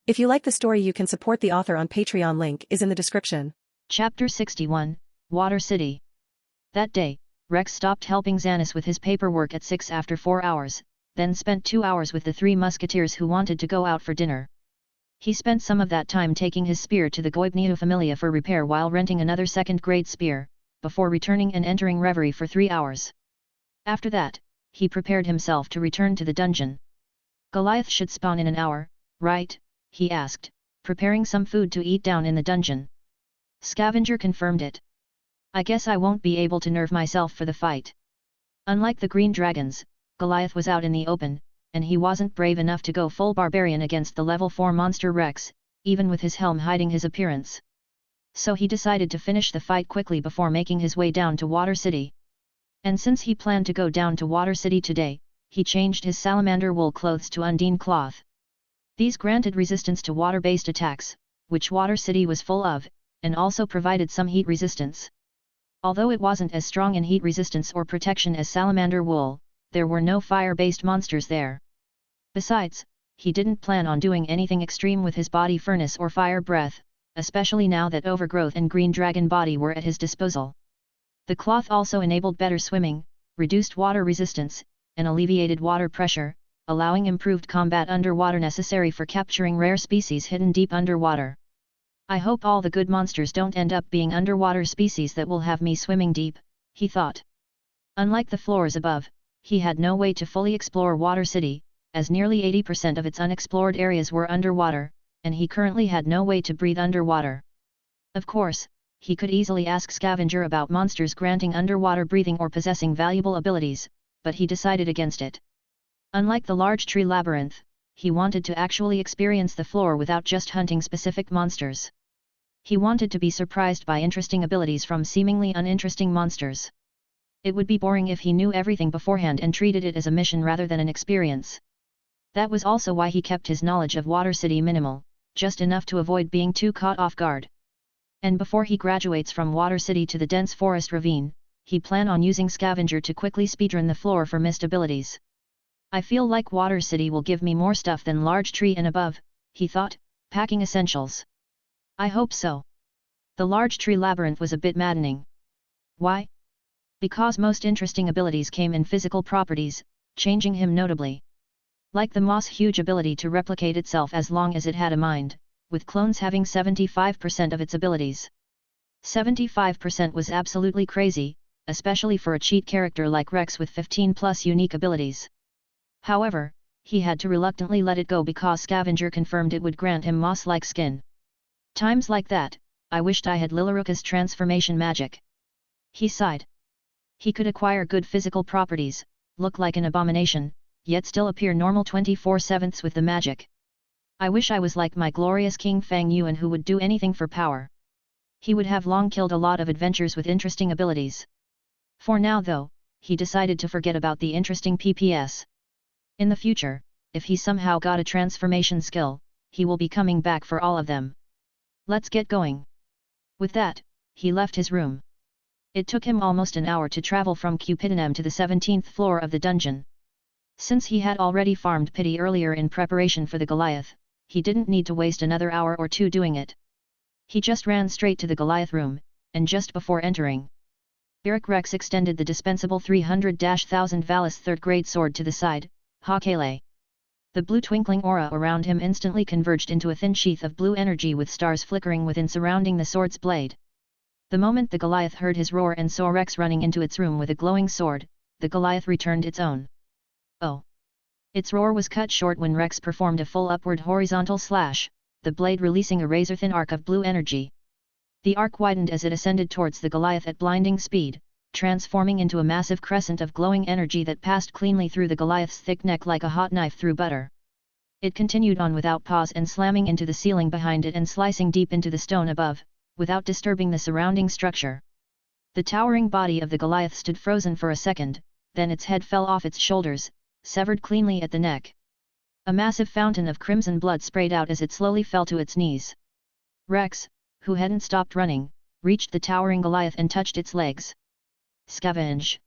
If you like the story, you can support the author on Patreon. Link is in the description. Chapter 61, Water City. That day, Rex stopped helping Xanis with his paperwork at 6 after 4 hours, then spent 2 hours with the 3 musketeers who wanted to go out for dinner. He spent some of that time taking his spear to the Goibneo Familia for repair while renting another second-grade spear, before returning and entering reverie for 3 hours. After that, he prepared himself to return to the dungeon. Goliath should spawn in an hour, right? He asked, preparing some food to eat down in the dungeon. Scavenger confirmed it. I guess I won't be able to nerve myself for the fight. Unlike the green dragons, Goliath was out in the open, and he wasn't brave enough to go full barbarian against the level 4 monster Rex, even with his helm hiding his appearance. So he decided to finish the fight quickly before making his way down to Water City. And since he planned to go down to Water City today, he changed his salamander wool clothes to undine cloth. These granted resistance to water-based attacks, which Water City was full of, and also provided some heat resistance. Although it wasn't as strong in heat resistance or protection as salamander wool, there were no fire-based monsters there. Besides, he didn't plan on doing anything extreme with his body furnace or fire breath, especially now that overgrowth and green dragon body were at his disposal. The cloth also enabled better swimming, reduced water resistance, and alleviated water pressure, allowing improved combat underwater necessary for capturing rare species hidden deep underwater. I hope all the good monsters don't end up being underwater species that will have me swimming deep, he thought. Unlike the floors above, he had no way to fully explore Water City, as nearly 80% of its unexplored areas were underwater, and he currently had no way to breathe underwater. Of course, he could easily ask Scavenger about monsters granting underwater breathing or possessing valuable abilities, but he decided against it. Unlike the large tree labyrinth, he wanted to actually experience the floor without just hunting specific monsters. He wanted to be surprised by interesting abilities from seemingly uninteresting monsters. It would be boring if he knew everything beforehand and treated it as a mission rather than an experience. That was also why he kept his knowledge of Water City minimal, just enough to avoid being too caught off guard. And before he graduates from Water City to the dense forest ravine, he planned on using Scavenger to quickly speedrun the floor for missed abilities. I feel like Water City will give me more stuff than Large Tree and above, he thought, packing essentials. I hope so. The Large Tree labyrinth was a bit maddening. Why? Because most interesting abilities came in physical properties, changing him notably. Like the moss huge ability to replicate itself as long as it had a mind, with clones having 75% of its abilities. 75% was absolutely crazy, especially for a cheat character like Rex with 15+ unique abilities. However, he had to reluctantly let it go because Scavenger confirmed it would grant him moss-like skin. Times like that, I wished I had Lilaruka's transformation magic. He sighed. He could acquire good physical properties, look like an abomination, yet still appear normal 24/7 with the magic. I wish I was like my glorious King Fang Yuan who would do anything for power. He would have long killed a lot of adventures with interesting abilities. For now though, he decided to forget about the interesting PPS. In the future, if he somehow got a transformation skill, he will be coming back for all of them. Let's get going. With that, he left his room. It took him almost an hour to travel from Cupidinem to the 17th floor of the dungeon. Since he had already farmed pity earlier in preparation for the Goliath, he didn't need to waste another hour or two doing it. He just ran straight to the Goliath room, and just before entering, Beric Rex extended the dispensable 300,000 Valis 3rd grade sword to the side. Hakele. The blue twinkling aura around him instantly converged into a thin sheath of blue energy with stars flickering within surrounding the sword's blade. The moment the Goliath heard his roar and saw Rex running into its room with a glowing sword, the Goliath returned its own. Oh! Its roar was cut short when Rex performed a full upward horizontal slash, the blade releasing a razor-thin arc of blue energy. The arc widened as it ascended towards the Goliath at blinding speed, transforming into a massive crescent of glowing energy that passed cleanly through the Goliath's thick neck like a hot knife through butter. It continued on without pause and slamming into the ceiling behind it and slicing deep into the stone above, without disturbing the surrounding structure. The towering body of the Goliath stood frozen for a second, then its head fell off its shoulders, severed cleanly at the neck. A massive fountain of crimson blood sprayed out as it slowly fell to its knees. Rex, who hadn't stopped running, reached the towering Goliath and touched its legs. Scavenge.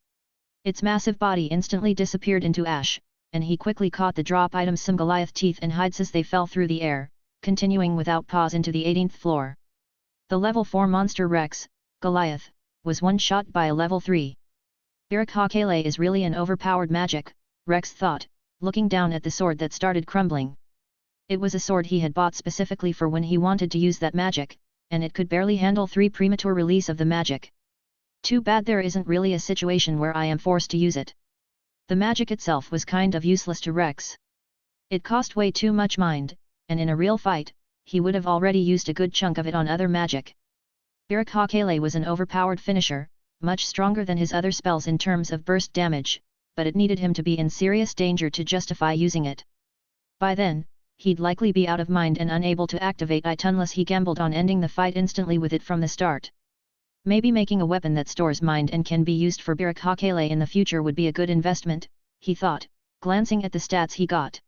Its massive body instantly disappeared into ash, and he quickly caught the drop items some Goliath teeth and hides as they fell through the air, continuing without pause into the 18th floor. The level 4 monster Rex, Goliath, was one-shot by a level 3. Birakakele is really an overpowered magic, Rex thought, looking down at the sword that started crumbling. It was a sword he had bought specifically for when he wanted to use that magic, and it could barely handle 3 premature release of the magic. Too bad there isn't really a situation where I am forced to use it. The magic itself was kind of useless to Rex. It cost way too much mind, and in a real fight, he would have already used a good chunk of it on other magic. Birakakele was an overpowered finisher, much stronger than his other spells in terms of burst damage, but it needed him to be in serious danger to justify using it. By then, he'd likely be out of mind and unable to activate it unless he gambled on ending the fight instantly with it from the start. Maybe making a weapon that stores mind and can be used for Birakakele in the future would be a good investment, he thought, glancing at the stats he got.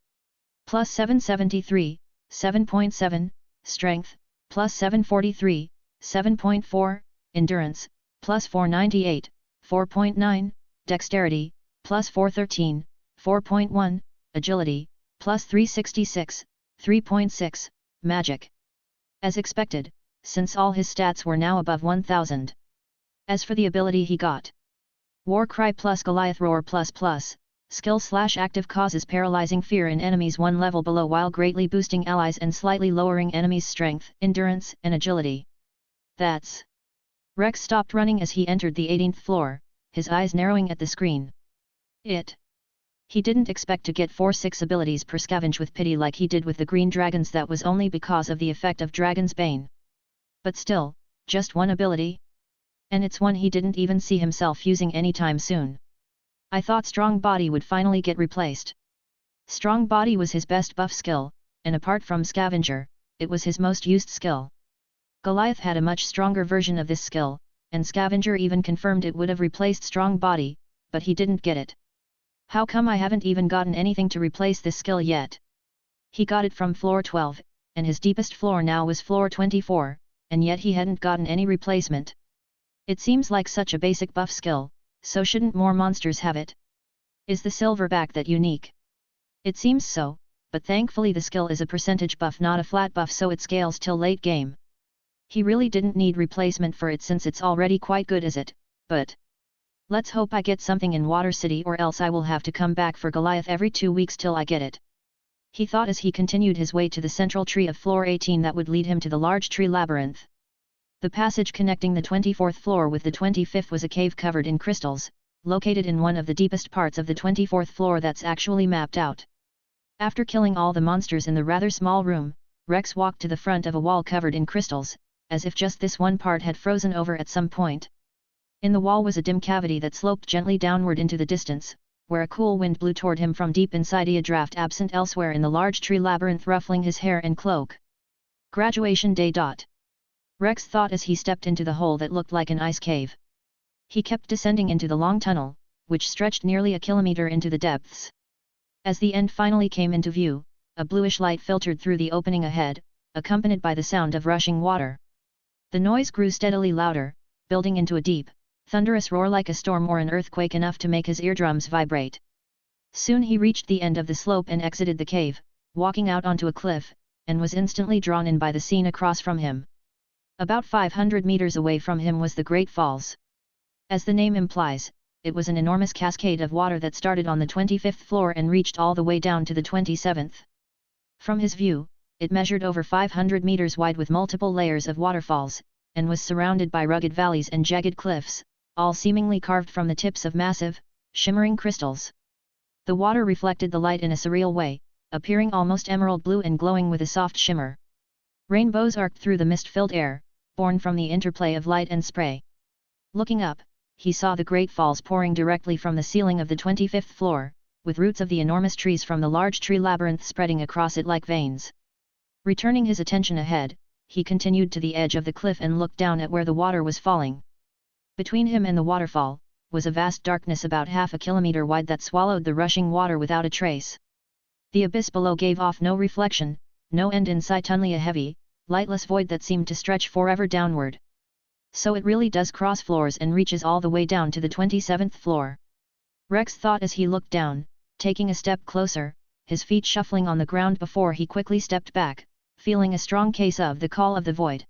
Plus 773, 7.7, Strength, plus 743, 7.4, Endurance, plus 498, 4.9, Dexterity, plus 413, 4.1, Agility, plus 366, 3.6, Magic. As expected, since all his stats were now above 1000. As for the ability he got, Warcry plus Goliath Roar plus, skill/active causes paralyzing fear in enemies one level below while greatly boosting allies and slightly lowering enemies' strength, endurance and agility. That's... Rex stopped running as he entered the 18th floor, his eyes narrowing at the screen. He didn't expect to get 4-6 abilities per scavenge with pity like he did with the green dragons. That was only because of the effect of Dragon's Bane. But still, just one ability? And it's one he didn't even see himself using anytime soon. I thought Strong Body would finally get replaced. Strong Body was his best buff skill, and apart from Scavenger, it was his most used skill. Goliath had a much stronger version of this skill, and Scavenger even confirmed it would have replaced Strong Body, but he didn't get it. How come I haven't even gotten anything to replace this skill yet? He got it from floor 12, and his deepest floor now was floor 24, and yet he hadn't gotten any replacement. It seems like such a basic buff skill, so shouldn't more monsters have it? Is the silverback that unique? It seems so, but thankfully the skill is a percentage buff not a flat buff, so it scales till late game. He really didn't need replacement for it since it's already quite good as it, but... let's hope I get something in Water City or else I will have to come back for Goliath every 2 weeks till I get it. He thought as he continued his way to the central tree of floor 18 that would lead him to the large tree labyrinth. The passage connecting the 24th floor with the 25th was a cave covered in crystals, located in one of the deepest parts of the 24th floor that's actually mapped out. After killing all the monsters in the rather small room, Rex walked to the front of a wall covered in crystals, as if just this one part had frozen over at some point. In the wall was a dim cavity that sloped gently downward into the distance, where a cool wind blew toward him from deep inside, a draft absent elsewhere in the large tree labyrinth, ruffling his hair and cloak. Graduation day. Rex thought as he stepped into the hole that looked like an ice cave. He kept descending into the long tunnel, which stretched nearly a kilometer into the depths. As the end finally came into view, a bluish light filtered through the opening ahead, accompanied by the sound of rushing water. The noise grew steadily louder, building into a deep, thunderous roar like a storm or an earthquake, enough to make his eardrums vibrate. Soon he reached the end of the slope and exited the cave, walking out onto a cliff, and was instantly drawn in by the scene across from him. About 500 meters away from him was the Great Falls. As the name implies, it was an enormous cascade of water that started on the 25th floor and reached all the way down to the 27th. From his view, it measured over 500 meters wide with multiple layers of waterfalls, and was surrounded by rugged valleys and jagged cliffs, all seemingly carved from the tips of massive, shimmering crystals. The water reflected the light in a surreal way, appearing almost emerald blue and glowing with a soft shimmer. Rainbows arced through the mist-filled air, born from the interplay of light and spray. Looking up, he saw the Great Falls pouring directly from the ceiling of the 25th floor, with roots of the enormous trees from the large tree labyrinth spreading across it like veins. Returning his attention ahead, he continued to the edge of the cliff and looked down at where the water was falling. Between him and the waterfall, was a vast darkness about half a kilometer wide that swallowed the rushing water without a trace. The abyss below gave off no reflection, no end in sight, only a heavy, lightless void that seemed to stretch forever downward. So it really does cross floors and reaches all the way down to the 27th floor. Rex thought as he looked down, taking a step closer, his feet shuffling on the ground before he quickly stepped back, feeling a strong case of the call of the void.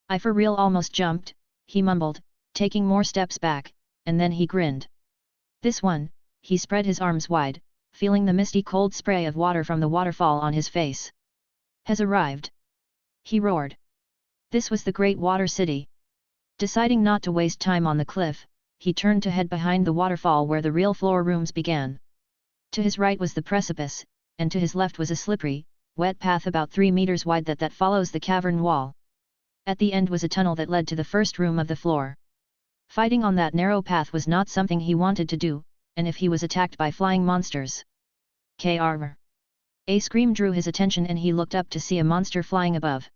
I for real almost jumped, he mumbled, taking more steps back, and then he grinned. This one, he spread his arms wide, feeling the misty cold spray of water from the waterfall on his face. Has arrived. He roared. This was the great water city. Deciding not to waste time on the cliff, he turned to head behind the waterfall where the real floor rooms began. To his right was the precipice, and to his left was a slippery, wet path about 3 meters wide that follows the cavern wall. At the end was a tunnel that led to the first room of the floor. Fighting on that narrow path was not something he wanted to do, and if he was attacked by flying monsters. Krr. A scream drew his attention and he looked up to see a monster flying above.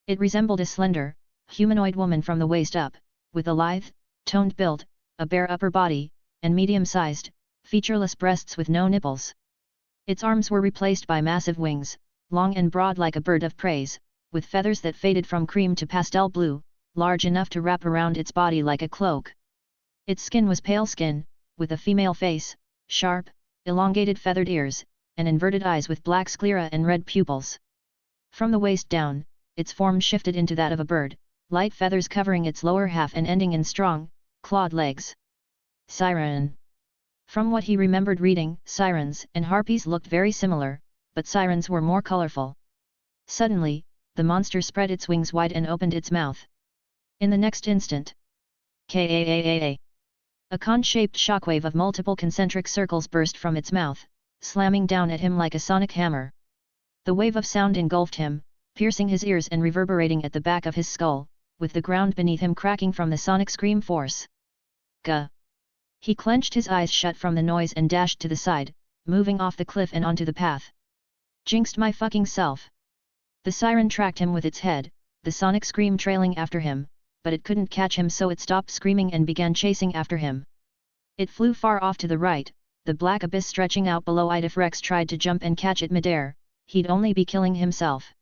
It resembled a slender, humanoid woman from the waist up, with a lithe, toned build, a bare upper body, and medium-sized, featureless breasts with no nipples. Its arms were replaced by massive wings, long and broad like a bird of prey, with feathers that faded from cream to pastel blue, large enough to wrap around its body like a cloak. Its skin was pale skin, with a female face, sharp, elongated feathered ears, and inverted eyes with black sclera and red pupils. From the waist down, its form shifted into that of a bird, light feathers covering its lower half and ending in strong, clawed legs. Siren. From what he remembered reading, sirens and harpies looked very similar, but sirens were more colorful. Suddenly, the monster spread its wings wide and opened its mouth. In the next instant, a cone-shaped shockwave of multiple concentric circles burst from its mouth, slamming down at him like a sonic hammer. The wave of sound engulfed him, piercing his ears and reverberating at the back of his skull, with the ground beneath him cracking from the sonic scream force. Gah! He clenched his eyes shut from the noise and dashed to the side, moving off the cliff and onto the path. Jinxed my fucking self! The siren tracked him with its head, the sonic scream trailing after him, but it couldn't catch him so it stopped screaming and began chasing after him. It flew far off to the right, the black abyss stretching out below it. If Rex tried to jump and catch it midair, he'd only be killing himself.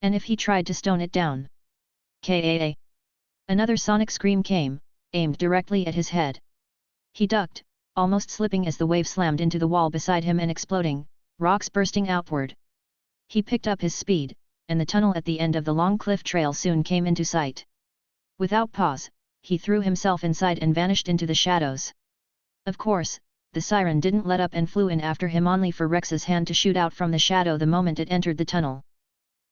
And if he tried to stone it down. Kaa! Another sonic scream came, aimed directly at his head. He ducked, almost slipping as the wave slammed into the wall beside him and exploding, rocks bursting outward. He picked up his speed, and the tunnel at the end of the long cliff trail soon came into sight. Without pause, he threw himself inside and vanished into the shadows. Of course, the siren didn't let up and flew in after him only for Rex's hand to shoot out from the shadow the moment it entered the tunnel.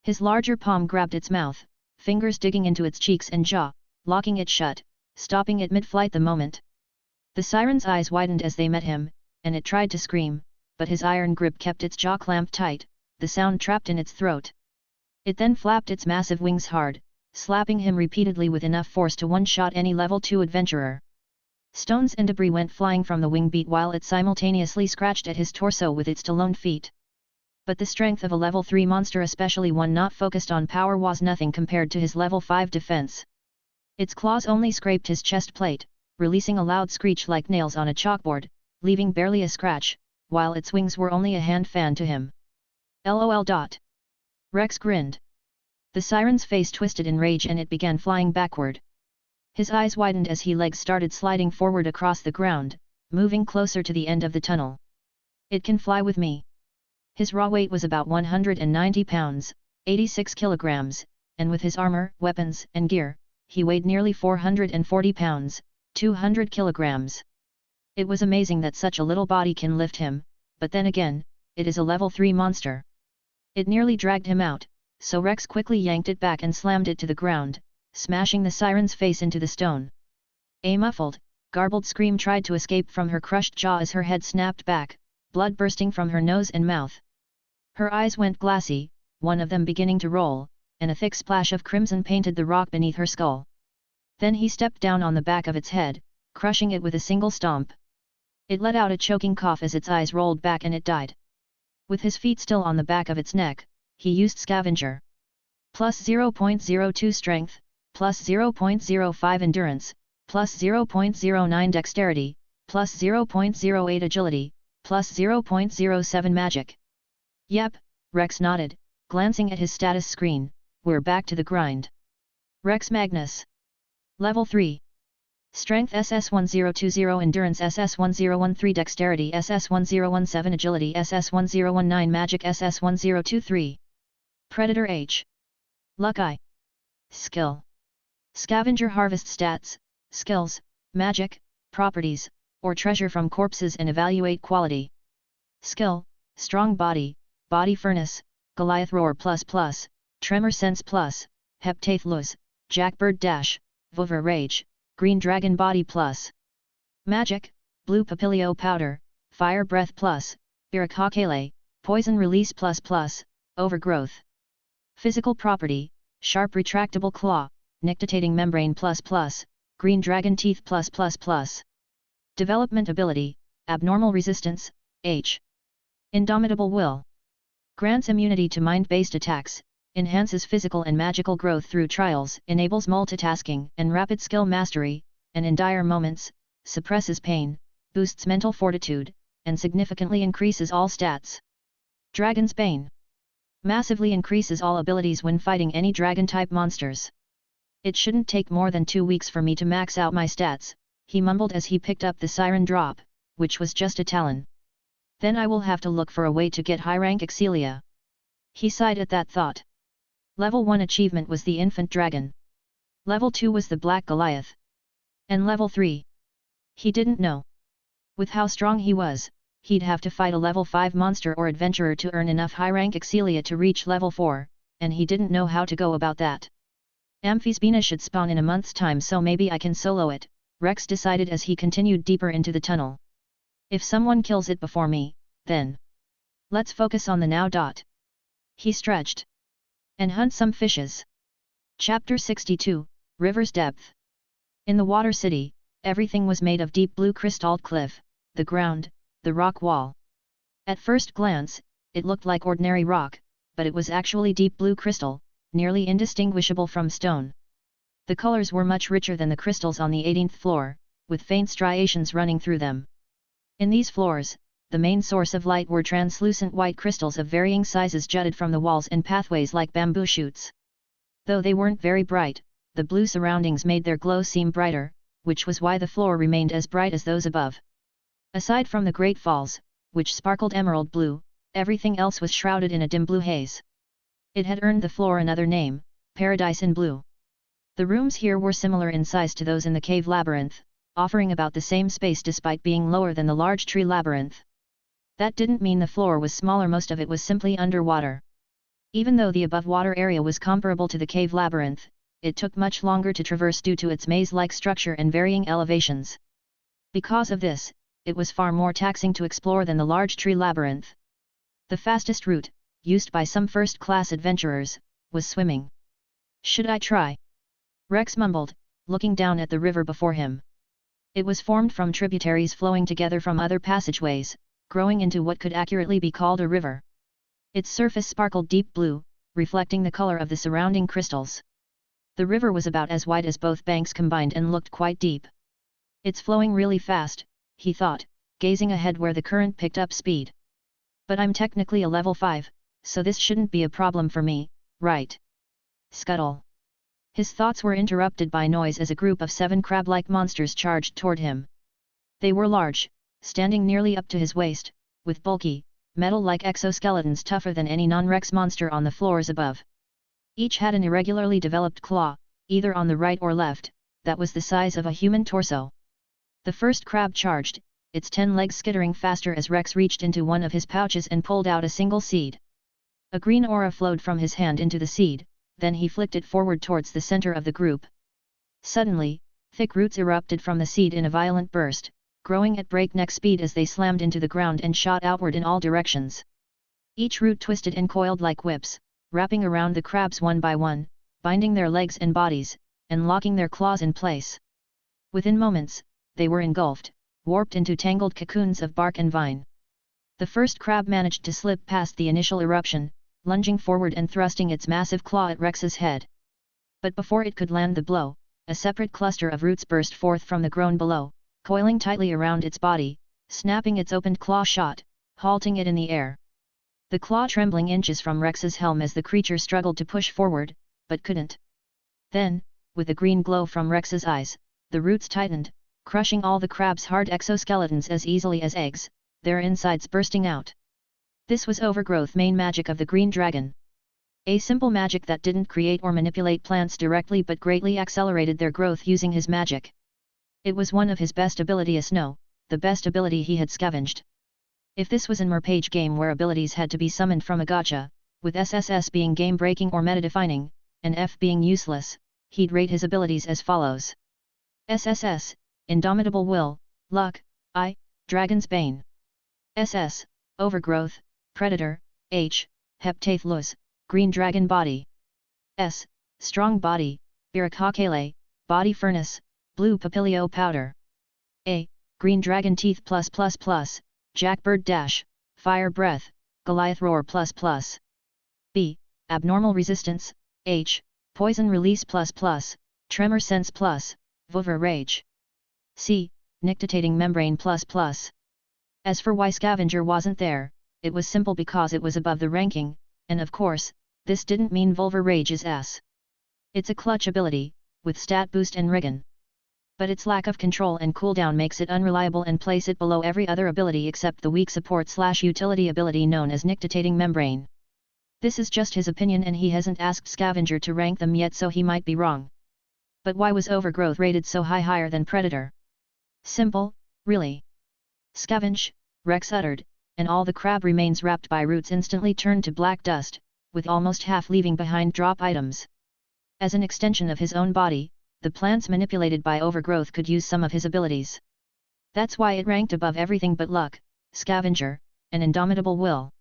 His larger palm grabbed its mouth, fingers digging into its cheeks and jaw, locking it shut, stopping it mid-flight the moment. The siren's eyes widened as they met him, and it tried to scream, but his iron grip kept its jaw clamped tight, the sound trapped in its throat. It then flapped its massive wings hard, slapping him repeatedly with enough force to one-shot any level 2 adventurer. Stones and debris went flying from the wing beat while it simultaneously scratched at his torso with its taloned feet. But the strength of a level 3 monster, especially one not focused on power, was nothing compared to his level 5 defense. Its claws only scraped his chest plate, releasing a loud screech like nails on a chalkboard, leaving barely a scratch, while its wings were only a hand fan to him. LOL. Rex grinned. The siren's face twisted in rage and it began flying backward. His eyes widened as his legs started sliding forward across the ground, moving closer to the end of the tunnel. It can fly with me. His raw weight was about 190 pounds, 86 kilograms, and with his armor, weapons, and gear, he weighed nearly 440 pounds, 200 kilograms. It was amazing that such a little body can lift him, but then again, it is a level 3 monster. It nearly dragged him out, so Rex quickly yanked it back and slammed it to the ground, smashing the siren's face into the stone. A muffled, garbled scream tried to escape from her crushed jaw as her head snapped back, blood bursting from her nose and mouth. Her eyes went glassy, one of them beginning to roll, and a thick splash of crimson painted the rock beneath her skull. Then he stepped down on the back of its head, crushing it with a single stomp. It let out a choking cough as its eyes rolled back and it died. With his feet still on the back of its neck, he used Scavenger. Plus 0.02 strength, plus 0.05 endurance, plus 0.09 dexterity, plus 0.08 agility, plus 0.07 magic. Yep, Rex nodded, glancing at his status screen. We're back to the grind. Rex Magnus. Level 3. Strength SS1020, Endurance SS1013, Dexterity SS1017, Agility SS1019, Magic SS1023. Predator H. Luck I. Skill. Scavenger harvest stats, skills, magic, properties, or treasure from corpses and evaluate quality. Skill, Strong Body, Body Furnace, Goliath Roar++, Tremor Sense+, Heptathe Luz, Jackbird Dash, Vovra Rage, Green Dragon Body+. Magic, Blue Papilio Powder, Fire Breath+, Birakakele, Poison Release++, Overgrowth. Physical Property, Sharp Retractable Claw, Nictitating Membrane++, Green Dragon Teeth+++. Development Ability, Abnormal Resistance, H. Indomitable Will. Grants immunity to mind-based attacks, enhances physical and magical growth through trials, enables multitasking and rapid skill mastery, and in dire moments, suppresses pain, boosts mental fortitude, and significantly increases all stats. Dragon's Bane. Massively increases all abilities when fighting any dragon-type monsters. It shouldn't take more than 2 weeks for me to max out my stats, he mumbled as he picked up the Siren Drop, which was just a talon. Then I will have to look for a way to get high-rank Excelia. He sighed at that thought. Level 1 achievement was the Infant Dragon. Level 2 was the Black Goliath. And Level 3? He didn't know. With how strong he was, he'd have to fight a Level 5 monster or adventurer to earn enough high-rank Excelia to reach Level 4, and he didn't know how to go about that. Amphisbaena should spawn in a month's time, so maybe I can solo it, Rex decided as he continued deeper into the tunnel. If someone kills it before me, then let's focus on the now. He stretched. And hunt some fishes. Chapter 62, River's Depth. In the Water City, everything was made of deep blue crystalled cliff, the ground, the rock wall. At first glance, it looked like ordinary rock, but it was actually deep blue crystal, nearly indistinguishable from stone. The colors were much richer than the crystals on the 18th floor, with faint striations running through them. In these floors, the main source of light were translucent white crystals of varying sizes jutted from the walls and pathways like bamboo shoots. Though they weren't very bright, the blue surroundings made their glow seem brighter, which was why the floor remained as bright as those above. Aside from the great falls, which sparkled emerald blue, everything else was shrouded in a dim blue haze. It had earned the floor another name, Paradise in Blue. The rooms here were similar in size to those in the cave labyrinth, offering about the same space despite being lower than the large tree labyrinth. That didn't mean the floor was smaller, most of it was simply underwater. Even though the above-water area was comparable to the cave labyrinth, it took much longer to traverse due to its maze-like structure and varying elevations. Because of this, it was far more taxing to explore than the large tree labyrinth. The fastest route, used by some first-class adventurers, was swimming. Should I try? Rex mumbled, looking down at the river before him. It was formed from tributaries flowing together from other passageways, growing into what could accurately be called a river. Its surface sparkled deep blue, reflecting the color of the surrounding crystals. The river was about as wide as both banks combined and looked quite deep. It's flowing really fast, he thought, gazing ahead where the current picked up speed. But I'm technically a level 5, so this shouldn't be a problem for me, right? Scuttle. His thoughts were interrupted by noise as a group of 7 crab-like monsters charged toward him. They were large, standing nearly up to his waist, with bulky, metal-like exoskeletons tougher than any non-Rex monster on the floors above. Each had an irregularly developed claw, either on the right or left, that was the size of a human torso. The first crab charged, its 10 legs skittering faster as Rex reached into one of his pouches and pulled out a single seed. A green aura flowed from his hand into the seed, then he flicked it forward towards the center of the group. Suddenly, thick roots erupted from the seed in a violent burst, growing at breakneck speed as they slammed into the ground and shot outward in all directions. Each root twisted and coiled like whips, wrapping around the crabs one by one, binding their legs and bodies, and locking their claws in place. Within moments, they were engulfed, warped into tangled cocoons of bark and vine. The first crab managed to slip past the initial eruption, lunging forward and thrusting its massive claw at Rex's head. But before it could land the blow, a separate cluster of roots burst forth from the ground below, coiling tightly around its body, snapping its opened claw shut, halting it in the air. The claw trembling inches from Rex's helm as the creature struggled to push forward, but couldn't. Then, with a green glow from Rex's eyes, the roots tightened, crushing all the crab's hard exoskeletons as easily as eggs, their insides bursting out. This was Overgrowth main magic of the Green Dragon. A simple magic that didn't create or manipulate plants directly but greatly accelerated their growth using his magic. It was one of his best abilities, no, the best ability he had scavenged. If this was an Merpage game where abilities had to be summoned from a gacha, with SSS being game-breaking or meta-defining, and F being useless, he'd rate his abilities as follows. SSS, Indomitable Will, Luck, I, Dragon's Bane. SS, Overgrowth, Predator, H, Heptathlus, Green Dragon Body. S, Strong Body, Birakakele, Body Furnace, Blue Papilio Powder. A, Green Dragon Teeth+++, Jackbird Dash, Fire Breath, Goliath Roar++. B, Abnormal Resistance, H, Poison Release++, Tremor Sense+, Vouver Rage. C, Nictitating Membrane++. As for why Scavenger wasn't there, it was simple because it was above the ranking, and of course, this didn't mean Vouver Rage is S. It's a clutch ability, with stat boost and Rigon. But its lack of control and cooldown makes it unreliable and place it below every other ability except the weak support/utility ability known as Nictitating Membrane. This is just his opinion and he hasn't asked Scavenger to rank them yet, so he might be wrong. But why was Overgrowth rated so higher than Predator? Simple, really. Scavenge, Rex uttered, and all the crab remains wrapped by roots instantly turned to black dust, with almost half leaving behind drop items. As an extension of his own body, the plants manipulated by Overgrowth could use some of his abilities. That's why it ranked above everything but Luck, Scavenger, and Indomitable Will.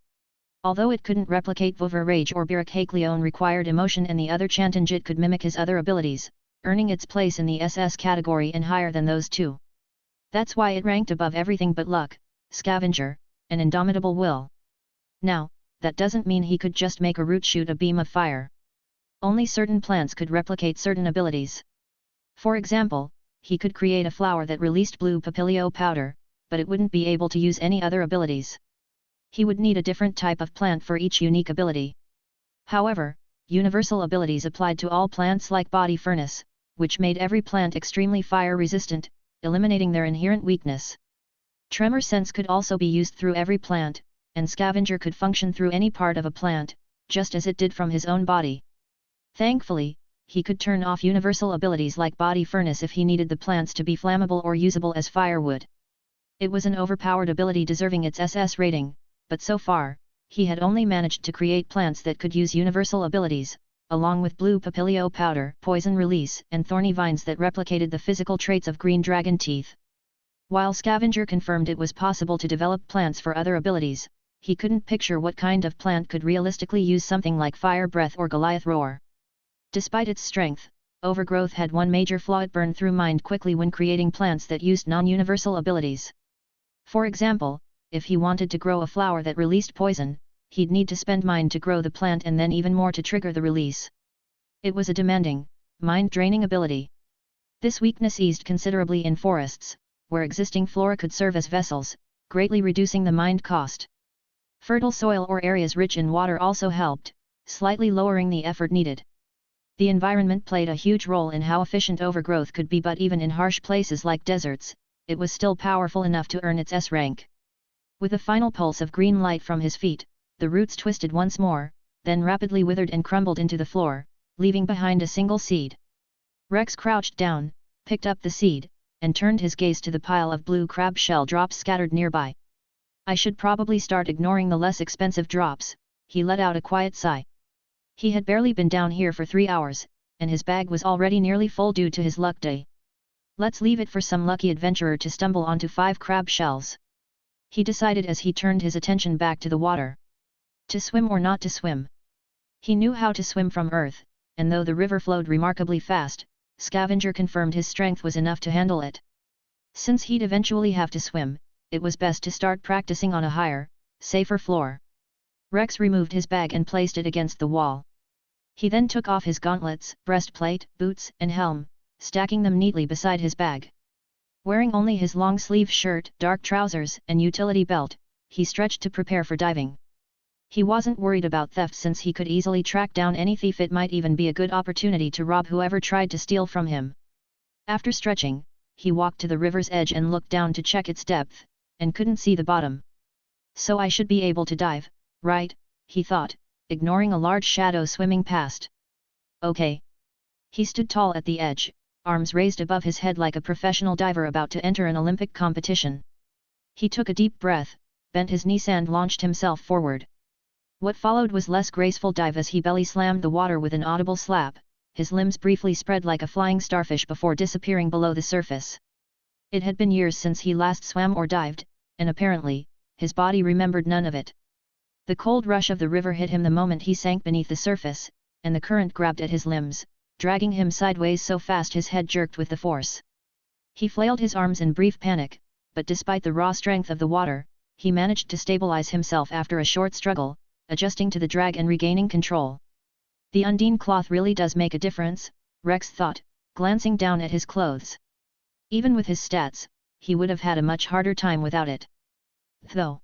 Although it couldn't replicate Vouver Rage or Birakakleon required emotion and the other Chantanjit could mimic his other abilities, earning its place in the SS category and higher than those two. That's why it ranked above everything but Luck, Scavenger, and Indomitable Will. Now, that doesn't mean he could just make a root shoot a beam of fire. Only certain plants could replicate certain abilities. For example, he could create a flower that released Blue Papilio Powder, but it wouldn't be able to use any other abilities. He would need a different type of plant for each unique ability. However, universal abilities applied to all plants like Body Furnace, which made every plant extremely fire resistant, eliminating their inherent weakness. Tremor Sense could also be used through every plant, and Scavenger could function through any part of a plant, just as it did from his own body. Thankfully, he could turn off universal abilities like Body Furnace if he needed the plants to be flammable or usable as firewood. It was an overpowered ability deserving its SS rating, but so far, he had only managed to create plants that could use universal abilities, along with Blue Papilio Powder, Poison Release, and Thorny Vines that replicated the physical traits of Green Dragon Teeth. While Scavenger confirmed it was possible to develop plants for other abilities, he couldn't picture what kind of plant could realistically use something like Fire Breath or Goliath Roar. Despite its strength, Overgrowth had one major flaw: it burned through mind quickly when creating plants that used non-universal abilities. For example, if he wanted to grow a flower that released poison, he'd need to spend mind to grow the plant and then even more to trigger the release. It was a demanding, mind-draining ability. This weakness eased considerably in forests, where existing flora could serve as vessels, greatly reducing the mind cost. Fertile soil or areas rich in water also helped, slightly lowering the effort needed. The environment played a huge role in how efficient Overgrowth could be, but even in harsh places like deserts, it was still powerful enough to earn its S rank. With a final pulse of green light from his feet, the roots twisted once more, then rapidly withered and crumbled into the floor, leaving behind a single seed. Rex crouched down, picked up the seed, and turned his gaze to the pile of blue crab shell drops scattered nearby. I should probably start ignoring the less expensive drops, he let out a quiet sigh. He had barely been down here for 3 hours, and his bag was already nearly full due to his luck day. Let's leave it for some lucky adventurer to stumble onto 5 crab shells, he decided as he turned his attention back to the water. To swim or not to swim? He knew how to swim from Earth, and though the river flowed remarkably fast, Scavenger confirmed his strength was enough to handle it. Since he'd eventually have to swim, it was best to start practicing on a higher, safer floor. Rex removed his bag and placed it against the wall. He then took off his gauntlets, breastplate, boots, and helm, stacking them neatly beside his bag. Wearing only his long-sleeve shirt, dark trousers, and utility belt, he stretched to prepare for diving. He wasn't worried about theft since he could easily track down any thief. It might even be a good opportunity to rob whoever tried to steal from him. After stretching, he walked to the river's edge and looked down to check its depth, and couldn't see the bottom. So I should be able to dive, right? He thought, ignoring a large shadow swimming past. Okay. He stood tall at the edge, arms raised above his head like a professional diver about to enter an Olympic competition. He took a deep breath, bent his knees and launched himself forward. What followed was less graceful dive as he belly slammed the water with an audible slap, his limbs briefly spread like a flying starfish before disappearing below the surface. It had been years since he last swam or dived, and apparently, his body remembered none of it. The cold rush of the river hit him the moment he sank beneath the surface, and the current grabbed at his limbs, dragging him sideways so fast his head jerked with the force. He flailed his arms in brief panic, but despite the raw strength of the water, he managed to stabilize himself after a short struggle, adjusting to the drag and regaining control. The Undine cloth really does make a difference, Rex thought, glancing down at his clothes. Even with his stats, he would have had a much harder time without it. Though.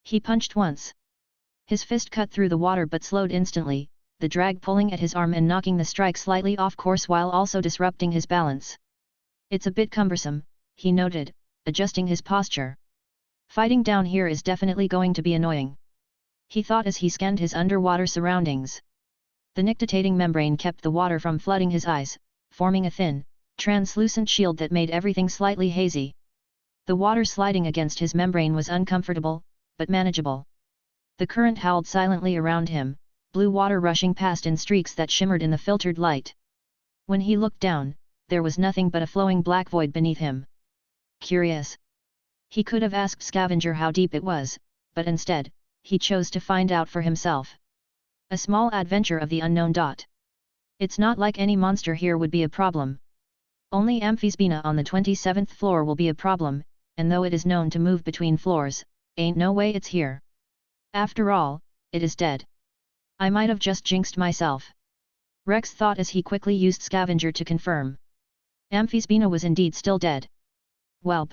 He punched once. His fist cut through the water but slowed instantly, the drag pulling at his arm and knocking the strike slightly off course while also disrupting his balance. It's a bit cumbersome, he noted, adjusting his posture. Fighting down here is definitely going to be annoying, he thought as he scanned his underwater surroundings. The nictitating membrane kept the water from flooding his eyes, forming a thin, translucent shield that made everything slightly hazy. The water sliding against his membrane was uncomfortable, but manageable. The current howled silently around him, blue water rushing past in streaks that shimmered in the filtered light. When he looked down, there was nothing but a flowing black void beneath him. Curious. He could have asked Scavenger how deep it was, but instead, he chose to find out for himself. A small adventure of the unknown. It's not like any monster here would be a problem. Only Amphisbaena on the 27th floor will be a problem, and though it is known to move between floors, ain't no way it's here. After all, it is dead. I might have just jinxed myself, Rex thought as he quickly used Scavenger to confirm. Amphisbaena was indeed still dead. Welp.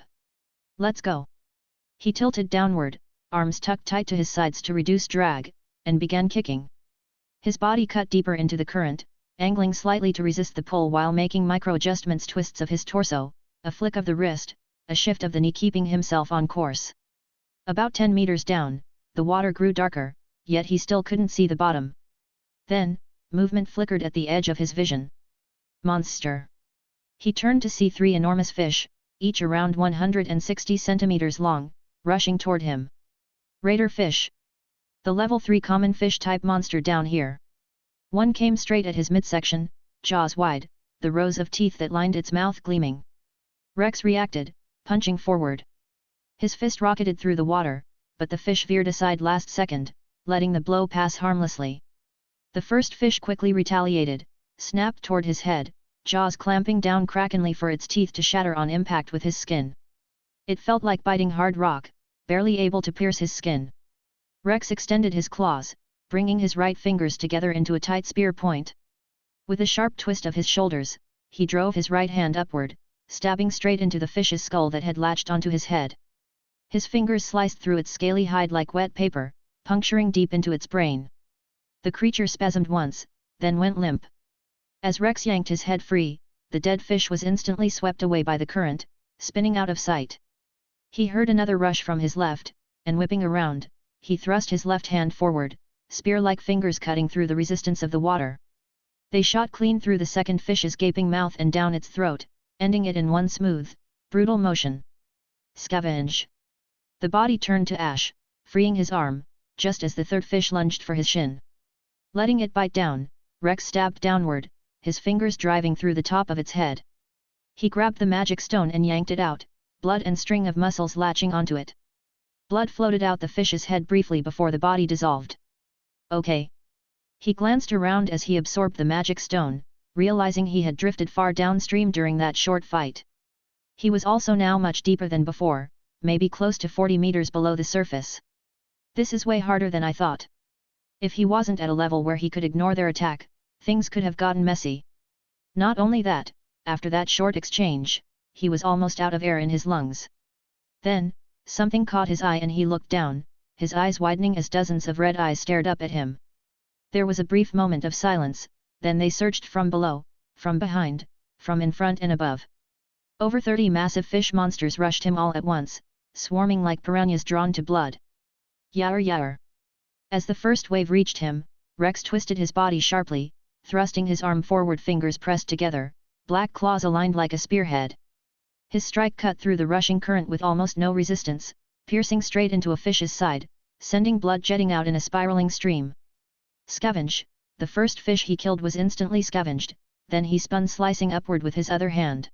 Let's go. He tilted downward, arms tucked tight to his sides to reduce drag, and began kicking. His body cut deeper into the current, angling slightly to resist the pull while making micro-adjustments, twists of his torso, a flick of the wrist, a shift of the knee, keeping himself on course. About 10 meters down, the water grew darker, yet he still couldn't see the bottom. Then, movement flickered at the edge of his vision. Monster. He turned to see 3 enormous fish, each around 160 centimeters long, rushing toward him. Raider fish. The level 3 common fish type monster down here. One came straight at his midsection, jaws wide, the rows of teeth that lined its mouth gleaming. Rex reacted, punching forward. His fist rocketed through the water, but the fish veered aside last second, letting the blow pass harmlessly. The first fish quickly retaliated, snapped toward his head, jaws clamping down crackingly for its teeth to shatter on impact with his skin. It felt like biting hard rock, barely able to pierce his skin. Rex extended his claws, bringing his right fingers together into a tight spear point. With a sharp twist of his shoulders, he drove his right hand upward, stabbing straight into the fish's skull that had latched onto his head. His fingers sliced through its scaly hide like wet paper, puncturing deep into its brain. The creature spasmed once, then went limp. As Rex yanked his head free, the dead fish was instantly swept away by the current, spinning out of sight. He heard another rush from his left, and whipping around, he thrust his left hand forward, spear-like fingers cutting through the resistance of the water. They shot clean through the second fish's gaping mouth and down its throat, ending it in one smooth, brutal motion. Scavenge. The body turned to ash, freeing his arm, just as the third fish lunged for his shin. Letting it bite down, Rex stabbed downward, his fingers driving through the top of its head. He grabbed the magic stone and yanked it out, blood and string of muscles latching onto it. Blood floated out the fish's head briefly before the body dissolved. Okay. He glanced around as he absorbed the magic stone, realizing he had drifted far downstream during that short fight. He was also now much deeper than before, maybe close to 40 meters below the surface. This is way harder than I thought. If he wasn't at a level where he could ignore their attack, things could have gotten messy. Not only that, after that short exchange, he was almost out of air in his lungs. Then, something caught his eye and he looked down, his eyes widening as dozens of red eyes stared up at him. There was a brief moment of silence, then they searched from below, from behind, from in front and above, Over 30 massive fish monsters rushed him all at once, swarming like piranhas drawn to blood. Yar yar! As the first wave reached him, Rex twisted his body sharply, thrusting his arm forward, fingers pressed together, black claws aligned like a spearhead. His strike cut through the rushing current with almost no resistance, piercing straight into a fish's side, sending blood jetting out in a spiraling stream. Scavenge! The first fish he killed was instantly scavenged, then he spun, slicing upward with his other hand.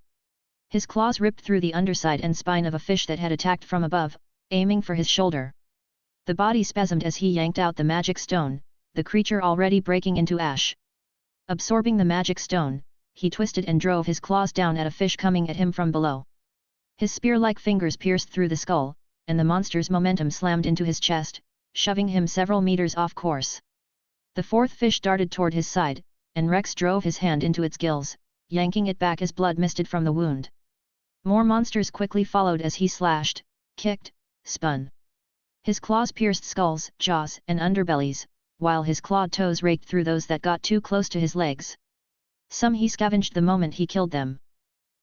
His claws ripped through the underside and spine of a fish that had attacked from above, aiming for his shoulder. The body spasmed as he yanked out the magic stone, the creature already breaking into ash. Absorbing the magic stone, he twisted and drove his claws down at a fish coming at him from below. His spear-like fingers pierced through the skull, and the monster's momentum slammed into his chest, shoving him several meters off course. The fourth fish darted toward his side, and Rex drove his hand into its gills, yanking it back as blood misted from the wound. More monsters quickly followed as he slashed, kicked, spun. His claws pierced skulls, jaws, and underbellies, while his clawed toes raked through those that got too close to his legs. Some he scavenged the moment he killed them.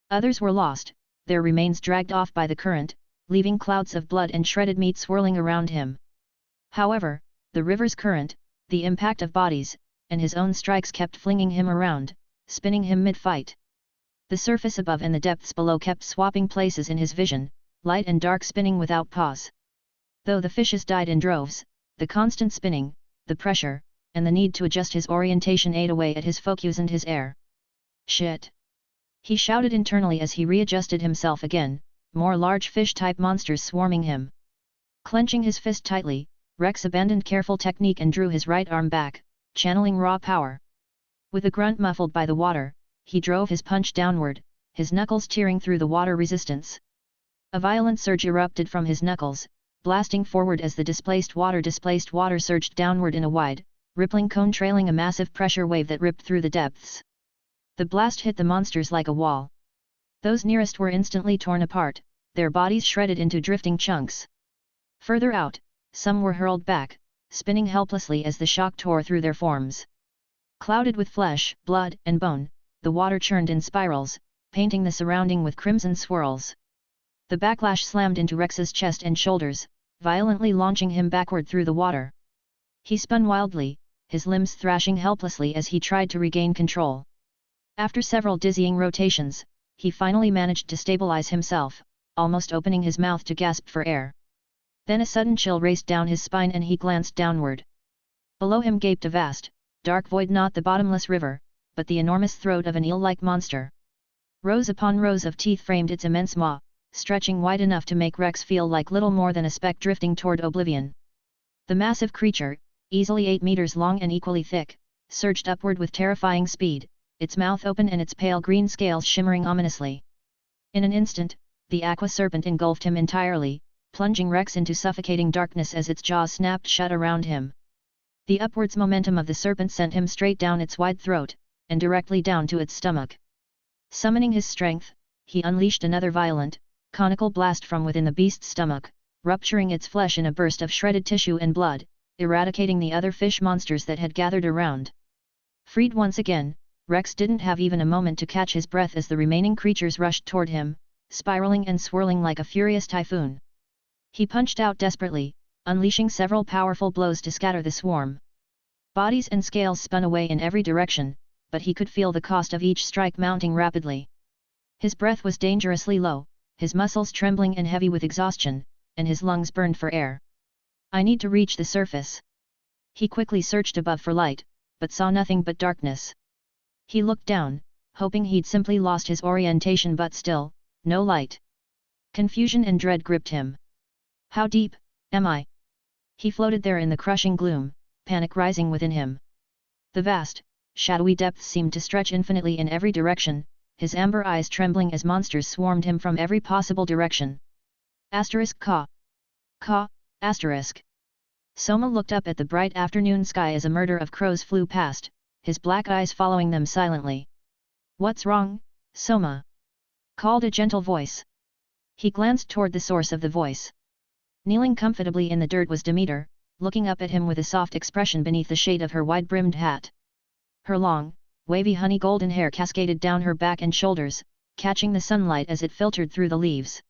Others were lost, their remains dragged off by the current, leaving clouds of blood and shredded meat swirling around him. However, the river's current, the impact of bodies, and his own strikes kept flinging him around, spinning him mid-fight. The surface above and the depths below kept swapping places in his vision, light and dark spinning without pause. Though the fishes died in droves, the constant spinning, the pressure, and the need to adjust his orientation ate away at his focus and his air. Shit! He shouted internally as he readjusted himself again, more large fish-type monsters swarming him. Clenching his fist tightly, Rex abandoned careful technique and drew his right arm back, channeling raw power. With a grunt muffled by the water, he drove his punch downward, his knuckles tearing through the water resistance. A violent surge erupted from his knuckles, blasting forward as the displaced water surged downward in a wide, rippling cone trailing a massive pressure wave that ripped through the depths. The blast hit the monsters like a wall. Those nearest were instantly torn apart, their bodies shredded into drifting chunks. Further out, some were hurled back, spinning helplessly as the shock tore through their forms. Clouded with flesh, blood, and bone, the water churned in spirals, painting the surrounding with crimson swirls. The backlash slammed into Rex's chest and shoulders, violently launching him backward through the water. He spun wildly, his limbs thrashing helplessly as he tried to regain control. After several dizzying rotations, he finally managed to stabilize himself, almost opening his mouth to gasp for air. Then a sudden chill raced down his spine and he glanced downward. Below him gaped a vast, dark void, not the bottomless river, but the enormous throat of an eel-like monster. Rows upon rows of teeth framed its immense maw, stretching wide enough to make Rex feel like little more than a speck drifting toward oblivion. The massive creature, easily 8 meters long and equally thick, surged upward with terrifying speed, its mouth open and its pale green scales shimmering ominously. In an instant, the aqua serpent engulfed him entirely, plunging Rex into suffocating darkness as its jaws snapped shut around him. The upwards momentum of the serpent sent him straight down its wide throat, and directly down to its stomach. Summoning his strength, he unleashed another violent, conical blast from within the beast's stomach, rupturing its flesh in a burst of shredded tissue and blood, eradicating the other fish monsters that had gathered around. Freed once again, Rex didn't have even a moment to catch his breath as the remaining creatures rushed toward him, spiraling and swirling like a furious typhoon. He punched out desperately, unleashing several powerful blows to scatter the swarm. Bodies and scales spun away in every direction, but he could feel the cost of each strike mounting rapidly. His breath was dangerously low, his muscles trembling and heavy with exhaustion, and his lungs burned for air. "I need to reach the surface." He quickly searched above for light, but saw nothing but darkness. He looked down, hoping he'd simply lost his orientation, but still, no light. Confusion and dread gripped him. How deep am I? He floated there in the crushing gloom, panic rising within him. The vast, shadowy depths seemed to stretch infinitely in every direction, his amber eyes trembling as monsters swarmed him from every possible direction. Caw. Caw, asterisk. Soma looked up at the bright afternoon sky as a murder of crows flew past, his black eyes following them silently. "What's wrong, Soma?" called a gentle voice. He glanced toward the source of the voice. Kneeling comfortably in the dirt was Demeter, looking up at him with a soft expression beneath the shade of her wide-brimmed hat. Her long, wavy honey golden hair cascaded down her back and shoulders, catching the sunlight as it filtered through the leaves.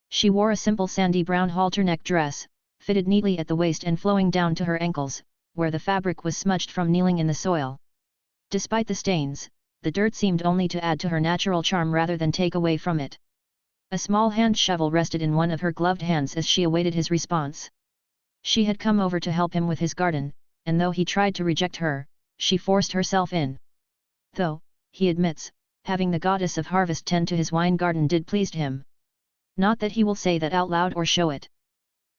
She wore a simple sandy brown halter-neck dress, fitted neatly at the waist and flowing down to her ankles, where the fabric was smudged from kneeling in the soil. Despite the stains, the dirt seemed only to add to her natural charm rather than take away from it. A small hand shovel rested in one of her gloved hands as she awaited his response. She had come over to help him with his garden, and though he tried to reject her, she forced herself in. Though, he admits, having the goddess of harvest tend to his wine garden did pleased him. Not that he will say that out loud or show it.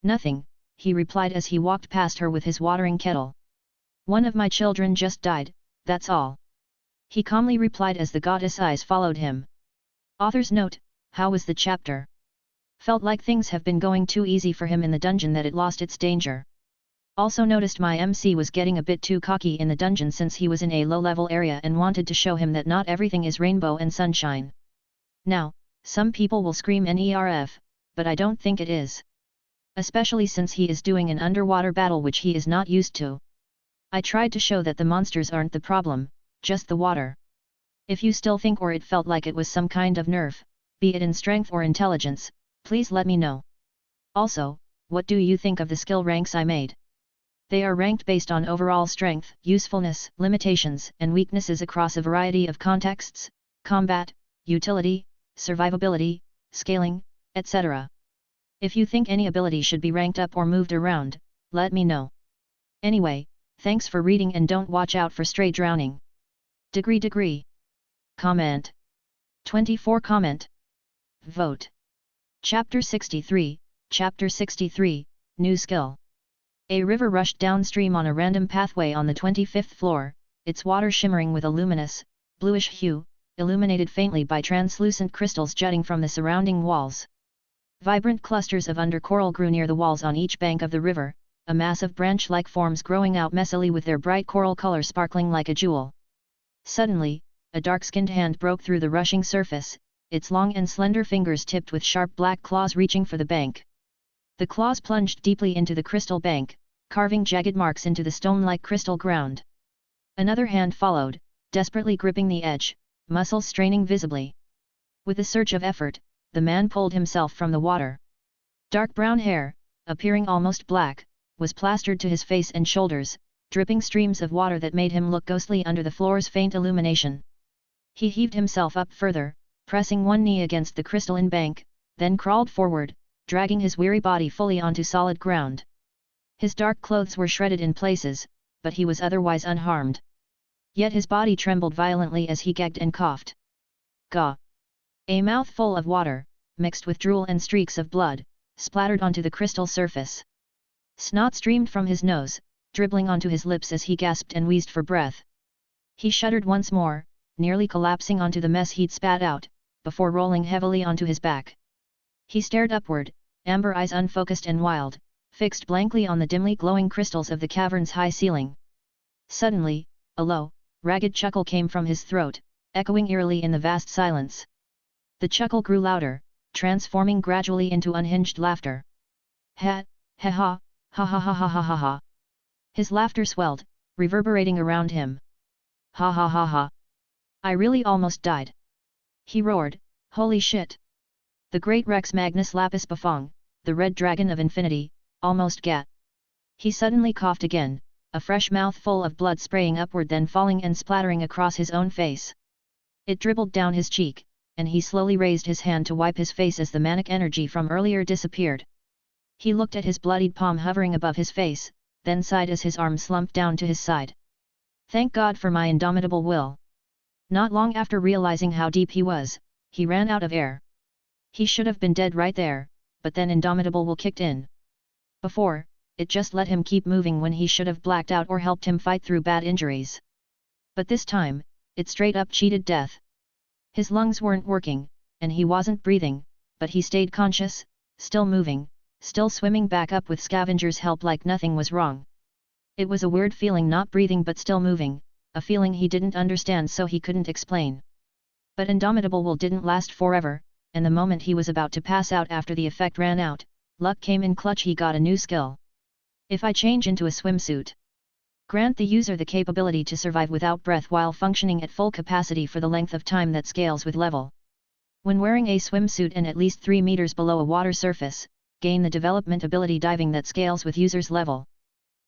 Nothing, he replied as he walked past her with his watering kettle. One of my children just died, that's all. He calmly replied as the goddess' eyes followed him. Author's note: how was the chapter? Felt like things have been going too easy for him in the dungeon that it lost its danger. Also noticed my MC was getting a bit too cocky in the dungeon since he was in a low-level area and wanted to show him that not everything is rainbow and sunshine. Now, some people will scream NERF, but I don't think it is. Especially since he is doing an underwater battle which he is not used to. I tried to show that the monsters aren't the problem, just the water. If you still think or it felt like it was some kind of nerf, be it in strength or intelligence, please let me know. Also, what do you think of the skill ranks I made? They are ranked based on overall strength, usefulness, limitations, and weaknesses across a variety of contexts: combat, utility, survivability, scaling, etc. If you think any ability should be ranked up or moved around, let me know. Anyway, thanks for reading and don't watch out for stray drowning. Degree. Comment. 24 Comment. Vote. Chapter 63, New Skill. A river rushed downstream on a random pathway on the 25th floor, its water shimmering with a luminous, bluish hue, illuminated faintly by translucent crystals jutting from the surrounding walls. Vibrant clusters of undercoral grew near the walls on each bank of the river, a mass of branch-like forms growing out messily with their bright coral color sparkling like a jewel. Suddenly, a dark-skinned hand broke through the rushing surface, its long and slender fingers tipped with sharp black claws reaching for the bank. The claws plunged deeply into the crystal bank, carving jagged marks into the stone-like crystal ground. Another hand followed, desperately gripping the edge, muscles straining visibly. With a surge of effort, the man pulled himself from the water. Dark brown hair, appearing almost black, was plastered to his face and shoulders, dripping streams of water that made him look ghostly under the floor's faint illumination. He heaved himself up further, pressing one knee against the crystalline bank, then crawled forward, dragging his weary body fully onto solid ground. His dark clothes were shredded in places, but he was otherwise unharmed. Yet his body trembled violently as he gagged and coughed. Gah! A mouthful of water, mixed with drool and streaks of blood, splattered onto the crystal surface. Snot streamed from his nose, dribbling onto his lips as he gasped and wheezed for breath. He shuddered once more, nearly collapsing onto the mess he'd spat out, before rolling heavily onto his back. He stared upward, amber eyes unfocused and wild, fixed blankly on the dimly glowing crystals of the cavern's high ceiling. Suddenly, a low, ragged chuckle came from his throat, echoing eerily in the vast silence. The chuckle grew louder, transforming gradually into unhinged laughter. Ha, ha ha, ha ha ha ha ha ha ha. His laughter swelled, reverberating around him. Ha ha ha ha. I really almost died. He roared, holy shit. The great Rex Magnus Lapis Bafong, the red dragon of infinity, almost gat. He suddenly coughed again, a fresh mouthful of blood spraying upward then falling and splattering across his own face. It dribbled down his cheek, and he slowly raised his hand to wipe his face as the manic energy from earlier disappeared. He looked at his bloodied palm hovering above his face, then sighed as his arm slumped down to his side. Thank God for my indomitable will. Not long after realizing how deep he was, he ran out of air. He should have been dead right there, but then indomitable will kicked in. Before, it just let him keep moving when he should have blacked out or helped him fight through bad injuries. But this time, it straight up cheated death. His lungs weren't working, and he wasn't breathing, but he stayed conscious, still moving, still swimming back up with Scavenger's help like nothing was wrong. It was a weird feeling not breathing but still moving, a feeling he didn't understand so he couldn't explain. But indomitable will didn't last forever, and the moment he was about to pass out after the effect ran out, luck came in clutch. He got a new skill. If I change into a swimsuit, grant the user the capability to survive without breath while functioning at full capacity for the length of time that scales with level. When wearing a swimsuit and at least 3 meters below a water surface, gain the development ability diving that scales with user's level.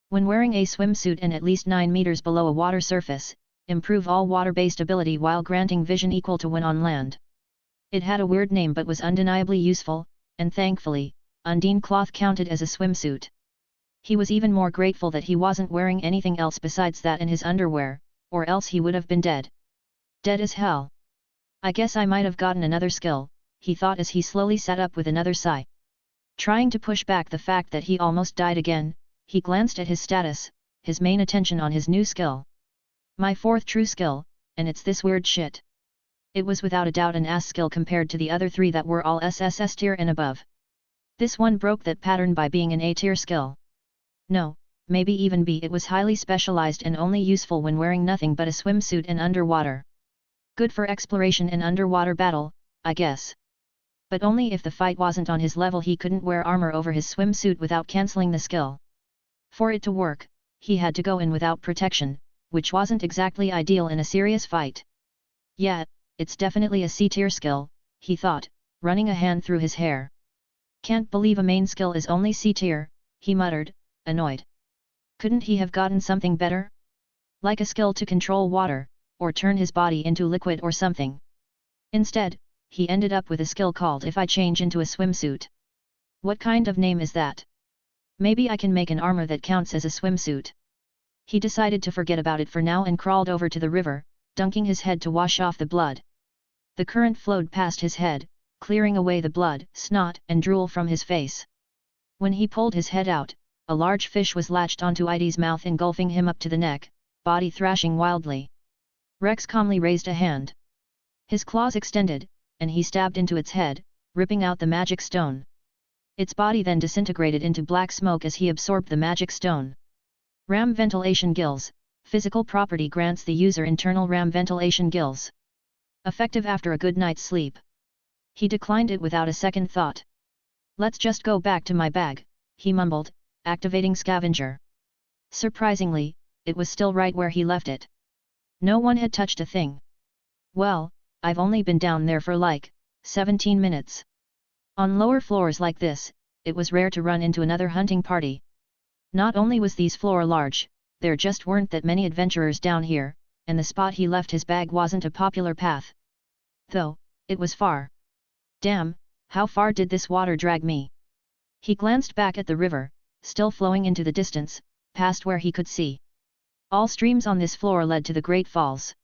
When wearing a swimsuit and at least 9 meters below a water surface, improve all water-based ability while granting vision equal to when on land. It had a weird name but was undeniably useful, and thankfully, Undine cloth counted as a swimsuit. He was even more grateful that he wasn't wearing anything else besides that and his underwear, or else he would have been dead. Dead as hell. I guess I might have gotten another skill, he thought as he slowly sat up with another sigh. Trying to push back the fact that he almost died again, he glanced at his status, his main attention on his new skill. My 4th true skill, and it's this weird shit. It was without a doubt an ass skill compared to the other 3 that were all SSS tier and above. This one broke that pattern by being an A tier skill. No, maybe even B. It was highly specialized and only useful when wearing nothing but a swimsuit and underwater. Good for exploration and underwater battle, I guess. But only if the fight wasn't on his level. He couldn't wear armor over his swimsuit without cancelling the skill. For it to work, he had to go in without protection, which wasn't exactly ideal in a serious fight. Yeah, it's definitely a C-tier skill, he thought, running a hand through his hair. Can't believe a main skill is only C-tier, he muttered, annoyed. Couldn't he have gotten something better? Like a skill to control water, or turn his body into liquid or something. Instead, he ended up with a skill called If I Change into a Swimsuit. What kind of name is that? Maybe I can make an armor that counts as a swimsuit. He decided to forget about it for now and crawled over to the river, dunking his head to wash off the blood. The current flowed past his head, clearing away the blood, snot, and drool from his face. When he pulled his head out, a large fish was latched onto Idy's mouth, engulfing him up to the neck, body thrashing wildly. Rex calmly raised a hand. His claws extended, and he stabbed into its head, ripping out the magic stone. Its body then disintegrated into black smoke as he absorbed the magic stone. Ram Ventilation Gills, physical property, grants the user internal ram ventilation gills. Effective after a good night's sleep. He declined it without a second thought. Let's just go back to my bag, he mumbled, activating Scavenger. Surprisingly, it was still right where he left it. No one had touched a thing. Well, I've only been down there for like 17 minutes. On lower floors like this, it was rare to run into another hunting party. Not only was these floor large, there just weren't that many adventurers down here, and the spot he left his bag wasn't a popular path. Though, it was far. Damn, how far did this water drag me? He glanced back at the river, still flowing into the distance, past where he could see. All streams on this floor led to the Great Falls.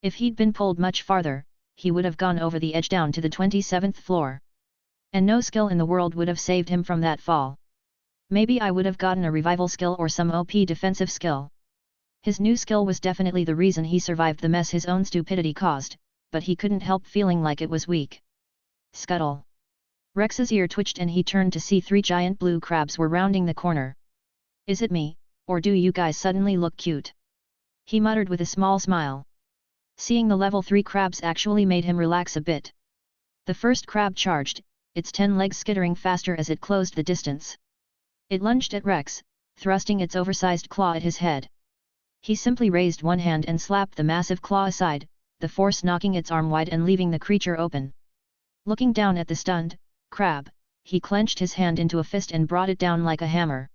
If he'd been pulled much farther, he would have gone over the edge down to the 27th floor. And no skill in the world would have saved him from that fall. Maybe I would have gotten a revival skill or some OP defensive skill. His new skill was definitely the reason he survived the mess his own stupidity caused, but he couldn't help feeling like it was weak. Scuttle. Rex's ear twitched and he turned to see 3 giant blue crabs were rounding the corner. Is it me, or do you guys suddenly look cute? He muttered with a small smile. Seeing the level 3 crabs actually made him relax a bit. The first crab charged, its 10 legs skittering faster as it closed the distance. It lunged at Rex, thrusting its oversized claw at his head. He simply raised one hand and slapped the massive claw aside, the force knocking its arm wide and leaving the creature open. Looking down at the stunned crab, he clenched his hand into a fist and brought it down like a hammer.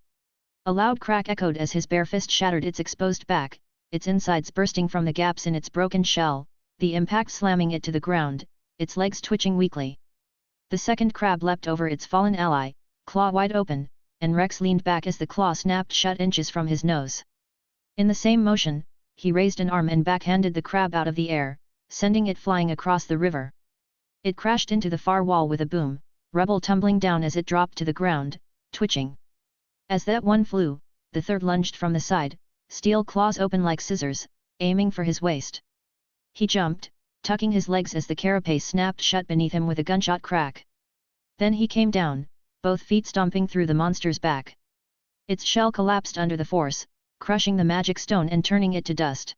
A loud crack echoed as his bare fist shattered its exposed back, its insides bursting from the gaps in its broken shell, the impact slamming it to the ground, its legs twitching weakly. The second crab leapt over its fallen ally, claw wide open, and Rex leaned back as the claw snapped shut inches from his nose. In the same motion, he raised an arm and backhanded the crab out of the air, sending it flying across the river. It crashed into the far wall with a boom, rubble tumbling down as it dropped to the ground, twitching. As that one flew, the third lunged from the side, steel claws open like scissors, aiming for his waist. He jumped, tucking his legs as the carapace snapped shut beneath him with a gunshot crack. Then he came down, both feet stomping through the monster's back. Its shell collapsed under the force, crushing the magic stone and turning it to dust.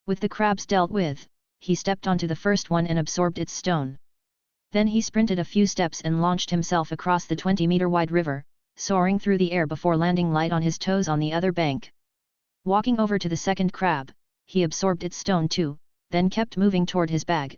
With the crabs dealt with, he stepped onto the first one and absorbed its stone. Then he sprinted a few steps and launched himself across the 20-meter-wide river, soaring through the air before landing light on his toes on the other bank. Walking over to the second crab, he absorbed its stone too, then kept moving toward his bag,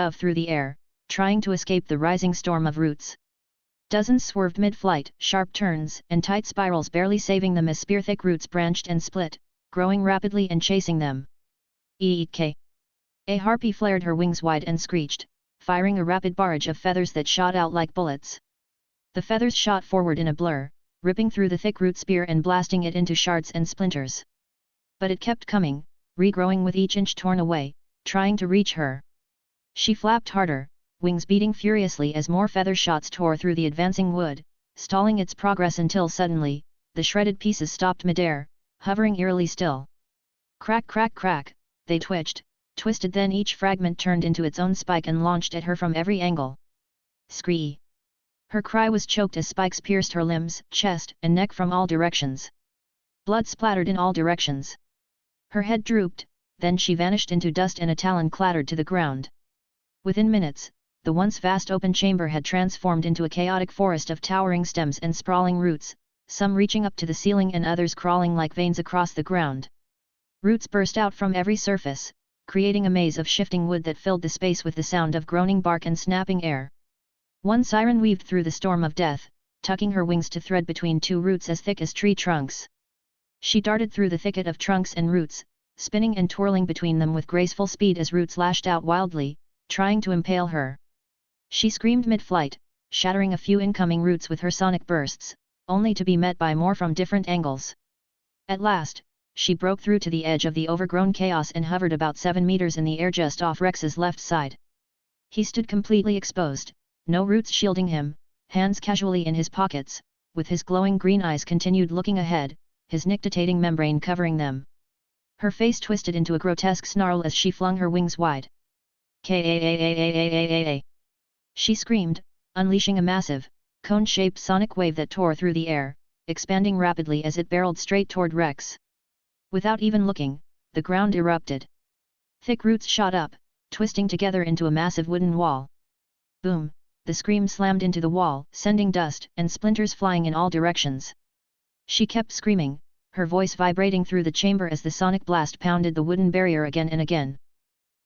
dove through the air, trying to escape the rising storm of roots. Dozens swerved mid-flight, sharp turns and tight spirals barely saving them as spear-thick roots branched and split, growing rapidly and chasing them. Eek! A harpy flared her wings wide and screeched, firing a rapid barrage of feathers that shot out like bullets. The feathers shot forward in a blur, ripping through the thick root spear and blasting it into shards and splinters. But it kept coming, regrowing with each inch torn away, trying to reach her. She flapped harder, wings beating furiously as more feather shots tore through the advancing wood, stalling its progress until suddenly, the shredded pieces stopped midair, hovering eerily still. Crack crack crack, they twitched, twisted, then each fragment turned into its own spike and launched at her from every angle. Scree! Her cry was choked as spikes pierced her limbs, chest, and neck from all directions. Blood splattered in all directions. Her head drooped, then she vanished into dust and a talon clattered to the ground. Within minutes, the once vast open chamber had transformed into a chaotic forest of towering stems and sprawling roots, some reaching up to the ceiling and others crawling like veins across the ground. Roots burst out from every surface, creating a maze of shifting wood that filled the space with the sound of groaning bark and snapping air. One siren weaved through the storm of death, tucking her wings to thread between two roots as thick as tree trunks. She darted through the thicket of trunks and roots, spinning and twirling between them with graceful speed as roots lashed out wildly, trying to impale her. She screamed mid-flight, shattering a few incoming roots with her sonic bursts, only to be met by more from different angles. At last, she broke through to the edge of the overgrown chaos and hovered about 7 meters in the air just off Rex's left side. He stood completely exposed, no roots shielding him, hands casually in his pockets, with his glowing green eyes continued looking ahead, his nictitating membrane covering them. Her face twisted into a grotesque snarl as she flung her wings wide. K-A-A-A-A-A-A-A-A. She screamed, unleashing a massive, cone-shaped sonic wave that tore through the air, expanding rapidly as it barreled straight toward Rex. Without even looking, the ground erupted. Thick roots shot up, twisting together into a massive wooden wall. Boom! The scream slammed into the wall, sending dust and splinters flying in all directions. She kept screaming, her voice vibrating through the chamber as the sonic blast pounded the wooden barrier again and again.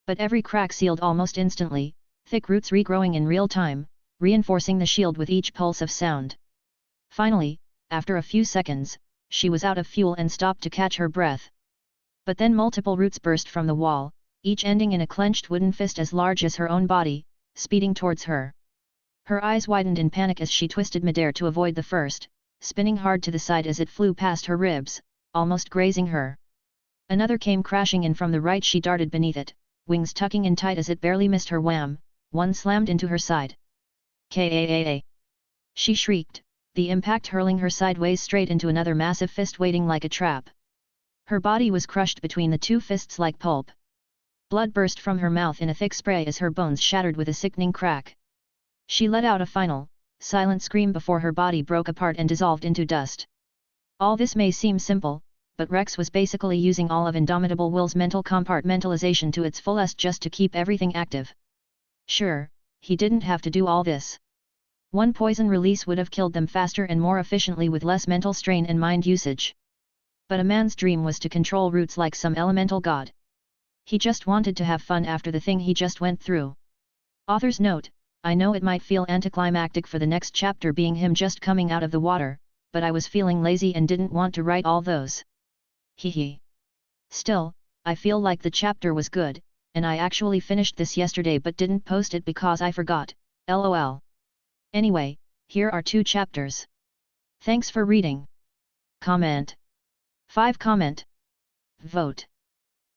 But every crack sealed almost instantly, thick roots regrowing in real time, reinforcing the shield with each pulse of sound. Finally, after a few seconds, she was out of fuel and stopped to catch her breath. But then multiple roots burst from the wall, each ending in a clenched wooden fist as large as her own body, speeding towards her. Her eyes widened in panic as she twisted midair to avoid the first, spinning hard to the side as it flew past her ribs, almost grazing her. Another came crashing in from the right. She darted beneath it, wings tucking in tight as it barely missed her. Wham! One slammed into her side. K-A-A-A! She shrieked, the impact hurling her sideways straight into another massive fist waiting like a trap. Her body was crushed between the two fists like pulp. Blood burst from her mouth in a thick spray as her bones shattered with a sickening crack. She let out a final, silent scream before her body broke apart and dissolved into dust. All this may seem simple, but Rex was basically using all of Indomitable Will's mental compartmentalization to its fullest just to keep everything active. Sure, he didn't have to do all this. One poison release would have killed them faster and more efficiently with less mental strain and mind usage. But a man's dream was to control roots like some elemental god. He just wanted to have fun after the thing he just went through. Author's note: I know it might feel anticlimactic for the next chapter being him just coming out of the water, but I was feeling lazy and didn't want to write all those. Hee. Still, I feel like the chapter was good, and I actually finished this yesterday but didn't post it because I forgot, lol. Anyway, here are 2 chapters. Thanks for reading. Comment. 5 comment. Vote.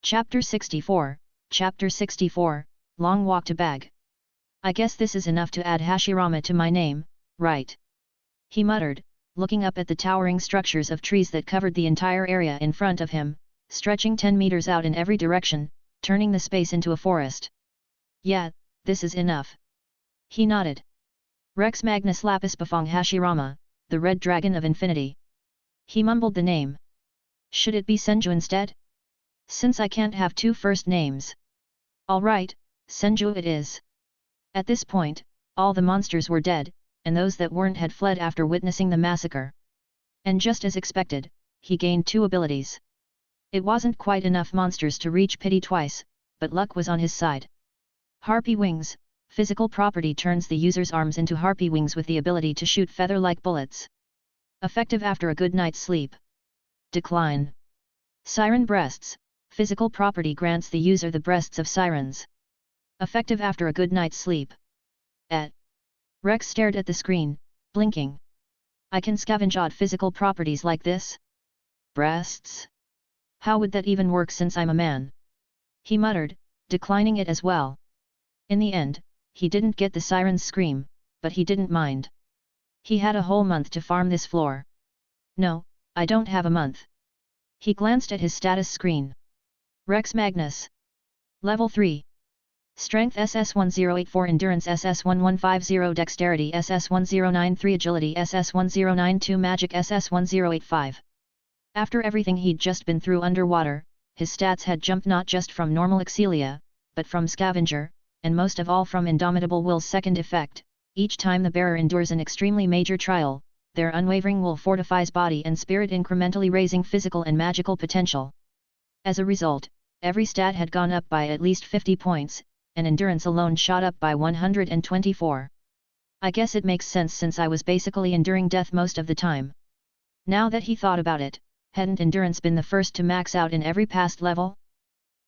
Chapter 64, Chapter 64, Long Walk to Bag. I guess this is enough to add Hashirama to my name, right? He muttered, looking up at the towering structures of trees that covered the entire area in front of him, stretching 10 meters out in every direction, turning the space into a forest. Yeah, this is enough. He nodded. Rex Magnus Lapis Befong Hashirama, the Red Dragon of Infinity. He mumbled the name. Should it be Senju instead? Since I can't have 2 first names. Alright, Senju it is. At this point, all the monsters were dead, and those that weren't had fled after witnessing the massacre. And just as expected, he gained 2 abilities. It wasn't quite enough monsters to reach pity twice, but luck was on his side. Harpy Wings, physical property, turns the user's arms into harpy wings with the ability to shoot feather-like bullets. Effective after a good night's sleep. Decline. Siren Breasts, physical property, grants the user the breasts of sirens. Effective after a good night's sleep. Rex stared at the screen, blinking. I can scavenge odd physical properties like this? Breasts? How would that even work since I'm a man? He muttered, declining it as well. In the end, he didn't get the siren's scream, but he didn't mind. He had a whole month to farm this floor. No, I don't have a month. He glanced at his status screen. Rex Magnus. Level 3. Strength SS1084, Endurance SS1150, Dexterity SS1093, Agility SS1092, Magic SS1085. After everything he'd just been through underwater, his stats had jumped not just from normal Excelia, but from Scavenger, and most of all from Indomitable Will's second effect. Each time the bearer endures an extremely major trial, their unwavering will fortifies body and spirit, incrementally raising physical and magical potential. As a result, every stat had gone up by at least 50 points, and endurance alone shot up by 124. I guess it makes sense since I was basically enduring death most of the time. Now that he thought about it, hadn't endurance been the first to max out in every past level?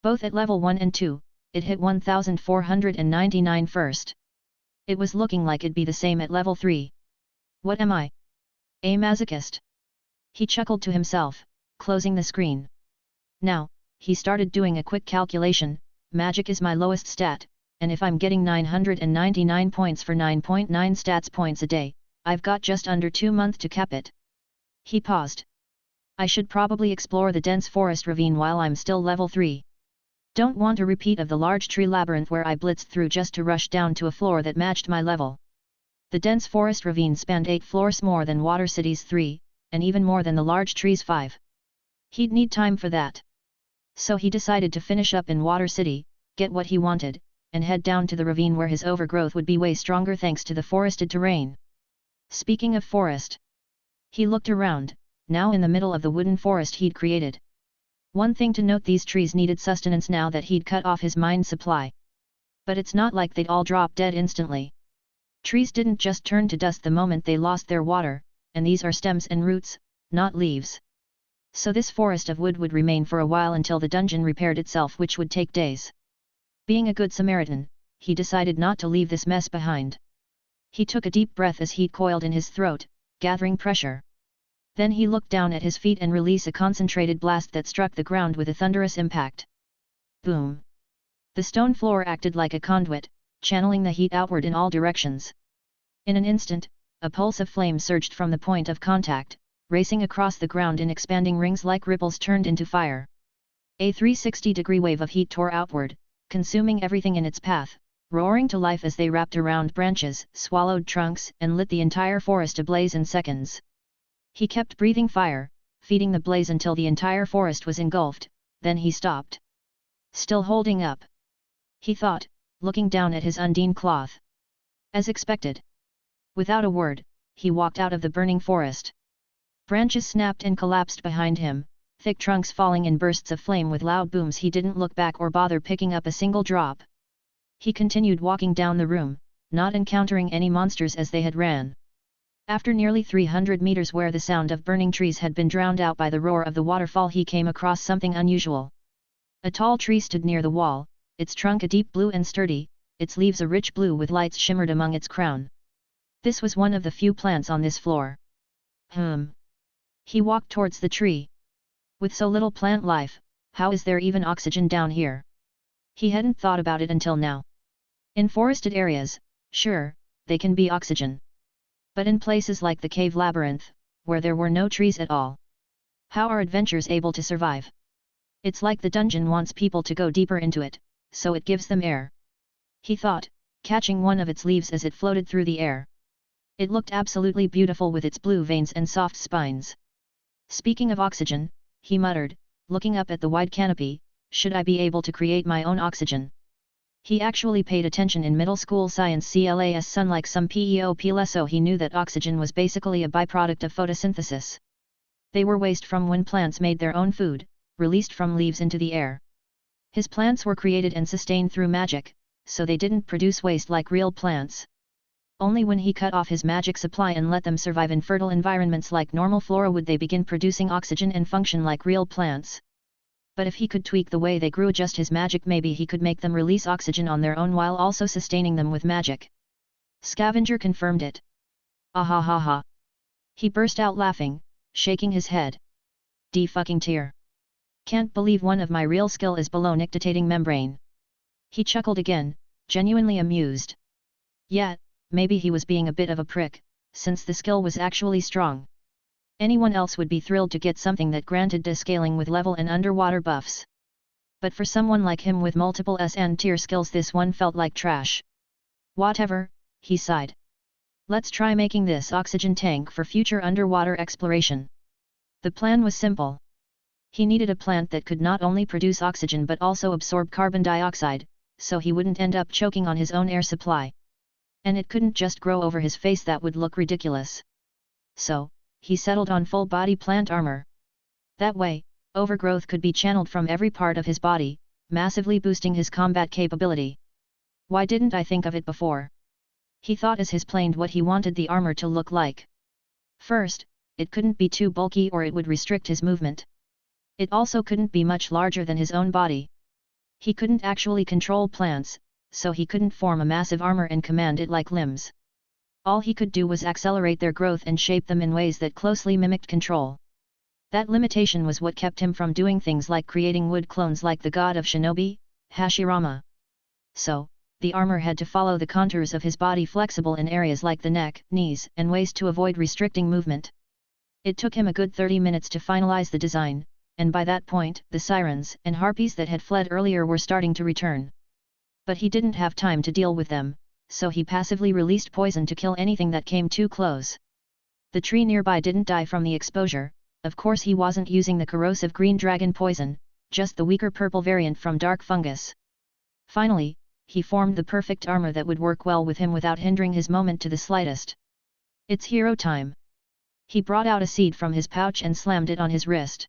Both at level 1 and 2, it hit 1499 first. It was looking like it'd be the same at level 3. What am I? A masochist? He chuckled to himself, closing the screen. Now, he started doing a quick calculation. Magic is my lowest stat, and if I'm getting 999 points for 9.9 stats points a day, I've got just under 2 months to cap it. He paused. I should probably explore the dense forest ravine while I'm still level 3. Don't want a repeat of the large tree labyrinth where I blitzed through just to rush down to a floor that matched my level. The dense forest ravine spanned 8 floors more than Water City's 3, and even more than the large tree's 5. He'd need time for that. So he decided to finish up in Water City, get what he wanted, and head down to the ravine where his overgrowth would be way stronger thanks to the forested terrain. Speaking of forest, he looked around, now in the middle of the wooden forest he'd created. One thing to note, these trees needed sustenance now that he'd cut off his mine supply. But it's not like they'd all drop dead instantly. Trees didn't just turn to dust the moment they lost their water, and these are stems and roots, not leaves. So this forest of wood would remain for a while until the dungeon repaired itself, which would take days. Being a good Samaritan, he decided not to leave this mess behind. He took a deep breath as heat coiled in his throat, gathering pressure. Then he looked down at his feet and released a concentrated blast that struck the ground with a thunderous impact. Boom! The stone floor acted like a conduit, channeling the heat outward in all directions. In an instant, a pulse of flame surged from the point of contact, racing across the ground in expanding rings like ripples turned into fire. A 360-degree wave of heat tore outward, consuming everything in its path, roaring to life as they wrapped around branches, swallowed trunks, and lit the entire forest ablaze in seconds. He kept breathing fire, feeding the blaze until the entire forest was engulfed, then he stopped. Still holding up, he thought, looking down at his undine cloth. As expected. Without a word, he walked out of the burning forest. Branches snapped and collapsed behind him, thick trunks falling in bursts of flame with loud booms. He didn't look back or bother picking up a single drop. He continued walking down the room, not encountering any monsters as they had ran. After nearly 300 meters where the sound of burning trees had been drowned out by the roar of the waterfall, he came across something unusual. A tall tree stood near the wall, its trunk a deep blue and sturdy, its leaves a rich blue with lights shimmered among its crown. This was one of the few plants on this floor. He walked towards the tree. With so little plant life, how is there even oxygen down here? He hadn't thought about it until now. In forested areas, sure, they can be oxygen. But in places like the cave labyrinth, where there were no trees at all, how are adventurers able to survive? It's like the dungeon wants people to go deeper into it, so it gives them air. He thought, catching one of its leaves as it floated through the air. It looked absolutely beautiful with its blue veins and soft spines. Speaking of oxygen, he muttered, looking up at the wide canopy, should I be able to create my own oxygen? He actually paid attention in middle school science class, unlike some PEOP, so he knew that oxygen was basically a byproduct of photosynthesis. They were waste from when plants made their own food, released from leaves into the air. His plants were created and sustained through magic, so they didn't produce waste like real plants. Only when he cut off his magic supply and let them survive in fertile environments like normal flora would they begin producing oxygen and function like real plants. But if he could tweak the way they grew, adjust his magic, maybe he could make them release oxygen on their own while also sustaining them with magic. Scavenger confirmed it. Ah ha ha ha. He burst out laughing, shaking his head. D-fucking tear. Can't believe one of my real skill is below nictitating membrane. He chuckled again, genuinely amused. Yet, maybe he was being a bit of a prick, since the skill was actually strong. Anyone else would be thrilled to get something that granted descaling with level and underwater buffs. But for someone like him with multiple S&tier skills, this one felt like trash. Whatever, he sighed. Let's try making this oxygen tank for future underwater exploration. The plan was simple. He needed a plant that could not only produce oxygen but also absorb carbon dioxide, so he wouldn't end up choking on his own air supply. And it couldn't just grow over his face, that would look ridiculous. So, he settled on full-body plant armor. That way, overgrowth could be channeled from every part of his body, massively boosting his combat capability. Why didn't I think of it before? He thought as he planned what he wanted the armor to look like. First, it couldn't be too bulky or it would restrict his movement. It also couldn't be much larger than his own body. He couldn't actually control plants, so he couldn't form a massive armor and command it like limbs. All he could do was accelerate their growth and shape them in ways that closely mimicked control. That limitation was what kept him from doing things like creating wood clones like the god of shinobi, Hashirama. So, the armor had to follow the contours of his body, flexible in areas like the neck, knees, and waist to avoid restricting movement. It took him a good 30 minutes to finalize the design, and by that point, the sirens and harpies that had fled earlier were starting to return. But he didn't have time to deal with them, so he passively released poison to kill anything that came too close. The tree nearby didn't die from the exposure. Of course he wasn't using the corrosive green dragon poison, just the weaker purple variant from dark fungus. Finally, he formed the perfect armor that would work well with him without hindering his moment to the slightest. It's hero time. He brought out a seed from his pouch and slammed it on his wrist.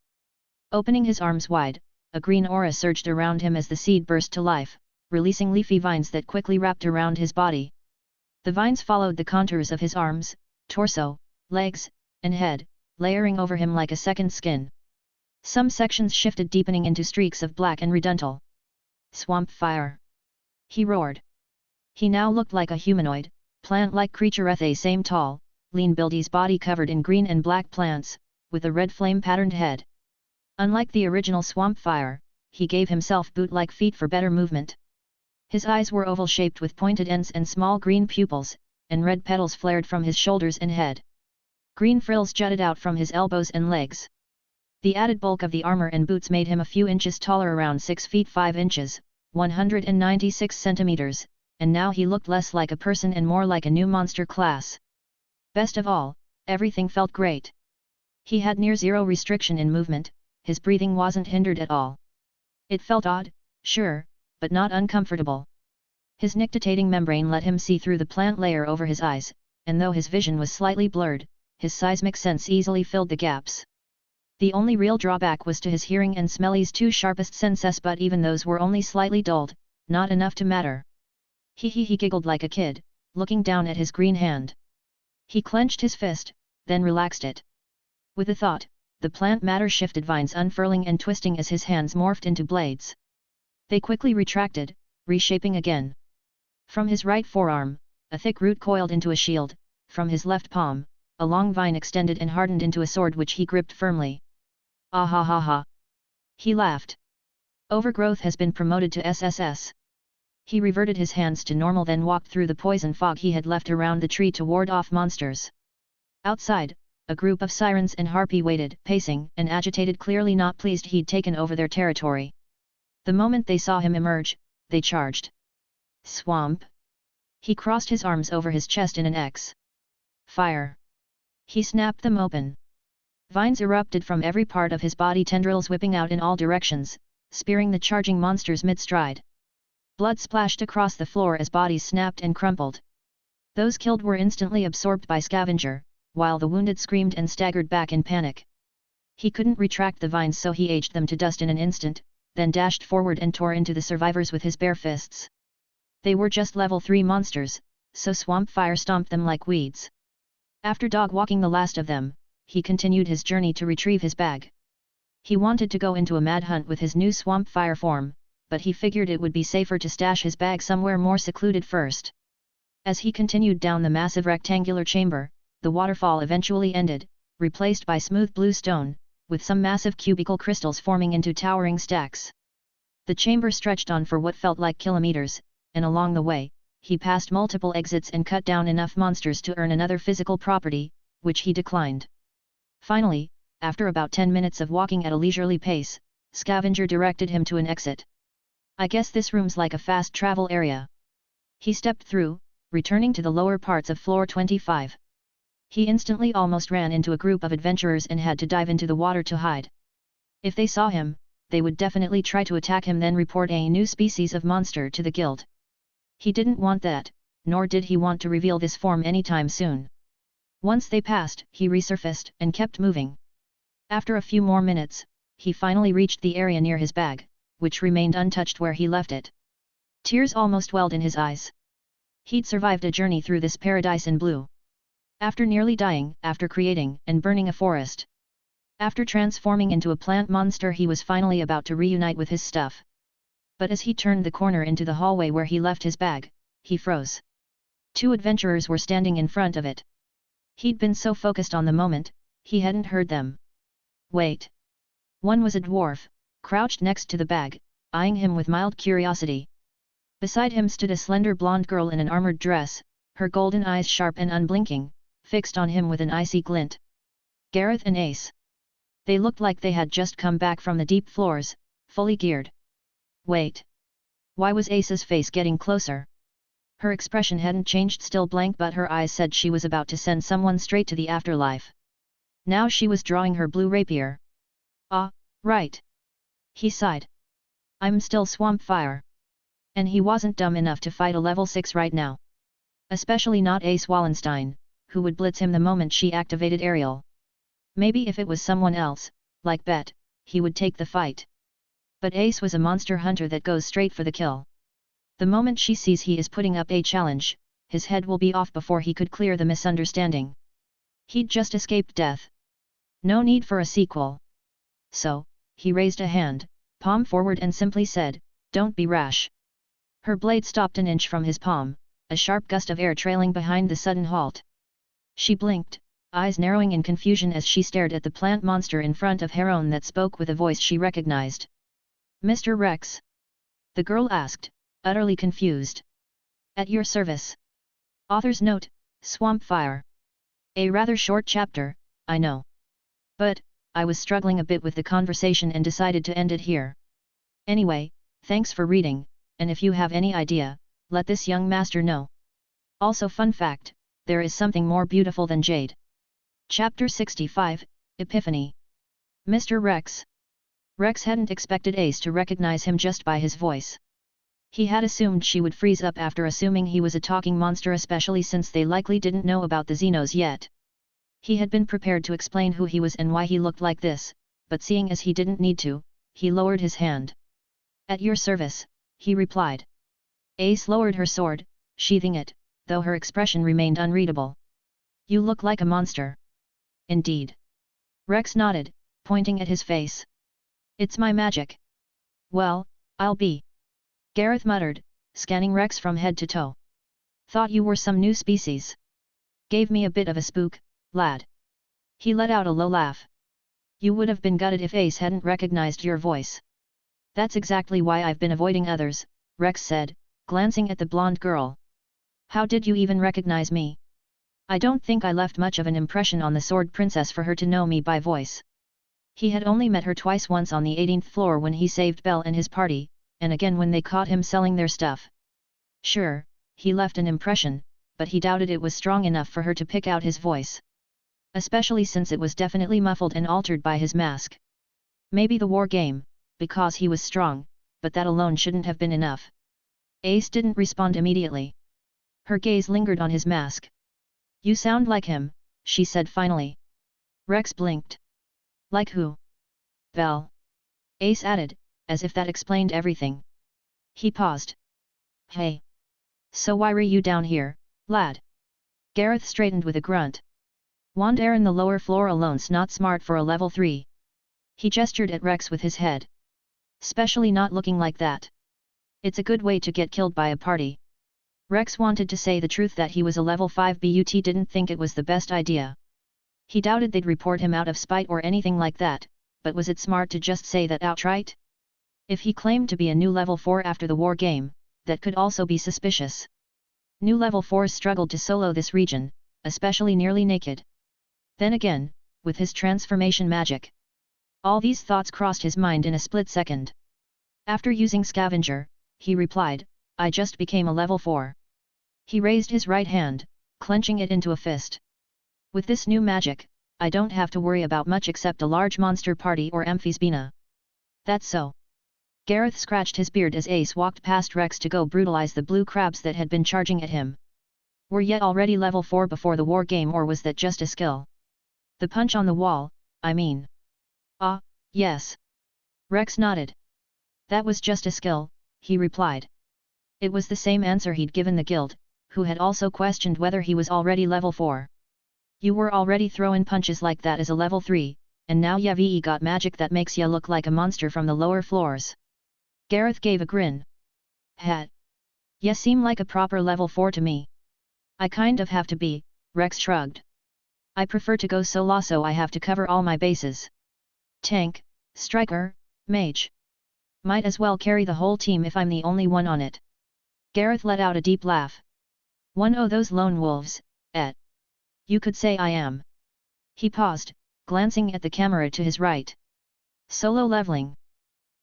Opening his arms wide, a green aura surged around him as the seed burst to life, releasing leafy vines that quickly wrapped around his body. The vines followed the contours of his arms, torso, legs, and head, layering over him like a second skin. Some sections shifted, deepening into streaks of black and reduntal. Swamp fire! He roared. He now looked like a humanoid, plant-like creature, with a same tall, lean build, his body covered in green and black plants, with a red flame-patterned head. Unlike the original swamp fire, he gave himself boot-like feet for better movement. His eyes were oval-shaped with pointed ends and small green pupils, and red petals flared from his shoulders and head. Green frills jutted out from his elbows and legs. The added bulk of the armor and boots made him a few inches taller, around 6 feet 5 inches, 196 centimeters, and now he looked less like a person and more like a new monster class. Best of all, everything felt great. He had near zero restriction in movement, his breathing wasn't hindered at all. It felt odd, sure, but not uncomfortable. His nictitating membrane let him see through the plant layer over his eyes, and though his vision was slightly blurred, his seismic sense easily filled the gaps. The only real drawback was to his hearing and smell, his two sharpest senses, but even those were only slightly dulled, not enough to matter. He giggled like a kid, looking down at his green hand. He clenched his fist, then relaxed it. With a thought, the plant matter shifted, vines unfurling and twisting as his hands morphed into blades. They quickly retracted, reshaping again. From his right forearm, a thick root coiled into a shield, from his left palm, a long vine extended and hardened into a sword which he gripped firmly. Ah ha ha ha! He laughed. Overgrowth has been promoted to SSS. He reverted his hands to normal, then walked through the poison fog he had left around the tree to ward off monsters. Outside, a group of sirens and harpy waited, pacing and agitated, clearly not pleased he'd taken over their territory. The moment they saw him emerge, they charged. Swamp! He crossed his arms over his chest in an X. Fire! He snapped them open. Vines erupted from every part of his body, tendrils whipping out in all directions, spearing the charging monsters mid-stride. Blood splashed across the floor as bodies snapped and crumpled. Those killed were instantly absorbed by Scavenger, while the wounded screamed and staggered back in panic. He couldn't retract the vines, so he aged them to dust in an instant, then dashed forward and tore into the survivors with his bare fists. They were just level 3 monsters, so swamp fire stomped them like weeds. After dog-walking the last of them, he continued his journey to retrieve his bag. He wanted to go into a mad hunt with his new swamp fire form, but he figured it would be safer to stash his bag somewhere more secluded first. As he continued down the massive rectangular chamber, the waterfall eventually ended, replaced by smooth blue stone, with some massive cubical crystals forming into towering stacks. The chamber stretched on for what felt like kilometers, and along the way, he passed multiple exits and cut down enough monsters to earn another physical property, which he declined. Finally, after about 10 minutes of walking at a leisurely pace, Scavenger directed him to an exit. I guess this room's like a fast travel area. He stepped through, returning to the lower parts of floor 25. He instantly almost ran into a group of adventurers and had to dive into the water to hide. If they saw him, they would definitely try to attack him, then report a new species of monster to the guild. He didn't want that, nor did he want to reveal this form anytime soon. Once they passed, he resurfaced and kept moving. After a few more minutes, he finally reached the area near his bag, which remained untouched where he left it. Tears almost welled in his eyes. He'd survived a journey through this paradise in blue. After nearly dying, after creating and burning a forest. After transforming into a plant monster, he was finally about to reunite with his stuff. But as he turned the corner into the hallway where he left his bag, he froze. 2 adventurers were standing in front of it. He'd been so focused on the moment, he hadn't heard them. Wait. One was a dwarf, crouched next to the bag, eyeing him with mild curiosity. Beside him stood a slender blonde girl in an armored dress, her golden eyes sharp and unblinking, fixed on him with an icy glint. Gareth and Ace. They looked like they had just come back from the deep floors, fully geared. Wait. Why was Ace's face getting closer? Her expression hadn't changed, still blank, but her eyes said she was about to send someone straight to the afterlife. Now she was drawing her blue rapier. Ah, right. He sighed. I'm still swamp fire. And he wasn't dumb enough to fight a level 6 right now. Especially not Ace Wallenstein, who would blitz him the moment she activated Aerial. Maybe if it was someone else, like Bet, he would take the fight. But Ace was a monster hunter that goes straight for the kill. The moment she sees he is putting up a challenge, his head will be off before he could clear the misunderstanding. He'd just escaped death. No need for a sequel. So, he raised a hand, palm forward, and simply said, "Don't be rash." Her blade stopped an inch from his palm, a sharp gust of air trailing behind the sudden halt. She blinked, eyes narrowing in confusion as she stared at the plant monster in front of her own that spoke with a voice she recognized. "Mr. Rex?" the girl asked, utterly confused. "At your service." Author's note: Swamp Fire. A rather short chapter, I know. But, I was struggling a bit with the conversation and decided to end it here. Anyway, thanks for reading, and if you have any idea, let this young master know. Also, fun fact, there is something more beautiful than jade. Chapter 65, Epiphany. Mr. Rex. Rex hadn't expected Ace to recognize him just by his voice. He had assumed she would freeze up after assuming he was a talking monster, especially since they likely didn't know about the Xenos yet. He had been prepared to explain who he was and why he looked like this, but seeing as he didn't need to, he lowered his hand. "At your service," he replied. Ace lowered her sword, sheathing it, though her expression remained unreadable. "You look like a monster." "Indeed." Rex nodded, pointing at his face. "It's my magic." "Well, I'll be." Gareth muttered, scanning Rex from head to toe. "Thought you were some new species. Gave me a bit of a spook, lad." He let out a low laugh. "You would have been gutted if Ace hadn't recognized your voice." "That's exactly why I've been avoiding others," Rex said, glancing at the blonde girl. "How did you even recognize me? I don't think I left much of an impression on the Sword Princess for her to know me by voice." He had only met her twice, once on the 18th floor when he saved Belle and his party, and again when they caught him selling their stuff. Sure, he left an impression, but he doubted it was strong enough for her to pick out his voice. Especially since it was definitely muffled and altered by his mask. Maybe the war game, because he was strong, but that alone shouldn't have been enough. Ace didn't respond immediately. Her gaze lingered on his mask. "You sound like him," she said finally. Rex blinked. "Like who?" "Belle." Ace added, as if that explained everything. He paused. "Hey. So why were you down here, lad?" Gareth straightened with a grunt. "Want air in the lower floor alone's not smart for a level 3. He gestured at Rex with his head. "Especially not looking like that. It's a good way to get killed by a party." Rex wanted to say the truth that he was a level 5 but didn't think it was the best idea. He doubted they'd report him out of spite or anything like that, but was it smart to just say that outright? If he claimed to be a new level 4 after the war game, that could also be suspicious. New level 4s struggled to solo this region, especially nearly naked. Then again, with his transformation magic. All these thoughts crossed his mind in a split second. After using Scavenger, he replied, I just became a level 4. He raised his right hand, clenching it into a fist. With this new magic, I don't have to worry about much except a large monster party or amphisbena. That's so. Gareth scratched his beard as Ace walked past Rex to go brutalize the blue crabs that had been charging at him. Were yet already level 4 before the war game, or was that just a skill? The punch on the wall, I mean. Ah, yes. Rex nodded. That was just a skill, he replied. It was the same answer he'd given the guild, who had also questioned whether he was already level 4. You were already throwing punches like that as a level 3, and now you've got magic that makes ya look like a monster from the lower floors. Gareth gave a grin. Hat. Ya seem like a proper level 4 to me. I kind of have to be, Rex shrugged. I prefer to go solo so I have to cover all my bases. Tank, striker, mage. Might as well carry the whole team if I'm the only one on it. Gareth let out a deep laugh. One o' those lone wolves, eh? You could say I am. He paused, glancing at the camera to his right. Solo leveling.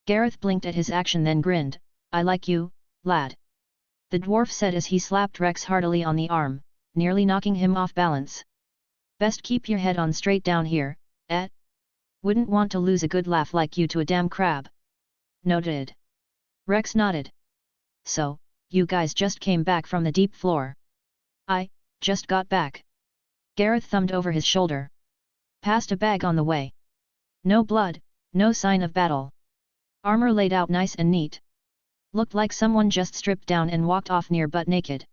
Gareth blinked at his action then grinned, I like you, lad. The dwarf said as he slapped Rex heartily on the arm, nearly knocking him off balance. Best keep your head on straight down here, eh? Wouldn't want to lose a good laugh like you to a damn crab. Noted. Rex nodded. So, you guys just came back from the deep floor. I just got back. Gareth thumbed over his shoulder. Passed a bag on the way. No blood, no sign of battle. Armor laid out nice and neat. Looked like someone just stripped down and walked off near butt naked.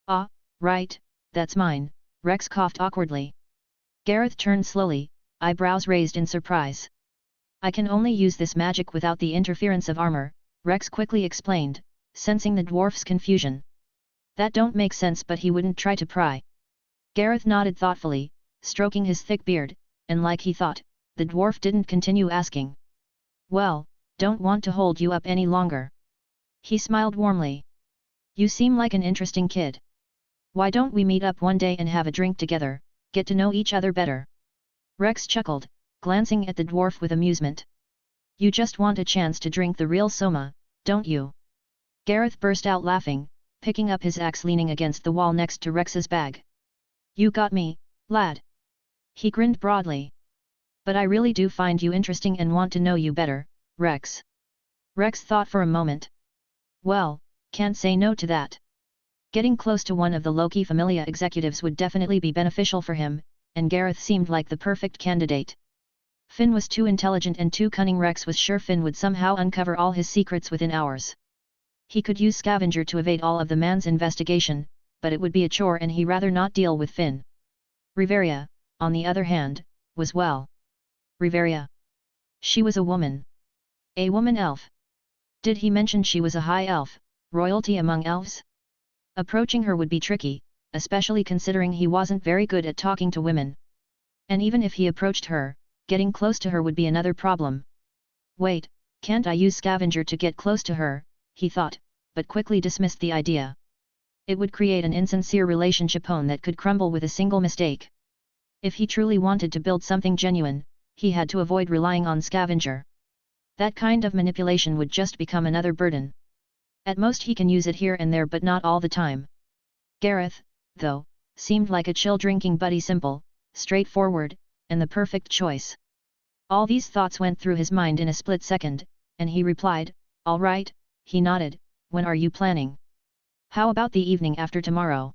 Ah, right, that's mine, Rex coughed awkwardly. Gareth turned slowly, eyebrows raised in surprise. I can only use this magic without the interference of armor, Rex quickly explained, sensing the dwarf's confusion. That don't make sense, but he wouldn't try to pry. Gareth nodded thoughtfully, stroking his thick beard, and like he thought, the dwarf didn't continue asking. Well, don't want to hold you up any longer. He smiled warmly. You seem like an interesting kid. Why don't we meet up one day and have a drink together, get to know each other better? Rex chuckled, glancing at the dwarf with amusement. You just want a chance to drink the real Soma, don't you? Gareth burst out laughing, picking up his axe leaning against the wall next to Rex's bag. You got me, lad. He grinned broadly. But I really do find you interesting and want to know you better, Rex. Rex thought for a moment. Well, can't say no to that. Getting close to one of the Loki Familia executives would definitely be beneficial for him, and Gareth seemed like the perfect candidate. Finn was too intelligent and too cunning. Rex was sure Finn would somehow uncover all his secrets within hours. He could use Scavenger to evade all of the man's investigation, but it would be a chore and he'd rather not deal with Finn. Riveria, on the other hand, was well. Riveria. She was a woman. A woman elf. Did he mention she was a high elf, royalty among elves? Approaching her would be tricky, especially considering he wasn't very good at talking to women. And even if he approached her, getting close to her would be another problem. Wait, can't I use Scavenger to get close to her, he thought, but quickly dismissed the idea. It would create an insincere relationship that could crumble with a single mistake. If he truly wanted to build something genuine, he had to avoid relying on Scavenger. That kind of manipulation would just become another burden. At most he can use it here and there, but not all the time. Gareth, though, seemed like a chill drinking buddy, simple, straightforward, and the perfect choice. All these thoughts went through his mind in a split second, and he replied, all right, he nodded, when are you planning? How about the evening after tomorrow?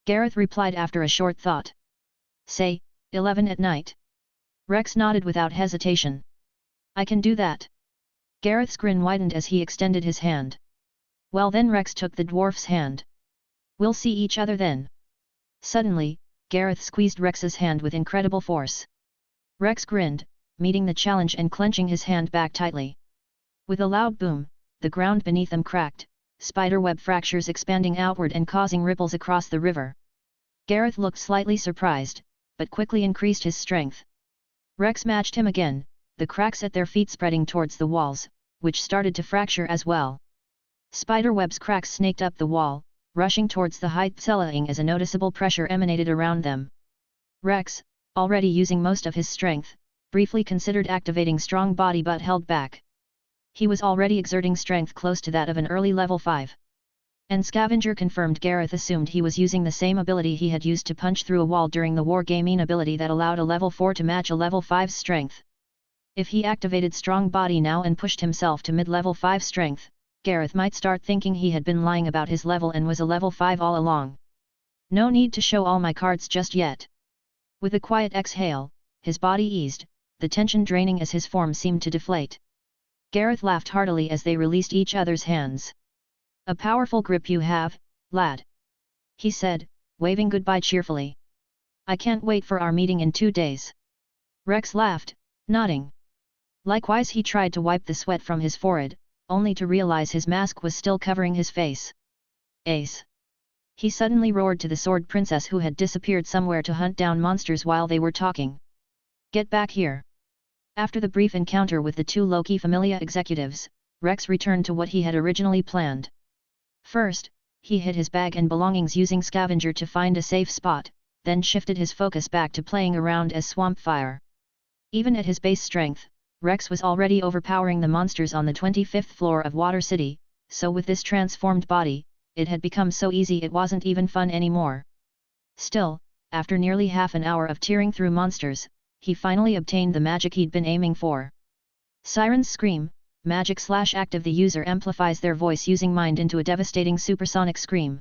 Gareth replied after a short thought. Say, 11 at night. Rex nodded without hesitation. I can do that. Gareth's grin widened as he extended his hand. Well then, Rex took the dwarf's hand. We'll see each other then. Suddenly, Gareth squeezed Rex's hand with incredible force. Rex grinned, meeting the challenge and clenching his hand back tightly. With a loud boom, the ground beneath them cracked, spiderweb fractures expanding outward and causing ripples across the river. Gareth looked slightly surprised, but quickly increased his strength. Rex matched him again, the cracks at their feet spreading towards the walls, which started to fracture as well. Spiderweb's cracks snaked up the wall, rushing towards the height, selling as a noticeable pressure emanated around them. Rex, already using most of his strength, briefly considered activating strong body but held back. He was already exerting strength close to that of an early level 5. And Scavenger confirmed Gareth assumed he was using the same ability he had used to punch through a wall during the wargaming ability that allowed a level 4 to match a level 5's strength. If he activated strong body now and pushed himself to mid-level 5 strength, Gareth might start thinking he had been lying about his level and was a level 5 all along. No need to show all my cards just yet. With a quiet exhale, his body eased, the tension draining as his form seemed to deflate. Gareth laughed heartily as they released each other's hands. A powerful grip you have, lad, he said, waving goodbye cheerfully. I can't wait for our meeting in 2 days. Rex laughed, nodding. Likewise he tried to wipe the sweat from his forehead, only to realize his mask was still covering his face. Ace! He suddenly roared to the sword princess who had disappeared somewhere to hunt down monsters while they were talking. Get back here! After the brief encounter with the 2 Loki Familia executives, Rex returned to what he had originally planned. First, he hid his bag and belongings using Scavenger to find a safe spot, then shifted his focus back to playing around as Swamp Fire. Even at his base strength, Rex was already overpowering the monsters on the 25th floor of Water City, so with this transformed body, it had become so easy it wasn't even fun anymore. Still, after nearly half an hour of tearing through monsters, he finally obtained the magic he'd been aiming for. Siren's Scream, magic/active. The user amplifies their voice using mind into a devastating supersonic scream.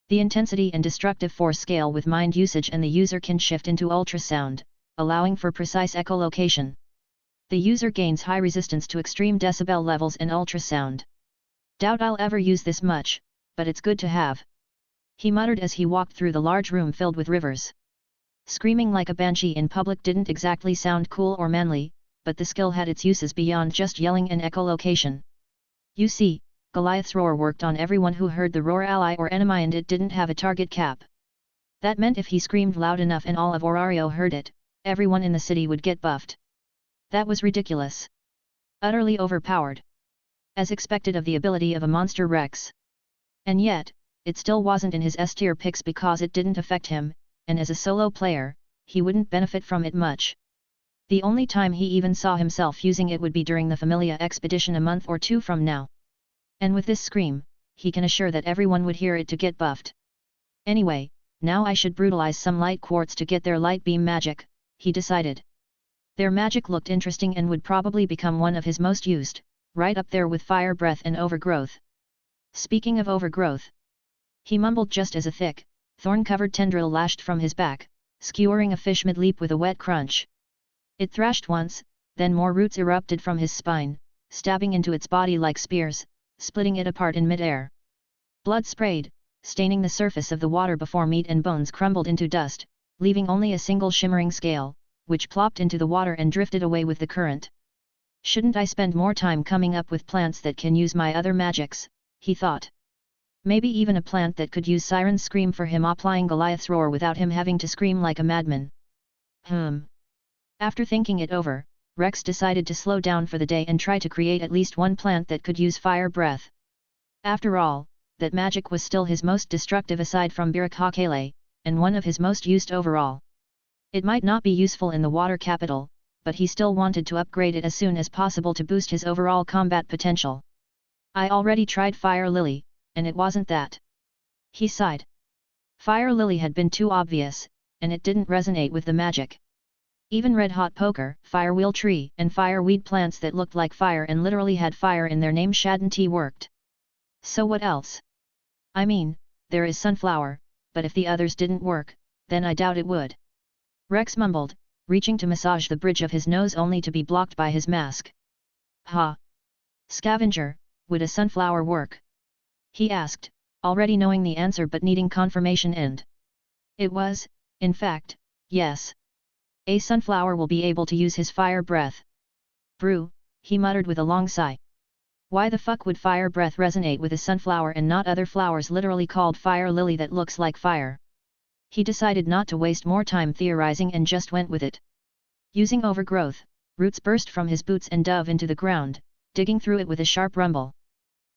The intensity and destructive force scale with mind usage and the user can shift into ultrasound, allowing for precise echolocation. The user gains high resistance to extreme decibel levels in ultrasound. Doubt I'll ever use this much, but it's good to have. He muttered as he walked through the large room filled with rivers. Screaming like a banshee in public didn't exactly sound cool or manly, but the skill had its uses beyond just yelling and echolocation. You see, Goliath's roar worked on everyone who heard the roar, ally or enemy, and it didn't have a target cap. That meant if he screamed loud enough and all of Orario heard it, everyone in the city would get buffed. That was ridiculous. Utterly overpowered. As expected of the ability of a monster Rex. And yet, it still wasn't in his S-tier picks because it didn't affect him, and as a solo player, he wouldn't benefit from it much. The only time he even saw himself using it would be during the Familia expedition a month or 2 from now. And with this scream, he can assure that everyone would hear it to get buffed. Anyway, now I should brutalize some light quartz to get their light beam magic, he decided. Their magic looked interesting and would probably become one of his most used, right up there with fire breath and overgrowth. Speaking of overgrowth, he mumbled just as a thick, thorn-covered tendril lashed from his back, skewering a fish mid-leap with a wet crunch. It thrashed once, then more roots erupted from his spine, stabbing into its body like spears, splitting it apart in mid-air. Blood sprayed, staining the surface of the water before meat and bones crumbled into dust, leaving only a single shimmering scale, which plopped into the water and drifted away with the current. Shouldn't I spend more time coming up with plants that can use my other magics, he thought. Maybe even a plant that could use Siren's Scream for him, applying Goliath's roar without him having to scream like a madman. After thinking it over, Rex decided to slow down for the day and try to create at least one plant that could use fire breath. After all, that magic was still his most destructive aside from Birakakele, and one of his most used overall. It might not be useful in the water capital, but he still wanted to upgrade it as soon as possible to boost his overall combat potential. I already tried Fire Lily, and it wasn't that. He sighed. Fire Lily had been too obvious, and it didn't resonate with the magic. Even Red Hot Poker, Fire Wheel Tree, and Fireweed plants that looked like fire and literally had fire in their name shouldn't worked. So what else? I mean, there is Sunflower, but if the others didn't work, then I doubt it would. Rex mumbled, reaching to massage the bridge of his nose only to be blocked by his mask. Ha! Scavenger, would a sunflower work? He asked, already knowing the answer but needing confirmation, and it was, in fact, yes. A sunflower will be able to use his fire breath. Brew, he muttered with a long sigh. Why the fuck would fire breath resonate with a sunflower and not other flowers literally called fire lily that looks like fire? He decided not to waste more time theorizing and just went with it. Using overgrowth, roots burst from his boots and dove into the ground, digging through it with a sharp rumble.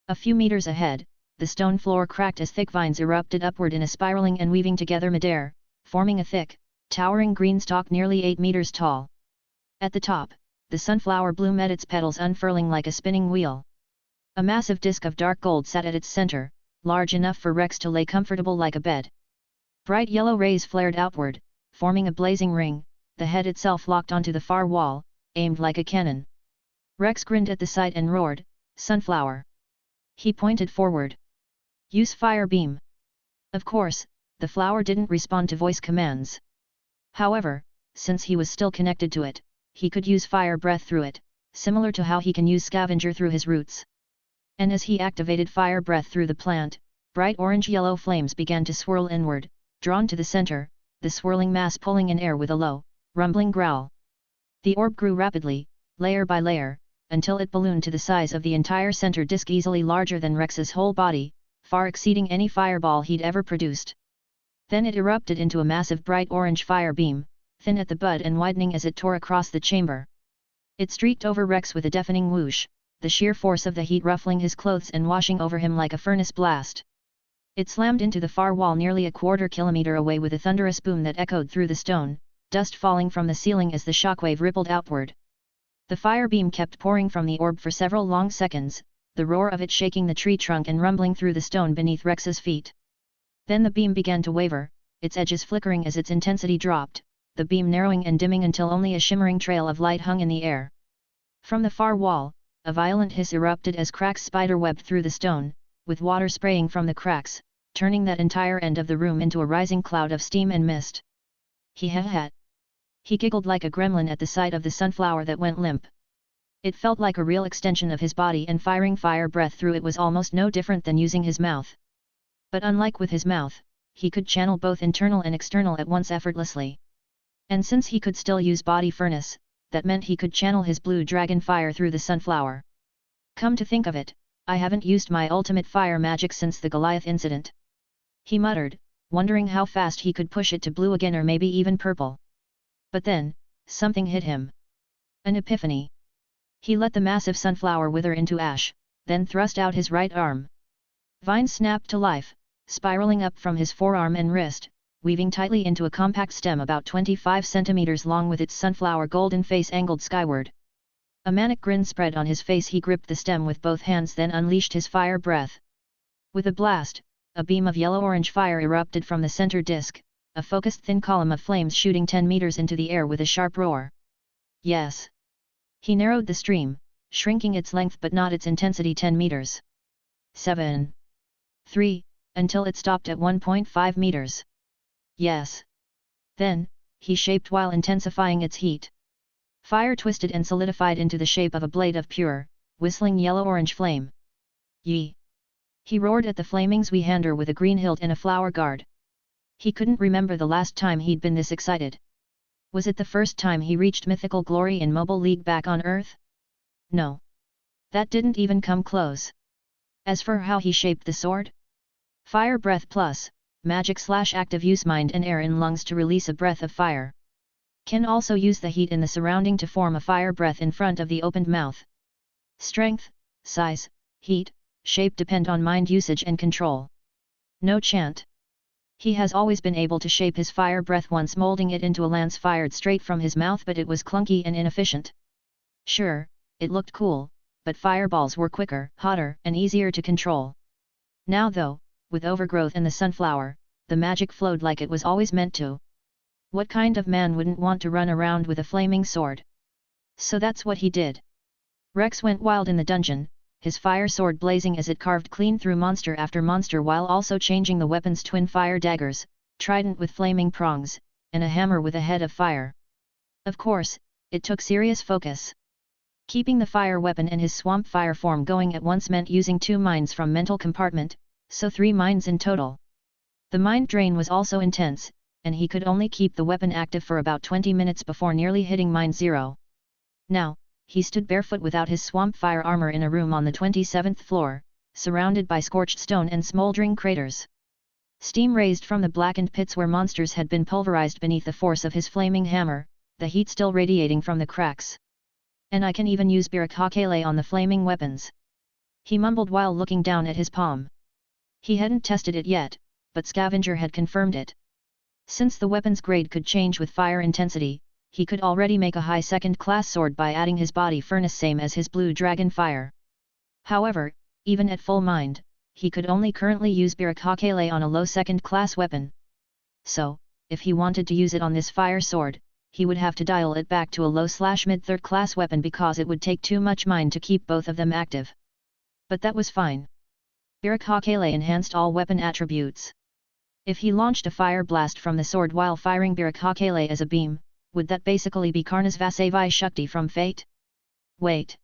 A few meters ahead, the stone floor cracked as thick vines erupted upward in a spiraling and weaving together midair, forming a thick, towering green stalk nearly 8 meters tall. At the top, the sunflower bloomed its petals unfurling like a spinning wheel. A massive disk of dark gold sat at its center, large enough for Rex to lay comfortable like a bed. Bright yellow rays flared outward, forming a blazing ring, the head itself locked onto the far wall, aimed like a cannon. Rex grinned at the sight and roared, "Sunflower!" He pointed forward. "Use fire beam!" Of course, the flower didn't respond to voice commands. However, since he was still connected to it, he could use fire breath through it, similar to how he can use Scavenger through his roots. And as he activated fire breath through the plant, bright orange-yellow flames began to swirl inward, drawn to the center, the swirling mass pulling in air with a low, rumbling growl. The orb grew rapidly, layer by layer, until it ballooned to the size of the entire center disk, easily larger than Rex's whole body, far exceeding any fireball he'd ever produced. Then it erupted into a massive bright orange fire beam, thin at the bud and widening as it tore across the chamber. It streaked over Rex with a deafening whoosh, the sheer force of the heat ruffling his clothes and washing over him like a furnace blast. It slammed into the far wall nearly a quarter kilometer away with a thunderous boom that echoed through the stone, dust falling from the ceiling as the shockwave rippled outward. The fire beam kept pouring from the orb for several long seconds, the roar of it shaking the tree trunk and rumbling through the stone beneath Rex's feet. Then the beam began to waver, its edges flickering as its intensity dropped, the beam narrowing and dimming until only a shimmering trail of light hung in the air. From the far wall, a violent hiss erupted as cracks spiderwebbed through the stone, with water spraying from the cracks, turning that entire end of the room into a rising cloud of steam and mist. He had. He giggled like a gremlin at the sight of the sunflower that went limp. It felt like a real extension of his body, and firing fire breath through it was almost no different than using his mouth. But unlike with his mouth, he could channel both internal and external at once effortlessly. And since he could still use body furnace, that meant he could channel his blue dragon fire through the sunflower. Come to think of it, I haven't used my ultimate fire magic since the Goliath incident. He muttered, wondering how fast he could push it to blue again or maybe even purple. But then, something hit him. An epiphany. He let the massive sunflower wither into ash, then thrust out his right arm. Vines snapped to life, spiraling up from his forearm and wrist, weaving tightly into a compact stem about 25 centimeters long with its sunflower golden face angled skyward. A manic grin spread on his face. He gripped the stem with both hands, then unleashed his fire breath. With a blast, a beam of yellow-orange fire erupted from the center disk, a focused thin column of flames shooting 10 meters into the air with a sharp roar. Yes. He narrowed the stream, shrinking its length but not its intensity 10 meters. 7. 3, until it stopped at 1.5 meters. Yes. Then, he shaped while intensifying its heat. Fire twisted and solidified into the shape of a blade of pure, whistling yellow-orange flame. Yee! He roared at the flaming Zweehander with a green hilt and a flower guard. He couldn't remember the last time he'd been this excited. Was it the first time he reached mythical glory in Mobile League back on Earth? No. That didn't even come close. As for how he shaped the sword? Fire breath plus, magic/active use mind and air in lungs to release a breath of fire. Can also use the heat in the surrounding to form a fire breath in front of the opened mouth. Strength, size, heat, shape depend on mind usage and control. No chant. He has always been able to shape his fire breath once, molding it into a lance fired straight from his mouth, but it was clunky and inefficient. Sure, it looked cool, but fireballs were quicker, hotter, and easier to control. Now though, with overgrowth and the sunflower, the magic flowed like it was always meant to. What kind of man wouldn't want to run around with a flaming sword? So that's what he did. Rex went wild in the dungeon, his fire sword blazing as it carved clean through monster after monster, while also changing the weapons twin fire daggers, trident with flaming prongs, and a hammer with a head of fire. Of course, it took serious focus. Keeping the fire weapon and his swamp fire form going at once meant using 2 minds from mental compartment, so 3 minds in total. The mind drain was also intense, and he could only keep the weapon active for about 20 minutes before nearly hitting mind zero. Now, he stood barefoot without his swamp fire armor in a room on the 27th floor, surrounded by scorched stone and smoldering craters. Steam raised from the blackened pits where monsters had been pulverized beneath the force of his flaming hammer, the heat still radiating from the cracks. And I can even use Birakakele on the flaming weapons. He mumbled while looking down at his palm. He hadn't tested it yet, but Scavenger had confirmed it. Since the weapon's grade could change with fire intensity, he could already make a high second-class sword by adding his body furnace same as his blue dragon fire. However, even at full mind, he could only currently use Birakakele on a low second-class weapon. So, if he wanted to use it on this fire sword, he would have to dial it back to a low/mid third-class weapon because it would take too much mind to keep both of them active. But that was fine. Birakakele enhanced all weapon attributes. If he launched a fire blast from the sword while firing Birakakele as a beam, would that basically be Karna's Vasavai Shakti from Fate? Wait.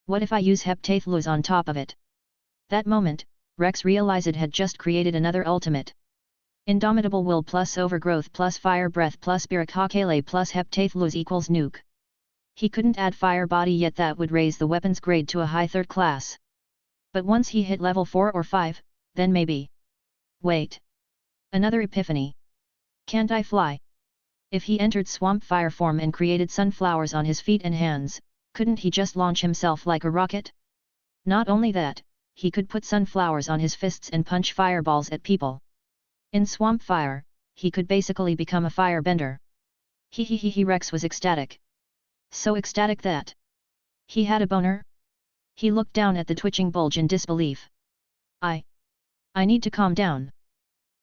What if I use Heptathlus on top of it? That moment, Rex realized it had just created another ultimate. Indomitable Will plus Overgrowth plus Fire Breath plus Birakakele plus Heptathlus equals Nuke. He couldn't add Fire Body yet, that would raise the weapon's grade to a high third class. But once he hit level 4 or 5, then maybe. Wait. Another epiphany. Can't I fly? If he entered swamp fire form and created sunflowers on his feet and hands, couldn't he just launch himself like a rocket? Not only that, he could put sunflowers on his fists and punch fireballs at people. In swamp fire, he could basically become a firebender. Rex was ecstatic. So ecstatic that he had a boner? He looked down at the twitching bulge in disbelief. I need to calm down.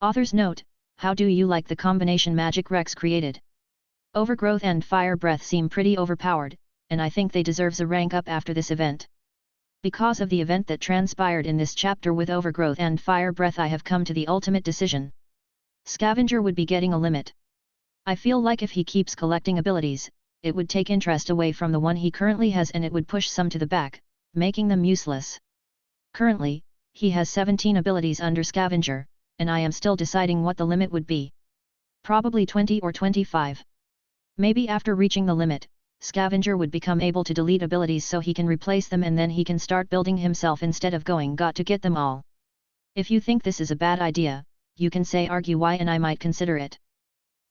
Author's note: how do you like the combination magic Rex created? Overgrowth and Fire Breath seem pretty overpowered, and I think they deserves a rank up after this event. Because of the event that transpired in this chapter with Overgrowth and Fire Breath, I have come to the ultimate decision. Scavenger would be getting a limit. I feel like if he keeps collecting abilities, it would take interest away from the one he currently has and it would push some to the back, making them useless. Currently, he has 17 abilities under Scavenger, and I am still deciding what the limit would be. Probably 20 or 25. Maybe after reaching the limit, Scavenger would become able to delete abilities so he can replace them and then he can start building himself instead of got to get them all. If you think this is a bad idea, you can argue why and I might consider it.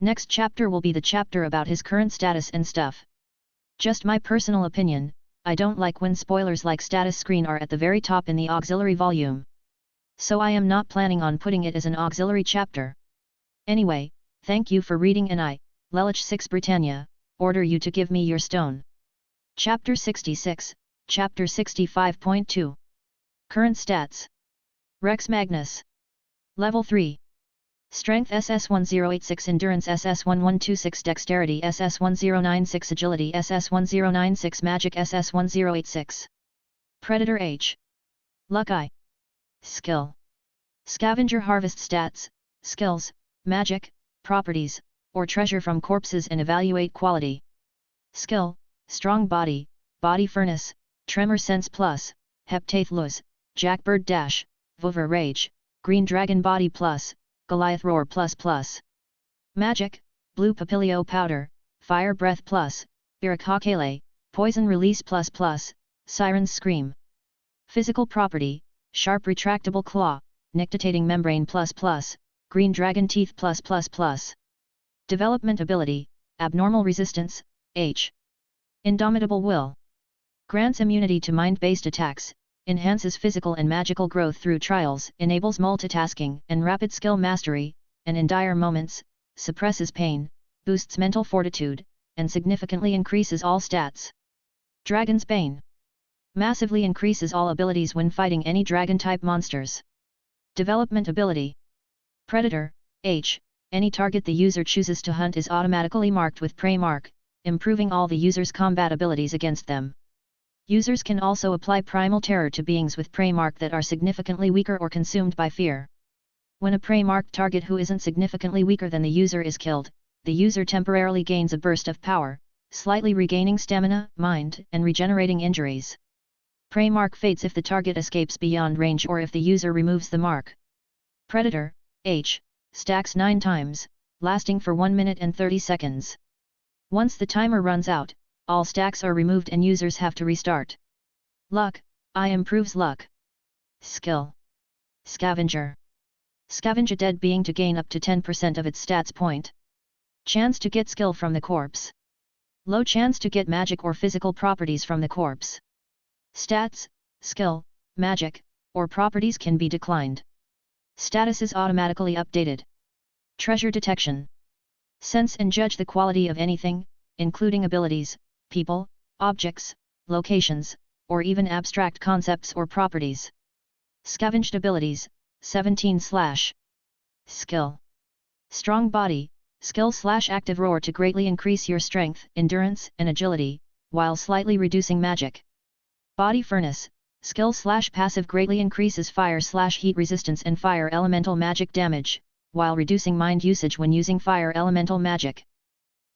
Next chapter will be the chapter about his current status and stuff. Just my personal opinion, I don't like when spoilers like status screen are at the very top in the auxiliary volume. So I am not planning on putting it as an auxiliary chapter. Anyway, thank you for reading and I, Lelich 6 Britannia, order you to give me your stone. Chapter 66, Chapter 65.2. Current stats. Rex Magnus. Level 3. Strength SS1086, Endurance SS1126, Dexterity SS1096, Agility SS1096, Magic SS1086. Predator H. Luck I. Skill. Scavenger Harvest Stats, Skills, Magic, Properties, or Treasure from Corpses and Evaluate Quality. Skill, Strong Body, Body Furnace, Tremor Sense Plus, Heptathlus, Jackbird Dash, Vova Rage, Green Dragon Body Plus, Goliath Roar Plus. Magic, Blue Papilio Powder, Fire Breath Plus, Birakakele, Poison Release Plus, Siren's Scream. Physical Property, Sharp Retractable Claw, Nictitating Membrane Plus, Green Dragon Teeth Plus. Development Ability, Abnormal Resistance, H. Indomitable Will. Grants immunity to mind-based attacks, enhances physical and magical growth through trials, enables multitasking and rapid skill mastery, and in dire moments, suppresses pain, boosts mental fortitude, and significantly increases all stats. Dragon's Bane. Massively increases all abilities when fighting any dragon-type monsters. Development Ability. Predator, H. Any target the user chooses to hunt is automatically marked with Prey Mark, improving all the user's combat abilities against them. Users can also apply Primal Terror to beings with Prey Mark that are significantly weaker or consumed by fear. When a Prey Marked target who isn't significantly weaker than the user is killed, the user temporarily gains a burst of power, slightly regaining stamina, mind, and regenerating injuries. Prey Mark fades if the target escapes beyond range or if the user removes the mark. Predator, H. Stacks 9 times, lasting for 1 minute and 30 seconds. Once the timer runs out, all stacks are removed and users have to restart. Luck, I improves luck. Skill. Scavenger. Scavenge a dead being to gain up to 10% of its stats point. Chance to get skill from the corpse. Low chance to get magic or physical properties from the corpse. Stats, skill, magic, or properties can be declined. Status is automatically updated. Treasure detection. Sense and judge the quality of anything, including abilities, people, objects, locations, or even abstract concepts or properties. Scavenged abilities, 17 / Skill. Strong body, skill / active roar to greatly increase your strength, endurance, and agility, while slightly reducing magic. Body furnace, skill / passive greatly increases fire / heat resistance and fire elemental magic damage, while reducing mind usage when using fire elemental magic.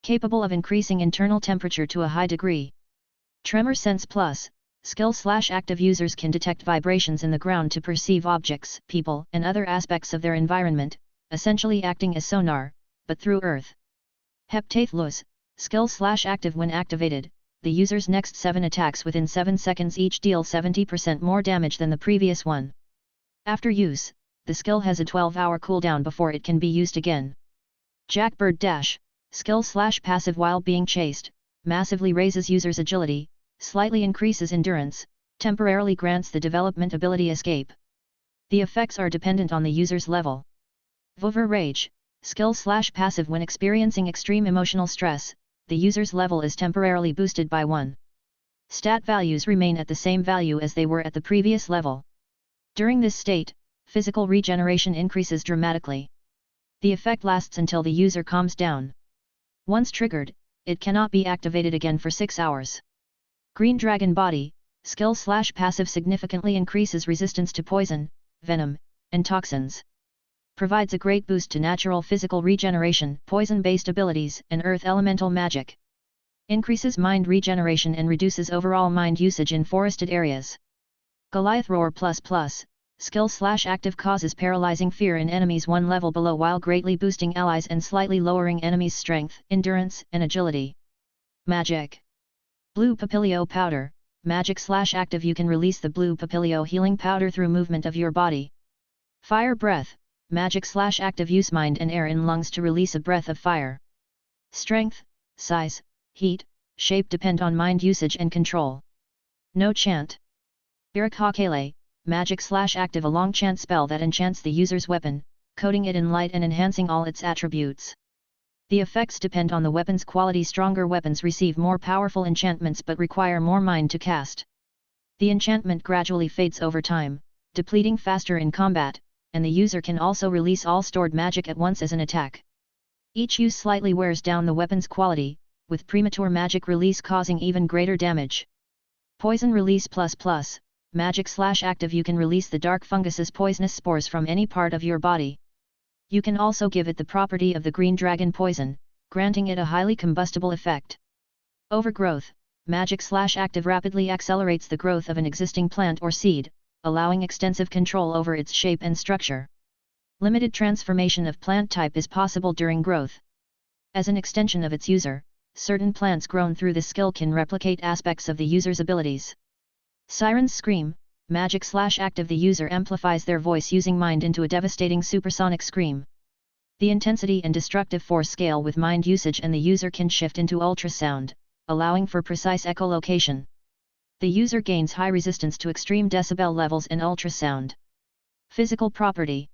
Capable of increasing internal temperature to a high degree. Tremor sense plus, skill / active users can detect vibrations in the ground to perceive objects, people, and other aspects of their environment, essentially acting as sonar, but through earth. Heptathlus, skill / active when activated, the user's next 7 attacks within 7 seconds each deal 70% more damage than the previous one. After use, the skill has a 12-hour cooldown before it can be used again. Jackbird Dash, skill / passive while being chased, massively raises user's agility, slightly increases endurance, temporarily grants the development ability Escape. The effects are dependent on the user's level. Vover Rage, skill / passive when experiencing extreme emotional stress, the user's level is temporarily boosted by 1. Stat values remain at the same value as they were at the previous level. During this state, physical regeneration increases dramatically. The effect lasts until the user calms down. Once triggered, it cannot be activated again for 6 hours. Green Dragon Body, skill / passive significantly increases resistance to poison, venom, and toxins. Provides a great boost to natural physical regeneration, poison-based abilities, and earth elemental magic. Increases mind regeneration and reduces overall mind usage in forested areas. Goliath Roar ++, skill / active causes paralyzing fear in enemies one level below while greatly boosting allies and slightly lowering enemies' strength, endurance, and agility. Magic. Blue Papilio Powder, magic / active you can release the Blue Papilio healing powder through movement of your body. Fire Breath, magic / active use mind and air in lungs to release a breath of fire. Strength, size, heat, shape depend on mind usage and control. No Chant. Birakakele, magic / active a long chant spell that enchants the user's weapon, coating it in light and enhancing all its attributes. The effects depend on the weapon's quality. Stronger weapons receive more powerful enchantments but require more mind to cast. The enchantment gradually fades over time, depleting faster in combat, and the user can also release all stored magic at once as an attack. Each use slightly wears down the weapon's quality, with premature magic release causing even greater damage. Poison Release ++, magic / active you can release the dark fungus's poisonous spores from any part of your body. You can also give it the property of the green dragon poison, granting it a highly combustible effect. Overgrowth, magic / active rapidly accelerates the growth of an existing plant or seed, allowing extensive control over its shape and structure. Limited transformation of plant type is possible during growth. As an extension of its user, certain plants grown through this skill can replicate aspects of the user's abilities. Siren's Scream, magic / active the user amplifies their voice using mind into a devastating supersonic scream. The intensity and destructive force scale with mind usage and the user can shift into ultrasound, allowing for precise echolocation. The user gains high resistance to extreme decibel levels in ultrasound. Physical property.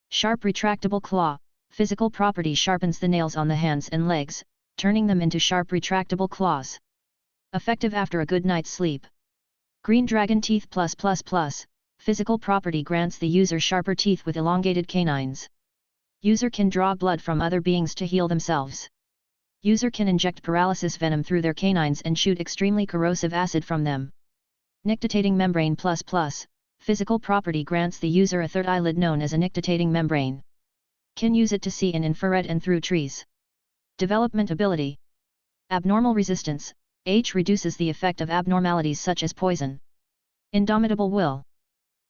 Sharp retractable claw, physical property sharpens the nails on the hands and legs, turning them into sharp retractable claws. Effective after a good night's sleep. Green Dragon Teeth +++, physical property grants the user sharper teeth with elongated canines. User can draw blood from other beings to heal themselves. User can inject paralysis venom through their canines and shoot extremely corrosive acid from them. Nictitating Membrane ++, physical property grants the user a third eyelid known as a nictitating membrane. Can use it to see in infrared and through trees. Development ability. Abnormal resistance, H reduces the effect of abnormalities such as poison. Indomitable will.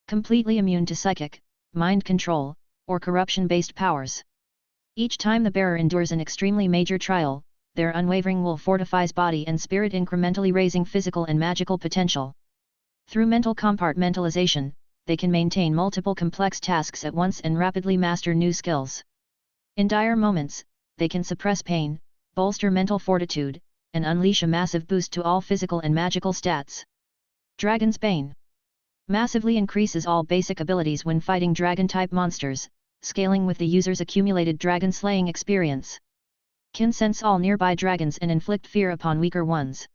Completely immune to psychic, mind control, or corruption-based powers. Each time the bearer endures an extremely major trial, their unwavering will fortifies body and spirit, incrementally raising physical and magical potential. Through mental compartmentalization, they can maintain multiple complex tasks at once and rapidly master new skills. In dire moments, they can suppress pain, bolster mental fortitude, and unleash a massive boost to all physical and magical stats. Dragon's Bane. Massively increases all basic abilities when fighting dragon-type monsters, scaling with the user's accumulated dragon-slaying experience. Can sense all nearby dragons and inflict fear upon weaker ones.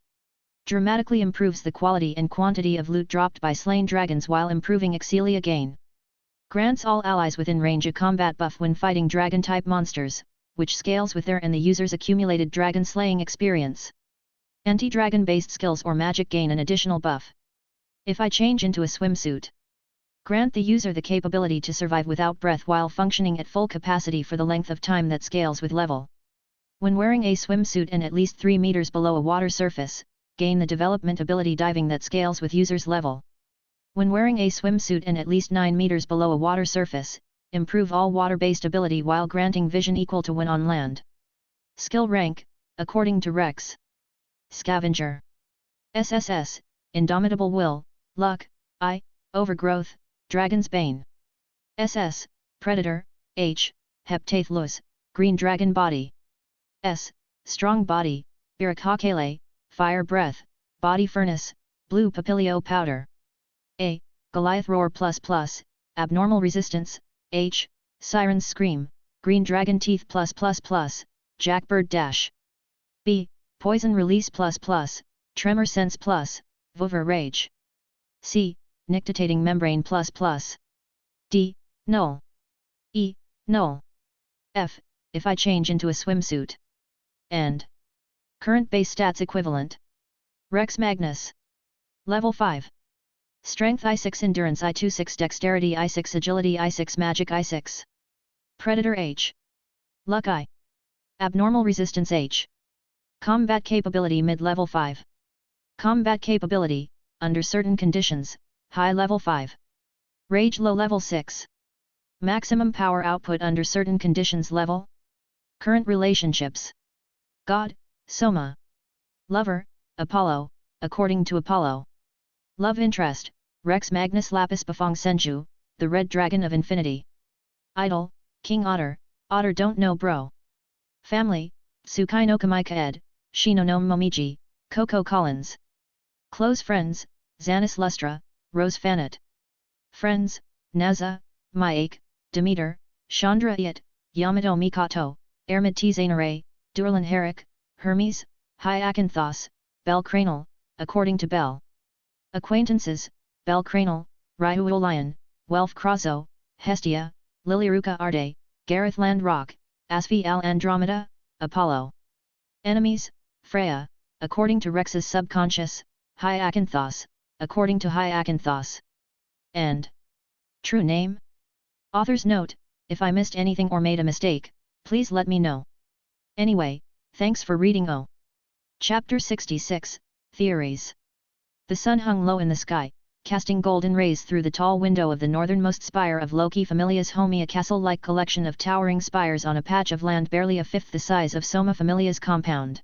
Dramatically improves the quality and quantity of loot dropped by slain dragons while improving Excelia gain. Grants all allies within range a combat buff when fighting dragon-type monsters, which scales with their and the user's accumulated dragon-slaying experience. Anti-dragon-based skills or magic gain an additional buff. If I change into a swimsuit. Grant the user the capability to survive without breath while functioning at full capacity for the length of time that scales with level. When wearing a swimsuit and at least 3 meters below a water surface, gain the development ability diving that scales with user's level. When wearing a swimsuit and at least 9 meters below a water surface, improve all water-based ability while granting vision equal to when on land. Skill rank, according to Rex. Scavenger. SSS, Indomitable Will, Luck, I, Overgrowth, Dragon's Bane. SS, Predator, H, Heptathlus, Green Dragon Body. S, Strong Body, Birakakele, Fire Breath, Body Furnace, Blue Papilio Powder. A, Goliath Roar++, Abnormal Resistance, H, Siren's Scream, Green Dragon Teeth+++, Jackbird Dash. B, Poison Release++, Tremor Sense+, Vovor Rage. C, Nictitating Membrane++. D, Null. E, Null. F, if I change into a swimsuit. And current base stats equivalent. Rex Magnus. Level 5. Strength I6, Endurance I26, Dexterity I6, Agility I6, Magic I6. Predator H. Luck I. Abnormal Resistance H. Combat Capability Mid-Level 5. Combat Capability, under certain conditions, High Level 5. Rage Low Level 6. Maximum Power Output under certain conditions Level. Current Relationships. God, Soma. Lover, Apollo, according to Apollo. Love Interest, Rex Magnus Lapis Bafong Senju, the Red Dragon of Infinity. Idol, King Otter, Otter Don't Know Bro. Family, Tsukai no Kamaika Ed, Shino no Momiji, Coco Collins. Close Friends, Xanis Lustra, Rose Fanet. Friends, Naza, Maik, Demeter, Chandra Iat, Yamato Mikato, Ermid Tizanare, Durlan Herrick, Hermes, Hyacinthos, Bel Cranal, according to Bell. Acquaintances, Bel Cranal, Ryuolion, Welf Krazo, Hestia, Lilyruka Arde, Gareth Landrock, Asfi Al Andromeda, Apollo. Enemies, Freya, according to Rex's subconscious, Hyacinthos, according to Hyacinthos. And true name? Author's note, if I missed anything or made a mistake, please let me know. Anyway, thanks for reading. Chapter 66, Theories. The sun hung low in the sky, casting golden rays through the tall window of the northernmost spire of Loki Familia's home, a castle-like collection of towering spires on a patch of land barely a fifth the size of Soma Familia's compound.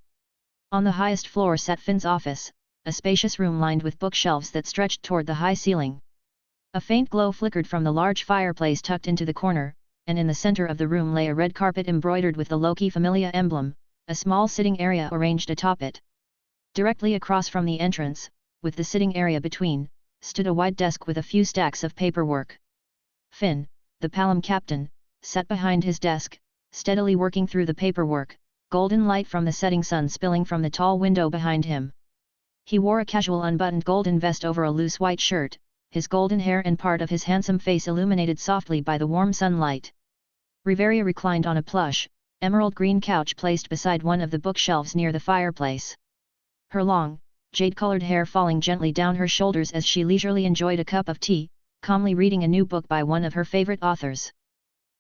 On the highest floor sat Finn's office, a spacious room lined with bookshelves that stretched toward the high ceiling. A faint glow flickered from the large fireplace tucked into the corner, and in the center of the room lay a red carpet embroidered with the Loki Familia emblem, a small sitting area arranged atop it. Directly across from the entrance, with the sitting area between, stood a wide desk with a few stacks of paperwork. Finn, the Palom captain, sat behind his desk, steadily working through the paperwork, golden light from the setting sun spilling from the tall window behind him. He wore a casual unbuttoned golden vest over a loose white shirt, his golden hair and part of his handsome face illuminated softly by the warm sunlight. Riveria reclined on a plush, emerald green couch placed beside one of the bookshelves near the fireplace. Her long, jade-colored hair falling gently down her shoulders as she leisurely enjoyed a cup of tea, calmly reading a new book by one of her favorite authors.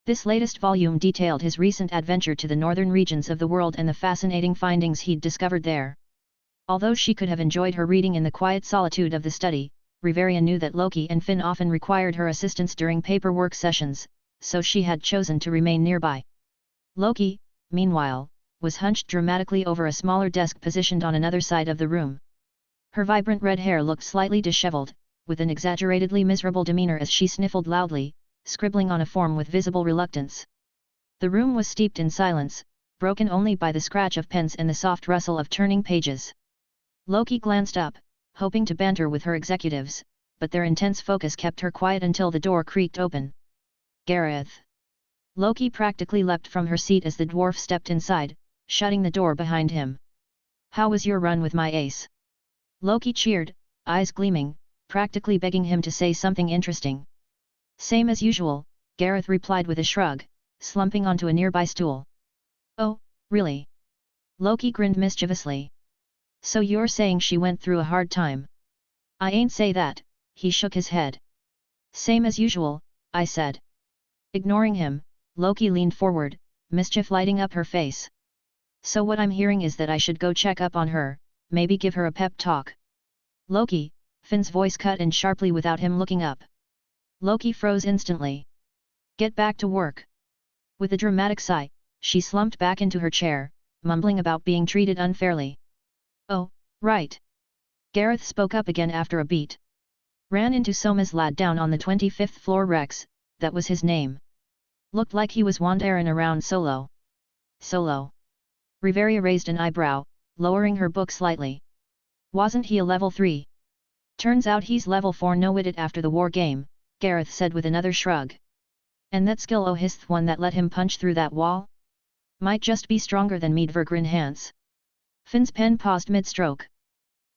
This latest volume detailed his recent adventure to the northern regions of the world and the fascinating findings he'd discovered there. Although she could have enjoyed her reading in the quiet solitude of the study, Riveria knew that Loki and Finn often required her assistance during paperwork sessions, so she had chosen to remain nearby. Loki, meanwhile, was hunched dramatically over a smaller desk positioned on another side of the room. Her vibrant red hair looked slightly disheveled, with an exaggeratedly miserable demeanor as she sniffled loudly, scribbling on a form with visible reluctance. The room was steeped in silence, broken only by the scratch of pens and the soft rustle of turning pages. Loki glanced up, hoping to banter with her executives, but their intense focus kept her quiet until the door creaked open. Gareth. Loki practically leapt from her seat as the dwarf stepped inside, shutting the door behind him. How was your run with my ace? Loki cheered, eyes gleaming, practically begging him to say something interesting. Same as usual, Gareth replied with a shrug, slumping onto a nearby stool. Oh, really? Loki grinned mischievously. So you're saying she went through a hard time? I ain't say that, he shook his head. Same as usual, I said. Ignoring him, Loki leaned forward, mischief lighting up her face. So what I'm hearing is that I should go check up on her, maybe give her a pep talk. Loki, Finn's voice cut in sharply without him looking up. Loki froze instantly. Get back to work. With a dramatic sigh, she slumped back into her chair, mumbling about being treated unfairly. Oh, right. Gareth spoke up again after a beat. Ran into Soma's lad down on the 25th floor. Rex, that was his name. Looked like he was wandering around solo. Solo. Riveria raised an eyebrow, lowering her book slightly. Wasn't he a level 3? Turns out he's level 4. No it after the war game, Gareth said with another shrug. And that skill oh his one that let him punch through that wall? Might just be stronger than Meadvergrin Hans. Finn's pen paused mid-stroke.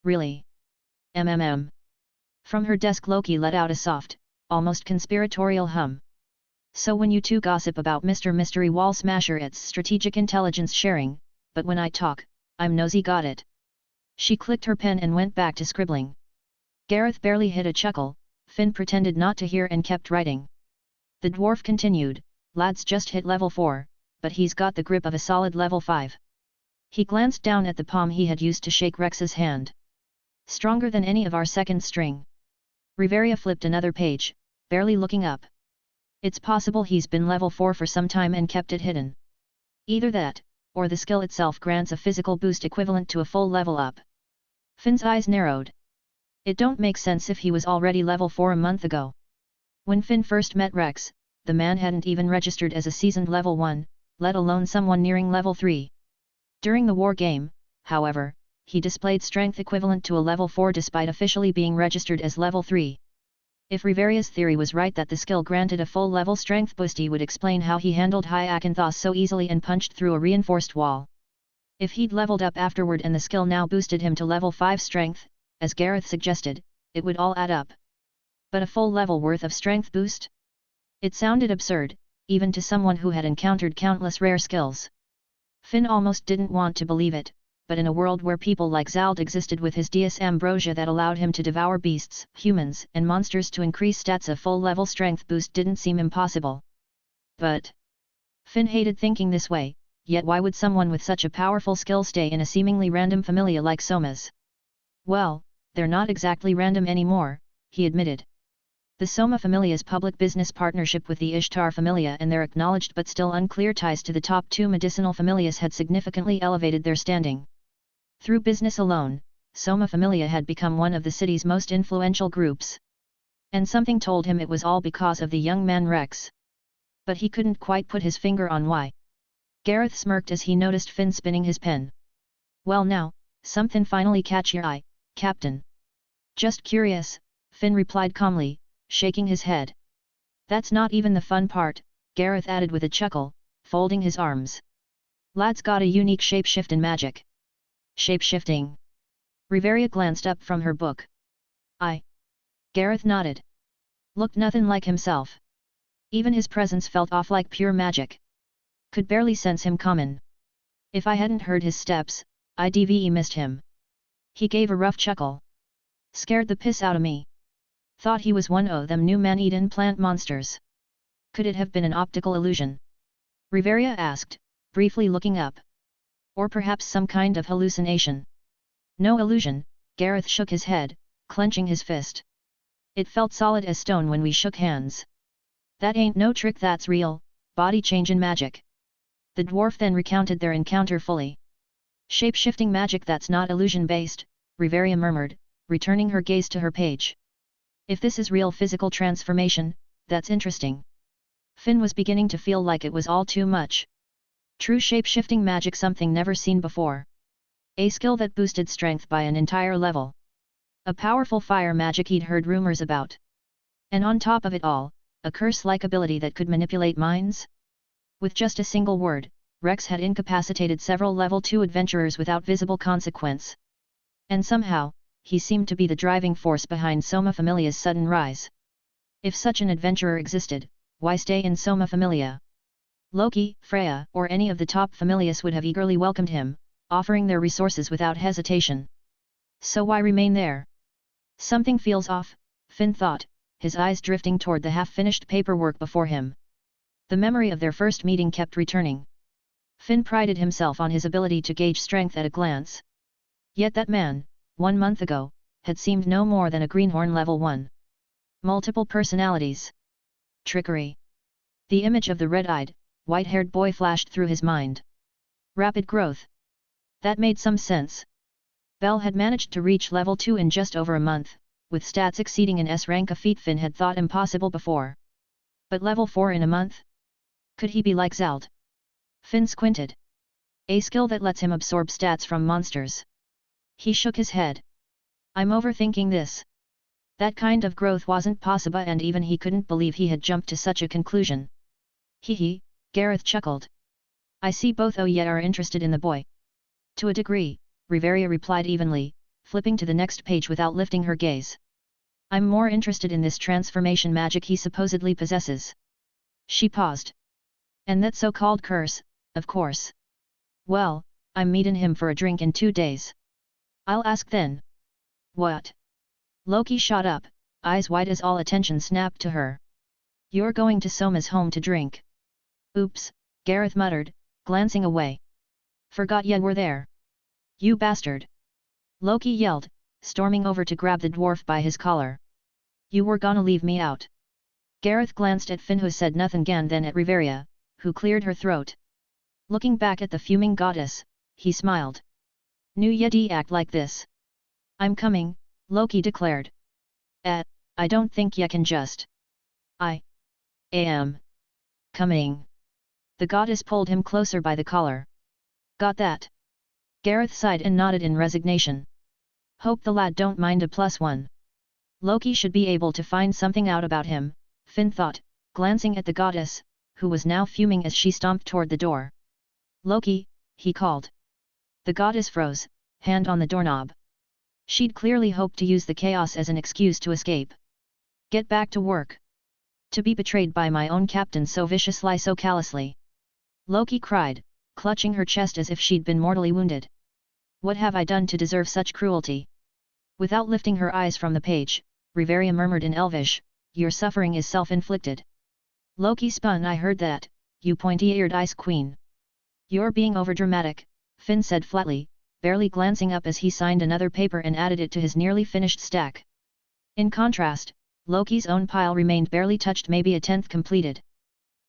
Really? MMM. From her desk Loki let out a soft, almost conspiratorial hum. So when you two gossip about Mr. Mystery Wall Smasher it's strategic intelligence sharing, but when I talk, I'm nosy. Got it? She clicked her pen and went back to scribbling. Gareth barely hid a chuckle, Finn pretended not to hear and kept writing. The dwarf continued, lad's just hit level 4, but he's got the grip of a solid level 5. He glanced down at the palm he had used to shake Rex's hand. Stronger than any of our second string. Riveria flipped another page, barely looking up. It's possible he's been level 4 for some time and kept it hidden. Either that, or the skill itself grants a physical boost equivalent to a full level up. Finn's eyes narrowed. It don't make sense if he was already level 4 a month ago. When Finn first met Rex, the man hadn't even registered as a seasoned level 1, let alone someone nearing level 3. During the war game, however, he displayed strength equivalent to a level 4 despite officially being registered as level 3. If Riveria's theory was right that the skill granted a full level strength boost, he would explain how he handled high Akanthos so easily and punched through a reinforced wall. If he'd leveled up afterward and the skill now boosted him to level 5 strength, as Gareth suggested, it would all add up. But a full level worth of strength boost? It sounded absurd, even to someone who had encountered countless rare skills. Finn almost didn't want to believe it, but in a world where people like Zald existed with his Deus Ambrosia that allowed him to devour beasts, humans and monsters to increase stats, a full level strength boost didn't seem impossible. But Finn hated thinking this way, yet why would someone with such a powerful skill stay in a seemingly random familia like Soma's? Well, they're not exactly random anymore, he admitted. The Soma Familia's public business partnership with the Ishtar Familia and their acknowledged but still unclear ties to the top 2 medicinal familias had significantly elevated their standing. Through business alone, Soma Familia had become one of the city's most influential groups. And something told him it was all because of the young man Rex. But he couldn't quite put his finger on why. Gareth smirked as he noticed Finn spinning his pen. Well now, something finally catch your eye, Captain. Just curious, Finn replied calmly, shaking his head. That's not even the fun part, Gareth added with a chuckle, folding his arms. Lad's got a unique shape-shifting magic. Shape-shifting? Riveria glanced up from her book. Gareth nodded. Looked nothing like himself. Even his presence felt off like pure magic. Could barely sense him coming. If I hadn't heard his steps, I'd missed him. He gave a rough chuckle. Scared the piss out of me. Thought he was one o' them new man-eatin' plant monsters. Could it have been an optical illusion? Riveria asked, briefly looking up. Or perhaps some kind of hallucination. No illusion, Gareth shook his head, clenching his fist. It felt solid as stone when we shook hands. That ain't no trick, that's real, body changin' magic. The dwarf then recounted their encounter fully. Shape-shifting magic that's not illusion-based, Riveria murmured, returning her gaze to her page. If this is real physical transformation, that's interesting. Finn was beginning to feel like it was all too much. True shape-shifting magic, something never seen before. A skill that boosted strength by an entire level. A powerful fire magic he'd heard rumors about. And on top of it all, a curse-like ability that could manipulate minds? With just a single word, Rex had incapacitated several level 2 adventurers without visible consequence. And somehow, he seemed to be the driving force behind Soma Familia's sudden rise. If such an adventurer existed, why stay in Soma Familia? Loki, Freya, or any of the top familias would have eagerly welcomed him, offering their resources without hesitation. So why remain there? Something feels off, Finn thought, his eyes drifting toward the half-finished paperwork before him. The memory of their first meeting kept returning. Finn prided himself on his ability to gauge strength at a glance. Yet that man, 1 month ago, had seemed no more than a greenhorn level 1. Multiple personalities. Trickery. The image of the red-eyed, white-haired boy flashed through his mind. Rapid growth. That made some sense. Bell had managed to reach level 2 in just over a month, with stats exceeding an S rank, a feat Finn had thought impossible before. But level 4 in a month? Could he be like Zald? Finn squinted. A skill that lets him absorb stats from monsters. He shook his head. I'm overthinking this. That kind of growth wasn't possible, and even he couldn't believe he had jumped to such a conclusion. Hee, Gareth chuckled. I see both of ye are interested in the boy. To a degree, Riveria replied evenly, flipping to the next page without lifting her gaze. I'm more interested in this transformation magic he supposedly possesses. She paused. And that so-called curse, of course. Well, I'm meeting him for a drink in 2 days. I'll ask then. What? Loki shot up, eyes wide as all attention snapped to her. You're going to Soma's home to drink. Oops, Gareth muttered, glancing away. Forgot ye were there. You bastard! Loki yelled, storming over to grab the dwarf by his collar. You were gonna leave me out. Gareth glanced at Finn, who said nothing again, then at Riveria, who cleared her throat. Looking back at the fuming goddess, he smiled. Knew ye'd act like this. I'm coming, Loki declared. I don't think ye can just. I am coming. The goddess pulled him closer by the collar. Got that? Gareth sighed and nodded in resignation. Hope the lad don't mind a +1. Loki should be able to find something out about him, Finn thought, glancing at the goddess, who was now fuming as she stomped toward the door. Loki, he called. The goddess froze, hand on the doorknob. She'd clearly hoped to use the chaos as an excuse to escape. Get back to work. To be betrayed by my own captain so viciously, so callously. Loki cried, clutching her chest as if she'd been mortally wounded. What have I done to deserve such cruelty? Without lifting her eyes from the page, Riveria murmured in Elvish, your suffering is self-inflicted. Loki spun. I heard that, you pointy-eared ice queen. You're being overdramatic, Finn said flatly, barely glancing up as he signed another paper and added it to his nearly finished stack. In contrast, Loki's own pile remained barely touched, maybe a 10th completed.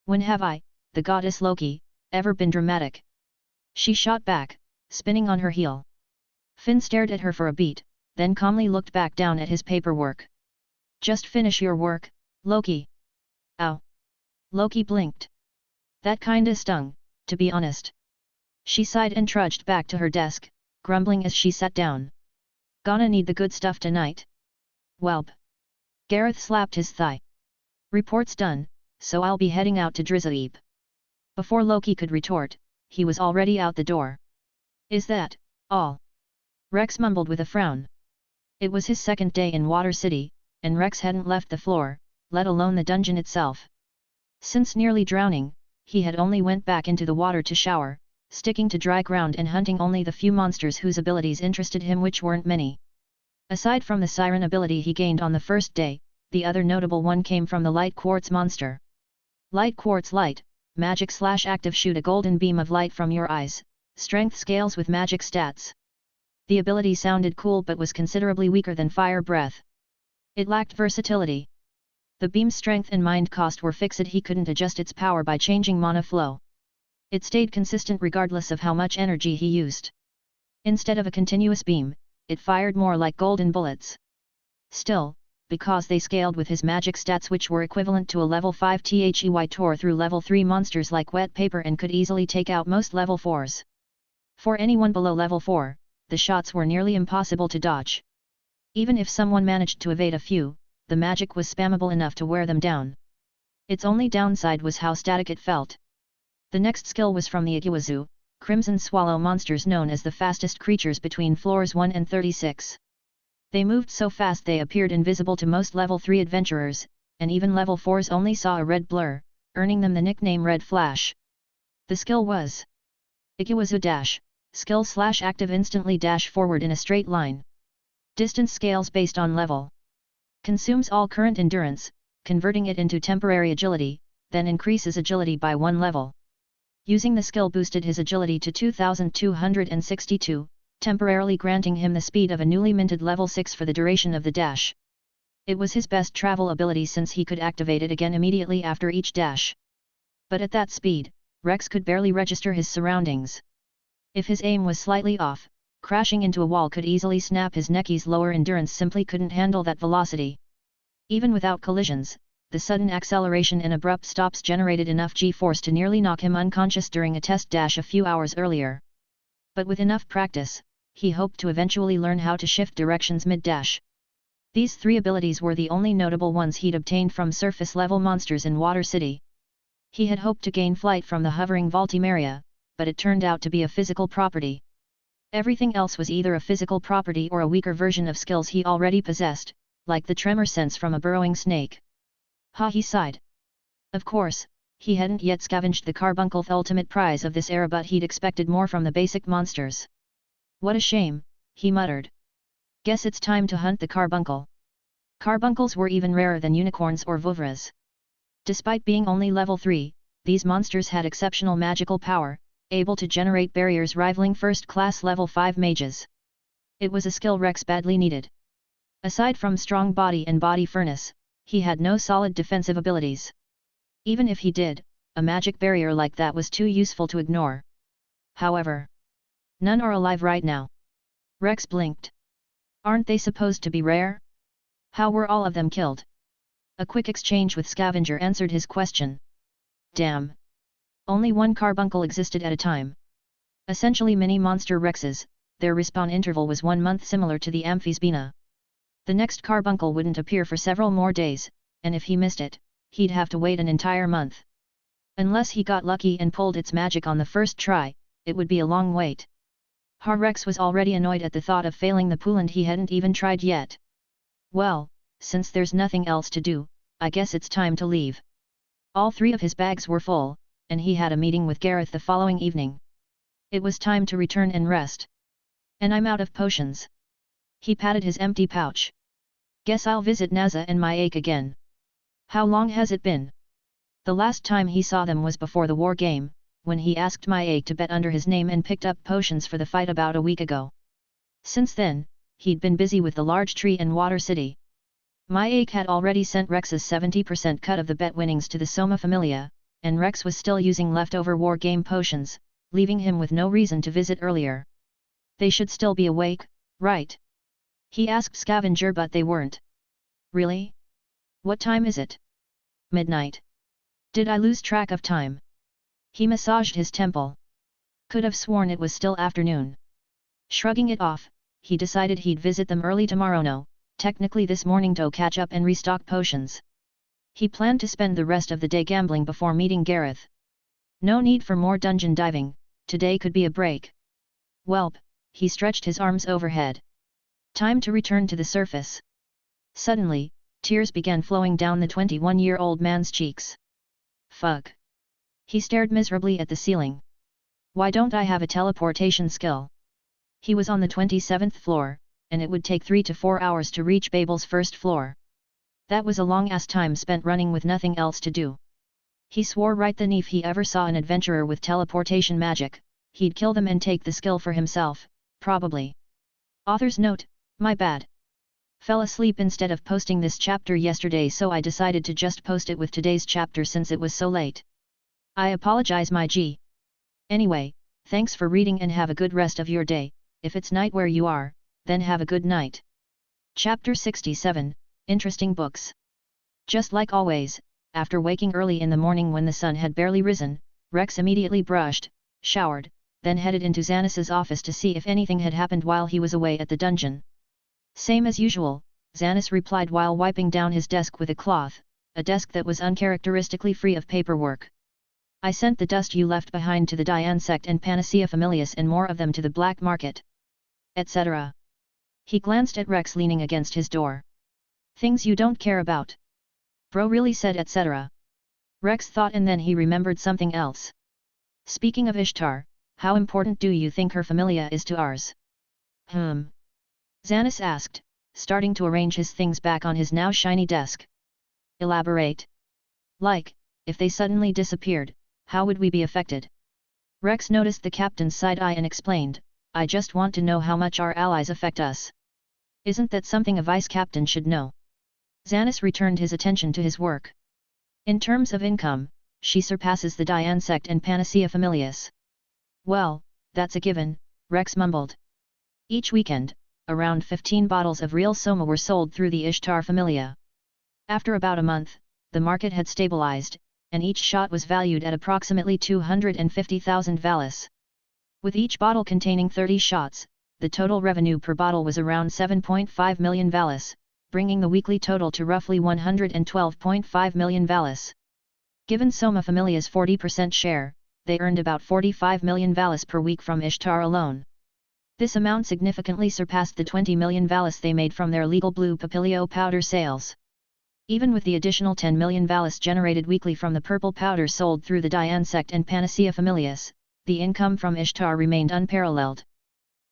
When have I, the goddess Loki, ever been dramatic? She shot back, spinning on her heel. Finn stared at her for a beat, then calmly looked back down at his paperwork. Just finish your work, Loki. Ow. Loki blinked. That kinda stung, to be honest. She sighed and trudged back to her desk, grumbling as she sat down. Gonna need the good stuff tonight. Welp. Gareth slapped his thigh. Report's done, so I'll be heading out to Drizaeep. Before Loki could retort, he was already out the door. Is that all? Rex mumbled with a frown. It was his second day in Water City, and Rex hadn't left the floor, let alone the dungeon itself. Since nearly drowning, he had only went back into the water to shower, sticking to dry ground and hunting only the few monsters whose abilities interested him, which weren't many. Aside from the siren ability he gained on the first day, the other notable one came from the light quartz monster. Light quartz light, magic/active, shoot a golden beam of light from your eyes, strength scales with magic stats. The ability sounded cool but was considerably weaker than fire breath. It lacked versatility. The beam's strength and mind cost were fixed, he couldn't adjust its power by changing mana flow. It stayed consistent regardless of how much energy he used. Instead of a continuous beam, it fired more like golden bullets. Still, because they scaled with his magic stats, which were equivalent to a level 5 THEY, tore through level 3 monsters like wet paper and could easily take out most level 4s. For anyone below level 4, the shots were nearly impossible to dodge. Even if someone managed to evade a few, the magic was spammable enough to wear them down. Its only downside was how static it felt. The next skill was from the Iguazu, crimson swallow monsters known as the fastest creatures between floors 1 and 36. They moved so fast they appeared invisible to most level 3 adventurers, and even level 4s only saw a red blur, earning them the nickname Red Flash. The skill was Iguazu Dash, skill / active instantly dash forward in a straight line. Distance scales based on level. Consumes all current endurance, converting it into temporary agility, then increases agility by 1 level. Using the skill boosted his agility to 2262, temporarily granting him the speed of a newly minted level 6 for the duration of the dash. It was his best travel ability since he could activate it again immediately after each dash. But at that speed, Rex could barely register his surroundings. If his aim was slightly off, crashing into a wall could easily snap his neck's lower endurance simply couldn't handle that velocity. Even without collisions, the sudden acceleration and abrupt stops generated enough G-force to nearly knock him unconscious during a test dash a few hours earlier. But with enough practice, he hoped to eventually learn how to shift directions mid-dash. These 3 abilities were the only notable ones he'd obtained from surface-level monsters in Water City. He had hoped to gain flight from the hovering Voltimaria, but it turned out to be a physical property. Everything else was either a physical property or a weaker version of skills he already possessed, like the tremor sense from a burrowing snake. He sighed. Of course, he hadn't yet scavenged the Carbuncle ultimate prize of this era, but he'd expected more from the basic monsters. What a shame, he muttered. Guess it's time to hunt the Carbuncle. Carbuncles were even rarer than unicorns or Vouvras. Despite being only level 3, these monsters had exceptional magical power, able to generate barriers rivaling first-class level 5 mages. It was a skill Rex badly needed. Aside from strong body and body furnace, he had no solid defensive abilities. Even if he did, a magic barrier like that was too useful to ignore. However, none are alive right now. Rex blinked. Aren't they supposed to be rare? How were all of them killed? A quick exchange with Scavenger answered his question. Damn! Only one carbuncle existed at a time. Essentially mini-monster Rexes, their respawn interval was 1 month, similar to the Amphisbaena. The next carbuncle wouldn't appear for several more days, and if he missed it, he'd have to wait an entire month. Unless he got lucky and pulled its magic on the first try, it would be a long wait. Rex was already annoyed at the thought of failing the pool, and he hadn't even tried yet. Well, since there's nothing else to do, I guess it's time to leave. All 3 of his bags were full, and he had a meeting with Gareth the following evening. It was time to return and rest. And I'm out of potions. He patted his empty pouch. Guess I'll visit Naza and my ache again. How long has it been? The last time he saw them was before the war game, when he asked my ache to bet under his name and picked up potions for the fight about a week ago. Since then, he'd been busy with the large tree and Water City. My ache had already sent Rex's 70% cut of the bet winnings to the Soma Familia, and Rex was still using leftover war game potions, leaving him with no reason to visit earlier. They should still be awake, right? He asked Scavenger, but they weren't. Really? What time is it? Midnight. Did I lose track of time? He massaged his temple. Could have sworn it was still afternoon. Shrugging it off, he decided he'd visit them early tomorrow, no, technically this morning, to catch up and restock potions. He planned to spend the rest of the day gambling before meeting Gareth. No need for more dungeon diving, today could be a break. Welp, he stretched his arms overhead. Time to return to the surface. Suddenly, tears began flowing down the 21-year-old man's cheeks. Fuck. He stared miserably at the ceiling. Why don't I have a teleportation skill? He was on the 27th floor, and it would take 3 to 4 hours to reach Babel's first floor. That was a long-ass time spent running with nothing else to do. He swore right then if he ever saw an adventurer with teleportation magic, he'd kill them and take the skill for himself, probably. Author's note, my bad. Fell asleep instead of posting this chapter yesterday, so I decided to just post it with today's chapter since it was so late. I apologize, my G. Anyway, thanks for reading and have a good rest of your day. If it's night where you are, then have a good night. Chapter 67, Interesting Books. Just like always, after waking early in the morning when the sun had barely risen, Rex immediately brushed, showered, then headed into Xanas's office to see if anything had happened while he was away at the dungeon. Same as usual, Xanas replied while wiping down his desk with a cloth, a desk that was uncharacteristically free of paperwork. I sent the dust you left behind to the Dian sect and Panacea Familius and more of them to the black market. Etc. He glanced at Rex leaning against his door. Things you don't care about. Bro really said etc. Rex thought and then he remembered something else. Speaking of Ishtar, how important do you think her familia is to ours? Xanis asked, starting to arrange his things back on his now shiny desk. Elaborate. Like, if they suddenly disappeared, how would we be affected? Rex noticed the captain's side eye and explained, I just want to know how much our allies affect us. Isn't that something a vice captain should know? Xanis returned his attention to his work. In terms of income, she surpasses the Dian sect and Panacea Familius. Well, that's a given, Rex mumbled. Each weekend, around 15 bottles of real soma were sold through the Ishtar Familia. After about a month, the market had stabilized, and each shot was valued at approximately 250,000 valis. With each bottle containing 30 shots, the total revenue per bottle was around 7.5 million valis, bringing the weekly total to roughly 112.5 million valis. Given Soma Familia's 40% share, they earned about 45 million valis per week from Ishtar alone. This amount significantly surpassed the 20 million valis they made from their legal blue papilio powder sales. Even with the additional 10 million valis generated weekly from the purple powder sold through the Dian sect and Panacea Familius, the income from Ishtar remained unparalleled.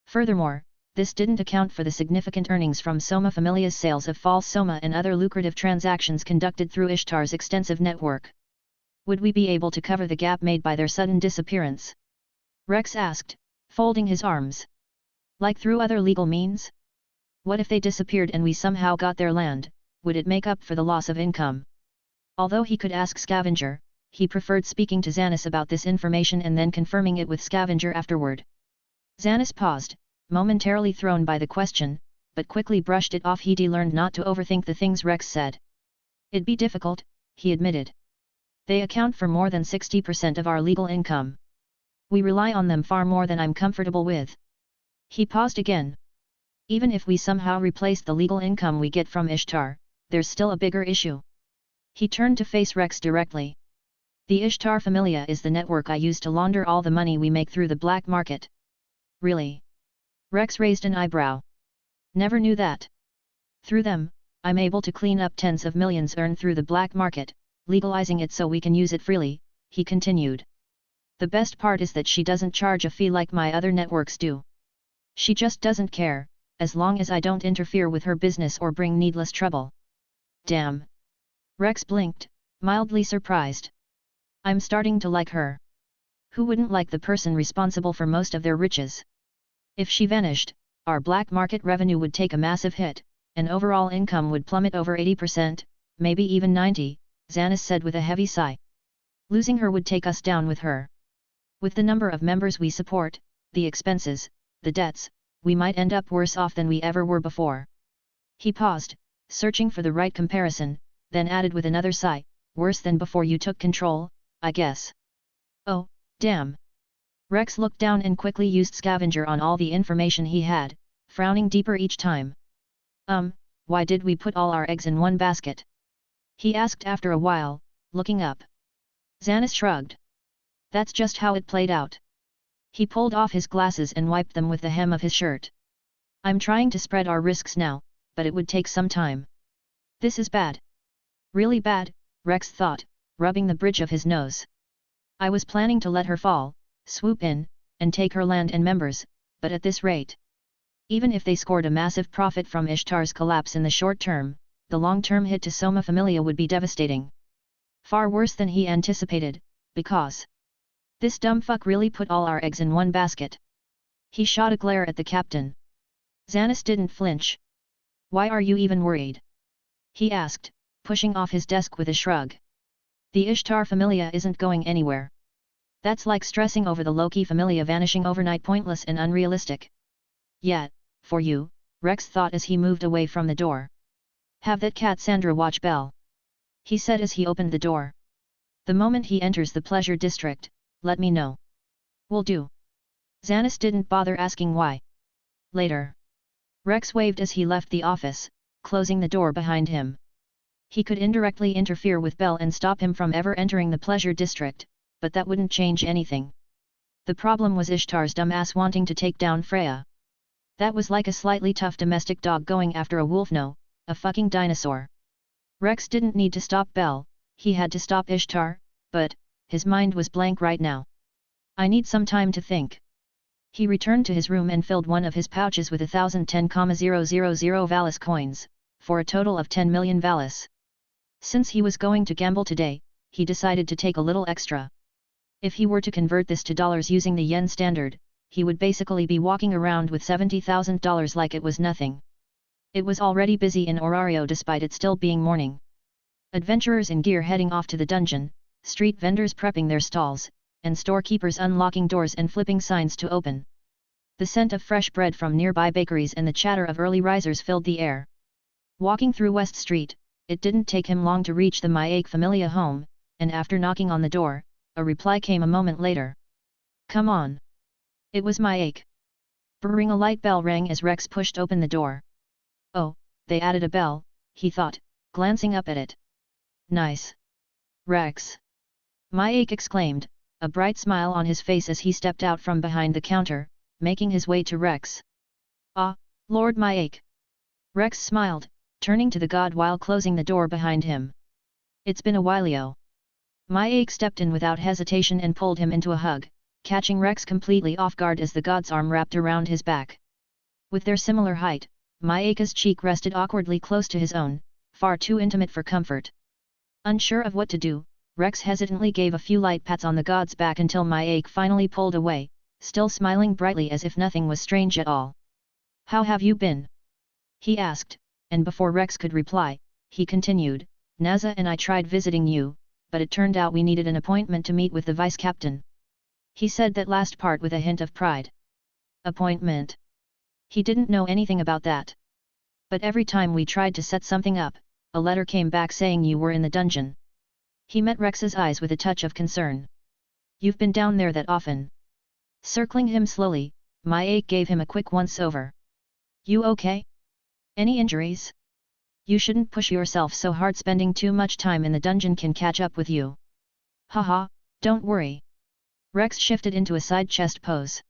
Furthermore, this didn't account for the significant earnings from Soma Familia's sales of false soma and other lucrative transactions conducted through Ishtar's extensive network. Would we be able to cover the gap made by their sudden disappearance? Rex asked, folding his arms. Like through other legal means? What if they disappeared and we somehow got their land? Would it make up for the loss of income? Although he could ask Scavenger, he preferred speaking to Xanis about this information and then confirming it with Scavenger afterward. Xanis paused, momentarily thrown by the question, but quickly brushed it off. He'd learned not to overthink the things Rex said. It'd be difficult, he admitted. They account for more than 60% of our legal income. We rely on them far more than I'm comfortable with. He paused again. Even if we somehow replace the legal income we get from Ishtar, there's still a bigger issue. He turned to face Rex directly. The Ishtar Familia is the network I use to launder all the money we make through the black market. Really? Rex raised an eyebrow. Never knew that. Through them, I'm able to clean up tens of millions earned through the black market, legalizing it so we can use it freely, he continued. The best part is that she doesn't charge a fee like my other networks do. She just doesn't care, as long as I don't interfere with her business or bring needless trouble. Damn. Rex blinked, mildly surprised. I'm starting to like her. Who wouldn't like the person responsible for most of their riches? If she vanished, our black market revenue would take a massive hit, and overall income would plummet over 80%, maybe even 90%, Xanis said with a heavy sigh. Losing her would take us down with her. With the number of members we support, the expenses, the debts, we might end up worse off than we ever were before. He paused, searching for the right comparison, then added with another sigh, worse than before you took control, I guess. Oh, damn. Rex looked down and quickly used Scavenger on all the information he had, frowning deeper each time. Why did we put all our eggs in one basket? He asked after a while, looking up. Xanis shrugged. That's just how it played out. He pulled off his glasses and wiped them with the hem of his shirt. I'm trying to spread our risks now, but it would take some time. This is bad. Really bad, Rex thought, rubbing the bridge of his nose. I was planning to let her fall, swoop in, and take her land and members, but at this rate. Even if they scored a massive profit from Ishtar's collapse in the short term, the long-term hit to Soma Familia would be devastating. Far worse than he anticipated, because this dumb fuck really put all our eggs in one basket. He shot a glare at the captain. Xanis didn't flinch. Why are you even worried? He asked, pushing off his desk with a shrug. The Ishtar Familia isn't going anywhere. That's like stressing over the Loki Familia vanishing overnight, pointless and unrealistic. Yet, for you, Rex thought as he moved away from the door. Have that Cassandra watch Belle. He said as he opened the door. The moment he enters the pleasure district, let me know. Will do. Xanis didn't bother asking why. Later. Rex waved as he left the office, closing the door behind him. He could indirectly interfere with Belle and stop him from ever entering the pleasure district, but that wouldn't change anything. The problem was Ishtar's dumbass wanting to take down Freya. That was like a slightly tough domestic dog going after a wolf. No, a fucking dinosaur. Rex didn't need to stop Belle, he had to stop Ishtar, but his mind was blank right now. I need some time to think. He returned to his room and filled one of his pouches with 1,010,000 Valis coins, for a total of 10 million Valis. Since he was going to gamble today, he decided to take a little extra. If he were to convert this to dollars using the yen standard, he would basically be walking around with $70,000 like it was nothing. It was already busy in Orario despite it still being morning. Adventurers in gear heading off to the dungeon, street vendors prepping their stalls, and storekeepers unlocking doors and flipping signs to open. The scent of fresh bread from nearby bakeries and the chatter of early risers filled the air. Walking through West Street, it didn't take him long to reach the Massacre Familia home, and after knocking on the door, a reply came a moment later. Come on. It was Massacre. Brrring, a light bell rang as Rex pushed open the door. Oh, they added a bell, he thought, glancing up at it. Nice. Rex. Massacre exclaimed, a bright smile on his face as he stepped out from behind the counter, making his way to Rex. Ah, Lord Massacre. Rex smiled, turning to the god while closing the door behind him. It's been a whileo. Massacre stepped in without hesitation and pulled him into a hug, catching Rex completely off guard as the god's arm wrapped around his back. With their similar height, Massacre's cheek rested awkwardly close to his own, far too intimate for comfort. Unsure of what to do, Rex hesitantly gave a few light pats on the god's back until Massacre finally pulled away, still smiling brightly as if nothing was strange at all. How have you been? He asked, and before Rex could reply, he continued, Naza and I tried visiting you, but it turned out we needed an appointment to meet with the vice-captain. He said that last part with a hint of pride. Appointment? He didn't know anything about that. But every time we tried to set something up, a letter came back saying you were in the dungeon. He met Rex's eyes with a touch of concern. You've been down there that often? Circling him slowly, Massacre gave him a quick once-over. You okay? Any injuries? You shouldn't push yourself so hard, spending too much time in the dungeon can catch up with you. Haha, don't worry. Rex shifted into a side chest pose.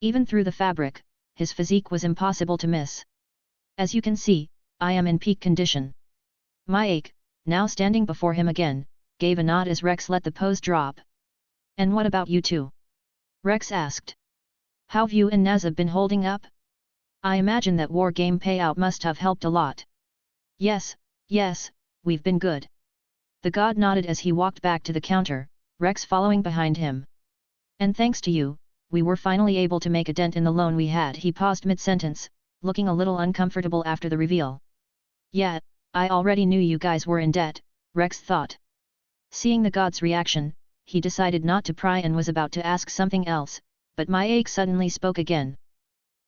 Even through the fabric, his physique was impossible to miss. As you can see, I am in peak condition. Massacre, now standing before him again, gave a nod as Rex let the pose drop. And what about you two? Rex asked. How've you and Naza been holding up? I imagine that war game payout must have helped a lot. Yes, we've been good. The god nodded as he walked back to the counter, Rex following behind him. And thanks to you, we were finally able to make a dent in the loan we had. He paused mid-sentence, looking a little uncomfortable after the reveal. Yeah, I already knew you guys were in debt, Rex thought. Seeing the god's reaction, he decided not to pry and was about to ask something else, but Massacre suddenly spoke again.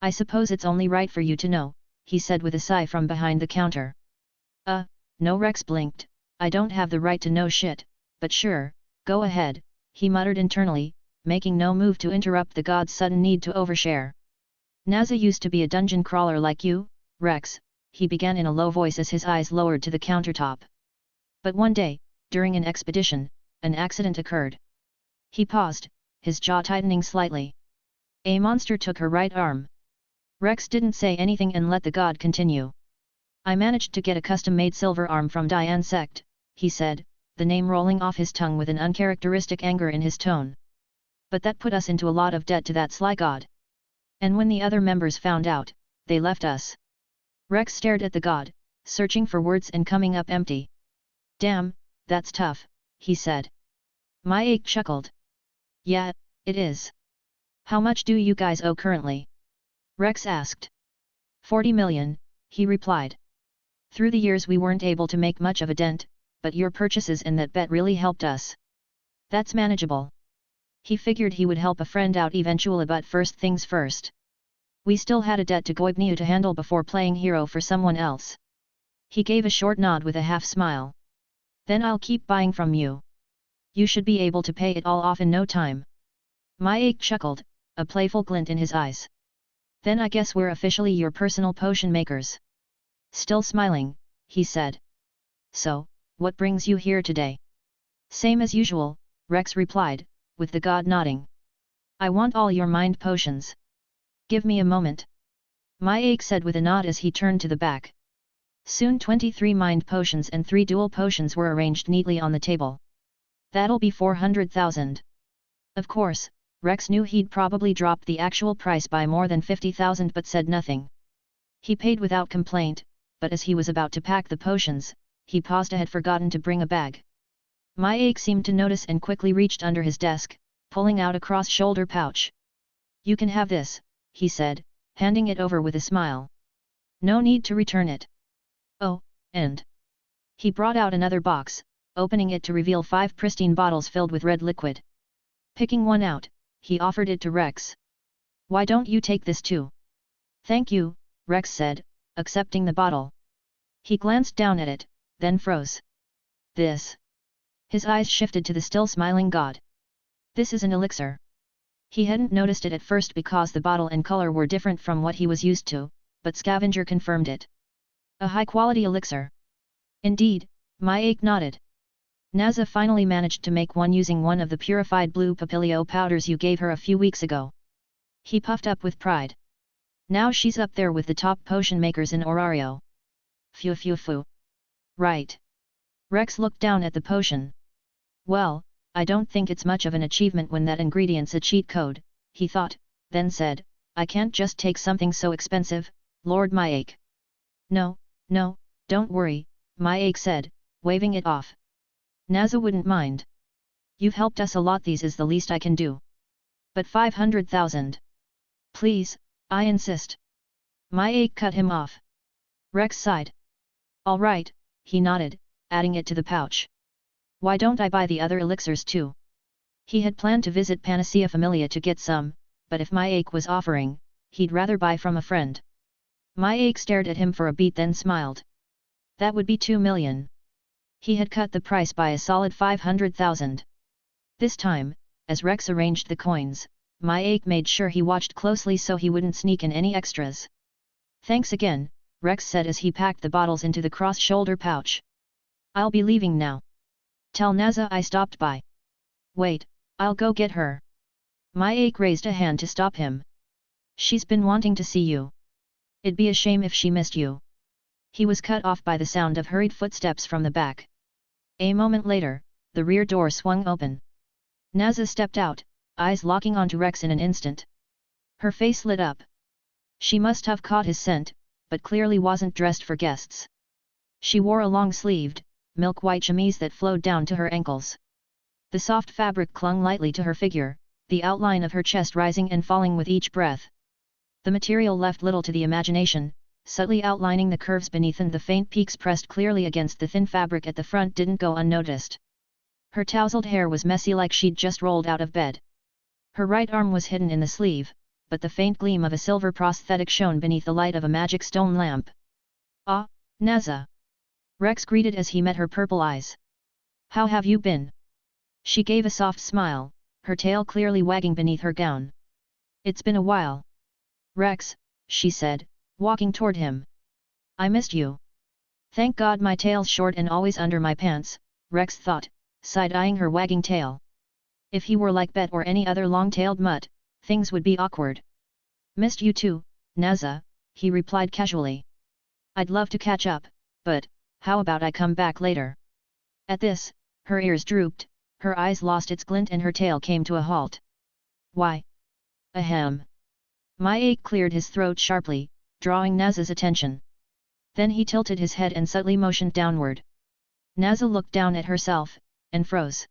I suppose it's only right for you to know, he said with a sigh from behind the counter. No, Rex blinked, I don't have the right to know shit, but sure, go ahead, he muttered internally, making no move to interrupt the god's sudden need to overshare. Naza used to be a dungeon crawler like you, Rex, he began in a low voice as his eyes lowered to the countertop. But one day, during an expedition, an accident occurred. He paused, his jaw tightening slightly. A monster took her right arm. Rex didn't say anything and let the god continue. I managed to get a custom-made silver arm from Diane Sect, he said, the name rolling off his tongue with an uncharacteristic anger in his tone. But that put us into a lot of debt to that sly god. And when the other members found out, they left us. Rex stared at the god, searching for words and coming up empty. Damn, that's tough, he said. Massacre chuckled. Yeah, it is. How much do you guys owe currently? Rex asked. 40 million, he replied. Through the years we weren't able to make much of a dent, but your purchases and that bet really helped us. That's manageable. He figured he would help a friend out eventually, but first things first. We still had a debt to Goibniu to handle before playing hero for someone else. He gave a short nod with a half smile. Then I'll keep buying from you. You should be able to pay it all off in no time. Massacre chuckled, a playful glint in his eyes. Then I guess we're officially your personal potion makers. Still smiling, he said. So, what brings you here today? Same as usual, Rex replied, with the god nodding. I want all your mind potions. Give me a moment. Massacre said with a nod as he turned to the back. Soon 23 mind potions and 3 dual potions were arranged neatly on the table. That'll be 400,000. Of course, Rex knew he'd probably dropped the actual price by more than 50,000 but said nothing. He paid without complaint, but as he was about to pack the potions, he paused and had forgotten to bring a bag. Massacre seemed to notice and quickly reached under his desk, pulling out a cross-shoulder pouch. You can have this, he said, handing it over with a smile. No need to return it. Oh, and he brought out another box, opening it to reveal 5 pristine bottles filled with red liquid. Picking one out, he offered it to Rex. Why don't you take this too? Thank you, Rex said, accepting the bottle. He glanced down at it, then froze. This. His eyes shifted to the still smiling god. This is an elixir. He hadn't noticed it at first because the bottle and color were different from what he was used to, but Scavenger confirmed it. A high-quality elixir. Indeed, Massacre nodded. Naza finally managed to make one using one of the purified blue papilio powders you gave her a few weeks ago. He puffed up with pride. Now she's up there with the top potion makers in Orario. Phew phew phew. Right. Rex looked down at the potion. Well, I don't think it's much of an achievement when that ingredient's a cheat code, he thought, then said, I can't just take something so expensive, Lord Massacre. No, don't worry, Massacre said, waving it off. Naza wouldn't mind. You've helped us a lot, these is the least I can do. But 500,000. Please, I insist. Massacre cut him off. Rex sighed. All right, he nodded, adding it to the pouch. Why don't I buy the other elixirs too? He had planned to visit Panacea Familia to get some, but if Massacre was offering, he'd rather buy from a friend. Massacre stared at him for a beat then smiled. That would be 2 million. He had cut the price by a solid 500,000. This time, as Rex arranged the coins, Massacre made sure he watched closely so he wouldn't sneak in any extras. Thanks again, Rex said as he packed the bottles into the cross-shoulder pouch. I'll be leaving now. Tell Naza I stopped by. Wait, I'll go get her. Massacre raised a hand to stop him. She's been wanting to see you. It'd be a shame if she missed you. He was cut off by the sound of hurried footsteps from the back. A moment later, the rear door swung open. Naza stepped out, eyes locking onto Rex in an instant. Her face lit up. She must have caught his scent, but clearly wasn't dressed for guests. She wore a long-sleeved, milk-white chemise that flowed down to her ankles. The soft fabric clung lightly to her figure, the outline of her chest rising and falling with each breath. The material left little to the imagination, subtly outlining the curves beneath, and the faint peaks pressed clearly against the thin fabric at the front didn't go unnoticed. Her tousled hair was messy like she'd just rolled out of bed. Her right arm was hidden in the sleeve, but the faint gleam of a silver prosthetic shone beneath the light of a magic stone lamp. Ah, Naza! Rex greeted as he met her purple eyes. How have you been? She gave a soft smile, her tail clearly wagging beneath her gown. It's been a while. Rex, she said, walking toward him. I missed you. Thank God my tail's short and always under my pants, Rex thought, side-eyeing her wagging tail. If he were like Bet or any other long-tailed mutt, things would be awkward. Missed you too, Naza, he replied casually. I'd love to catch up, but, how about I come back later? At this, her ears drooped, her eyes lost its glint and her tail came to a halt. Why? Ahem. Massacre cleared his throat sharply, drawing Naza's attention. Then he tilted his head and subtly motioned downward. Naza looked down at herself, and froze.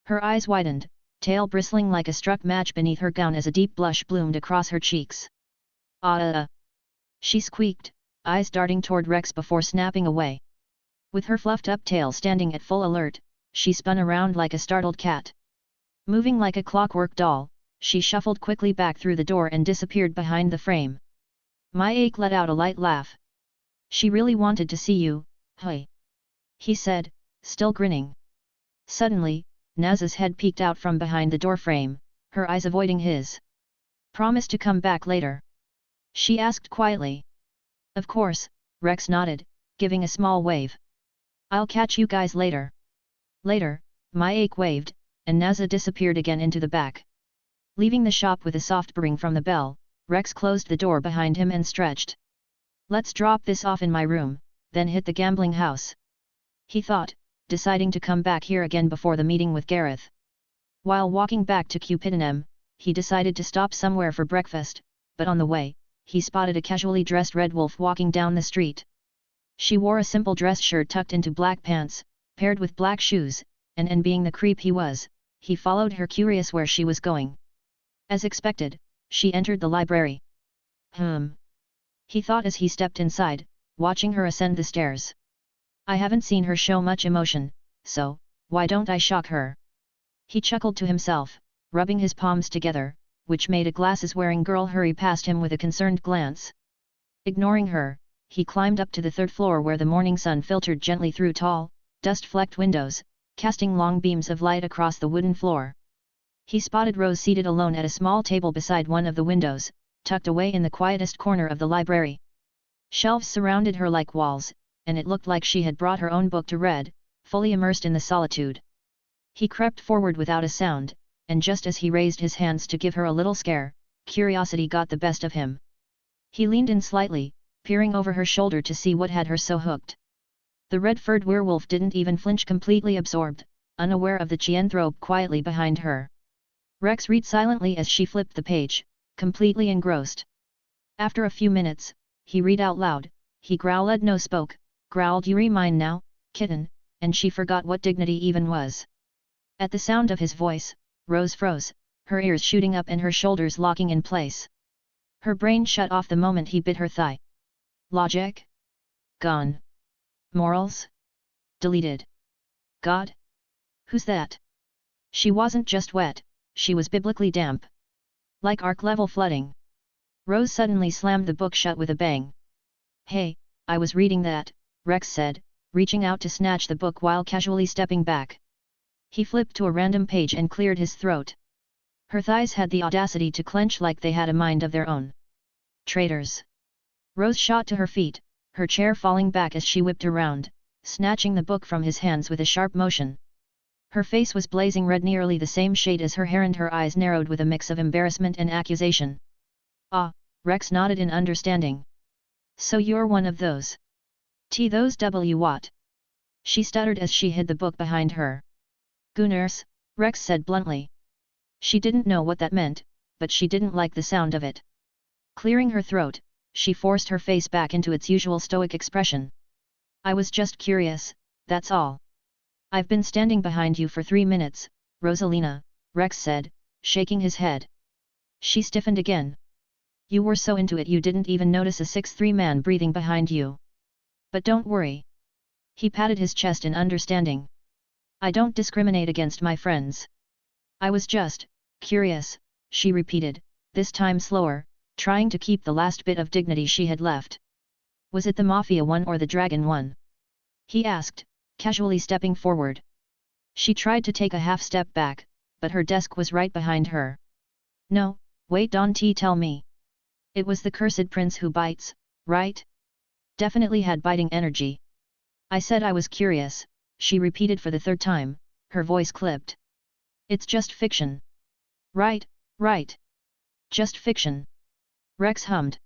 Her eyes widened, tail bristling like a struck match beneath her gown as a deep blush bloomed across her cheeks. Ah! She squeaked, eyes darting toward Rex before snapping away. With her fluffed-up tail standing at full alert, she spun around like a startled cat. Moving like a clockwork doll, she shuffled quickly back through the door and disappeared behind the frame. Massacre let out a light laugh. She really wanted to see you, hey? He said, still grinning. Suddenly, Naza's head peeked out from behind the doorframe, her eyes avoiding his. Promise to come back later? She asked quietly. Of course, Rex nodded, giving a small wave. I'll catch you guys later. Later, Massacre waved, and Naza disappeared again into the back. Leaving the shop with a soft bring from the bell, Rex closed the door behind him and stretched. "Let's drop this off in my room, then hit the gambling house," he thought, deciding to come back here again before the meeting with Gareth. While walking back to Cupidinem, he decided to stop somewhere for breakfast, but on the way, he spotted a casually dressed red wolf walking down the street. She wore a simple dress shirt tucked into black pants, paired with black shoes, and being the creep he was, he followed her curious where she was going. As expected, she entered the library. He thought as he stepped inside, watching her ascend the stairs. "I haven't seen her show much emotion, so, why don't I shock her?" He chuckled to himself, rubbing his palms together, which made a glasses-wearing girl hurry past him with a concerned glance. Ignoring her, he climbed up to the third floor where the morning sun filtered gently through tall, dust-flecked windows, casting long beams of light across the wooden floor. He spotted Rose seated alone at a small table beside one of the windows, tucked away in the quietest corner of the library. Shelves surrounded her like walls, and it looked like she had brought her own book to read, fully immersed in the solitude. He crept forward without a sound, and just as he raised his hands to give her a little scare, curiosity got the best of him. He leaned in slightly, peering over her shoulder to see what had her so hooked. The red-furred werewolf didn't even flinch, completely absorbed, unaware of the chienthrope quietly behind her. Rex read silently as she flipped the page, completely engrossed. After a few minutes, he read out loud, he growled. No spoke, growled, "You re mine now, kitten," and she forgot what dignity even was. At the sound of his voice, Rose froze, her ears shooting up and her shoulders locking in place. Her brain shut off the moment he bit her thigh. Logic? Gone. Morals? Deleted. God? Who's that? She wasn't just wet, she was biblically damp. Like arc-level flooding. Rose suddenly slammed the book shut with a bang. "Hey, I was reading that," Rex said, reaching out to snatch the book while casually stepping back. He flipped to a random page and cleared his throat. Her thighs had the audacity to clench like they had a mind of their own. Traitors! Rose shot to her feet, her chair falling back as she whipped around, snatching the book from his hands with a sharp motion. Her face was blazing red, nearly the same shade as her hair, and her eyes narrowed with a mix of embarrassment and accusation. "Ah," Rex nodded in understanding. "So you're one of those. Those what?" She stuttered as she hid the book behind her. "Gooners," Rex said bluntly. She didn't know what that meant, but she didn't like the sound of it. Clearing her throat, she forced her face back into its usual stoic expression. "I was just curious, that's all." "I've been standing behind you for 3 minutes, Rosalina," Rex said, shaking his head. She stiffened again. "You were so into it you didn't even notice a 6'3" man breathing behind you. But don't worry." He patted his chest in understanding. "I don't discriminate against my friends. I was just curious," she repeated, this time slower, trying to keep the last bit of dignity she had left. "Was it the Mafia one or the Dragon one?" he asked, casually stepping forward. She tried to take a half step back, but her desk was right behind her. "No, wait, don't tell me. It was the cursed prince who bites, right? Definitely had biting energy." "I said I was curious," she repeated for the third time, her voice clipped. "It's just fiction." Right. Just fiction." Rex hummed.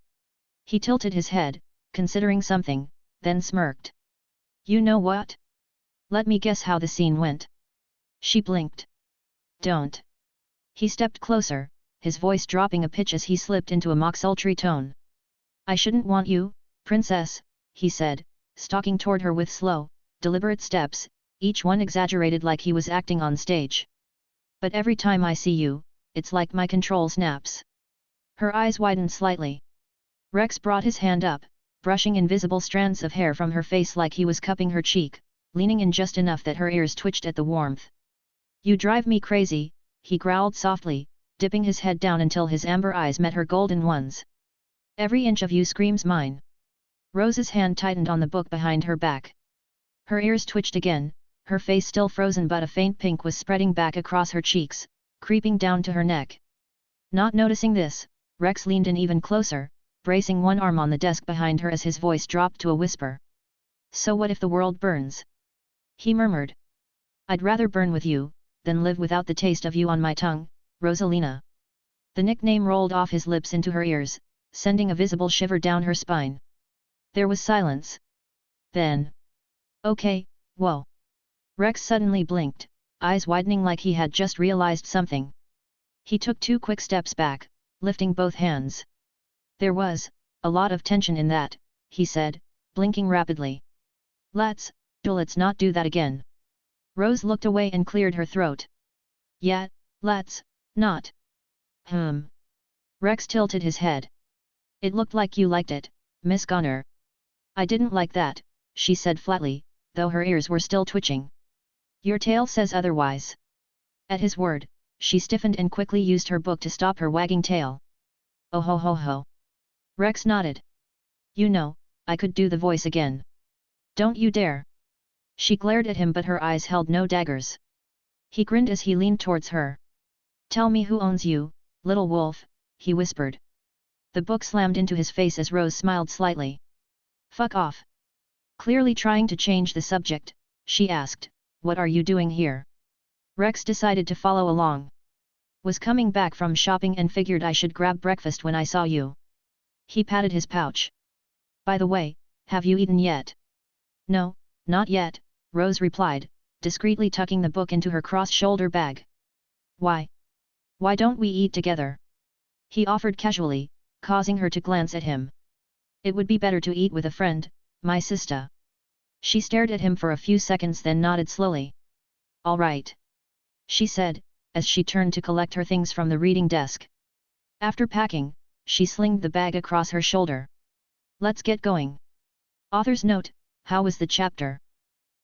He tilted his head, considering something, then smirked. "You know what? Let me guess how the scene went." She blinked. "Don't." He stepped closer, his voice dropping a pitch as he slipped into a mock sultry tone. "I shouldn't want you, princess," he said, stalking toward her with slow, deliberate steps, each one exaggerated like he was acting on stage. "But every time I see you, it's like my control snaps." Her eyes widened slightly. Rex brought his hand up, brushing invisible strands of hair from her face like he was cupping her cheek, leaning in just enough that her ears twitched at the warmth. "You drive me crazy," he growled softly, dipping his head down until his amber eyes met her golden ones. "Every inch of you screams mine." Rose's hand tightened on the book behind her back. Her ears twitched again, her face still frozen, but a faint pink was spreading back across her cheeks, creeping down to her neck. Not noticing this, Rex leaned in even closer, bracing one arm on the desk behind her as his voice dropped to a whisper. "So what if the world burns?" he murmured. "I'd rather burn with you," than live without the taste of you on my tongue, Rosalina. The nickname rolled off his lips into her ears, sending a visible shiver down her spine. There was silence. Then. Okay, whoa. Rex suddenly blinked, eyes widening like he had just realized something. He took 2 quick steps back, lifting both hands. There was a lot of tension in that, he said, blinking rapidly. Let's not do that again. Rose looked away and cleared her throat. Yeah, let's not. Rex tilted his head. It looked like you liked it, Miss Goner. I didn't like that, she said flatly, though her ears were still twitching. Your tail says otherwise. At his word, she stiffened and quickly used her book to stop her wagging tail. Oh ho ho ho. Rex nodded. You know, I could do the voice again. Don't you dare. She glared at him but her eyes held no daggers. He grinned as he leaned towards her. Tell me who owns you, little wolf, he whispered. The book slammed into his face as Rose smiled slightly. Fuck off. Clearly trying to change the subject, she asked, what are you doing here? Rex decided to follow along. Was coming back from shopping and figured I should grab breakfast when I saw you. He patted his pouch. By the way, have you eaten yet? No, not yet, Rose replied, discreetly tucking the book into her cross-shoulder bag. Why? Why don't we eat together? He offered casually, causing her to glance at him. It would be better to eat with a friend, my sister. She stared at him for a few seconds then nodded slowly. All right. She said, as she turned to collect her things from the reading desk. After packing, she slinged the bag across her shoulder. Let's get going. Author's note, how was the chapter?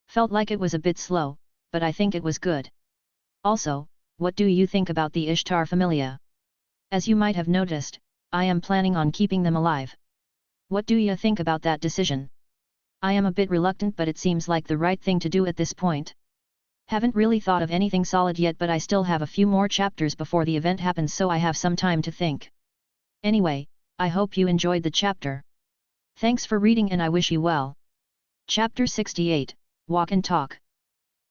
Felt like it was a bit slow, but I think it was good. Also, what do you think about the Ishtar familia? As you might have noticed, I am planning on keeping them alive. What do you think about that decision? I am a bit reluctant but it seems like the right thing to do at this point. Haven't really thought of anything solid yet but I still have a few more chapters before the event happens so I have some time to think. Anyway, I hope you enjoyed the chapter. Thanks for reading and I wish you well. Chapter 68, Walk and Talk.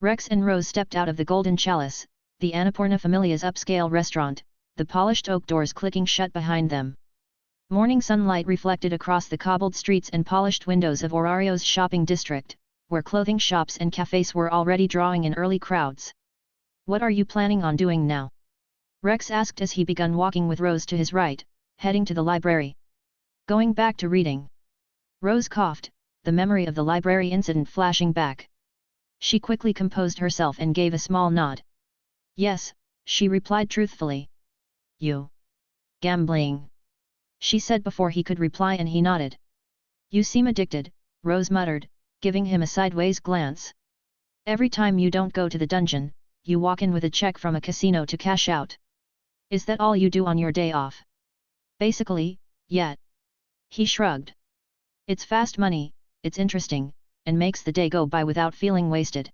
Rex and Rose stepped out of the Golden Chalice, the Annapurna Familia's upscale restaurant, the polished oak doors clicking shut behind them. Morning sunlight reflected across the cobbled streets and polished windows of Orario's shopping district, where clothing shops and cafes were already drawing in early crowds. What are you planning on doing now? Rex asked as he began walking with Rose to his right, heading to the library. Going back to reading. Rose coughed, the memory of the library incident flashing back. She quickly composed herself and gave a small nod. Yes, she replied truthfully. You. Gambling. She said before he could reply and he nodded. You seem addicted, Rose muttered, giving him a sideways glance. Every time you don't go to the dungeon, you walk in with a check from a casino to cash out. Is that all you do on your day off? Basically, yeah. He shrugged. It's fast money, it's interesting, and makes the day go by without feeling wasted.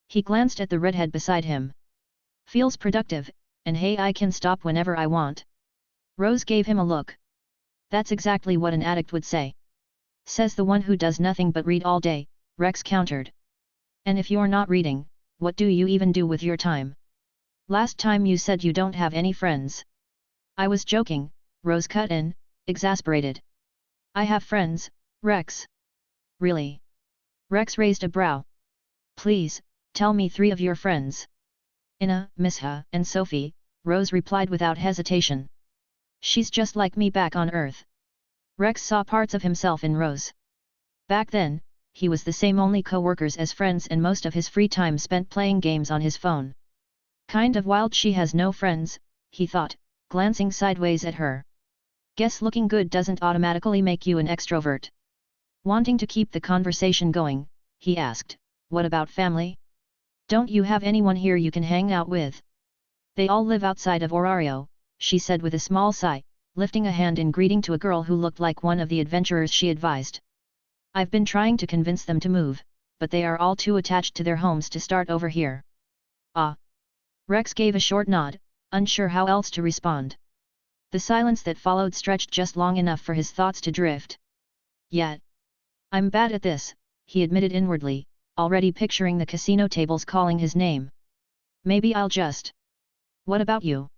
He glanced at the redhead beside him. Feels productive, and hey I can stop whenever I want. Rose gave him a look. That's exactly what an addict would say. Says the one who does nothing but read all day, Rex countered. And if you're not reading, what do you even do with your time? Last time you said you don't have any friends. I was joking, Rose cut in, exasperated. I have friends, Rex. Really? Rex raised a brow. Please, tell me 3 of your friends. Ina, Misha, and Sophie, Rose replied without hesitation. She's just like me back on Earth. Rex saw parts of himself in Rose. Back then, he was the same, only co-workers as friends and most of his free time spent playing games on his phone. Kind of wild she has no friends, he thought, glancing sideways at her. Guess looking good doesn't automatically make you an extrovert. Wanting to keep the conversation going, he asked, what about family? Don't you have anyone here you can hang out with? They all live outside of Orario, she said with a small sigh, lifting a hand in greeting to a girl who looked like one of the adventurers she advised. I've been trying to convince them to move, but they are all too attached to their homes to start over here. Ah. Rex gave a short nod, unsure how else to respond. The silence that followed stretched just long enough for his thoughts to drift. Yet. I'm bad at this, he admitted inwardly, already picturing the casino tables calling his name. Maybe I'll just... What about you?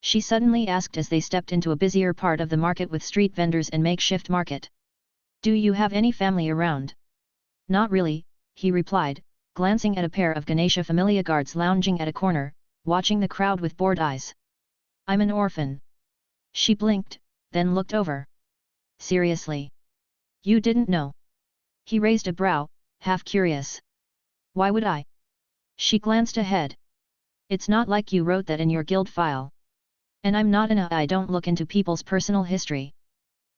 She suddenly asked as they stepped into a busier part of the market with street vendors and makeshift market. Do you have any family around? Not really, he replied, glancing at a pair of Ganesha Familia guards lounging at a corner, watching the crowd with bored eyes. I'm an orphan. She blinked, then looked over. Seriously? You didn't know? He raised a brow, half curious. Why would I? She glanced ahead. It's not like you wrote that in your guild file. And I'm not I don't look into people's personal history.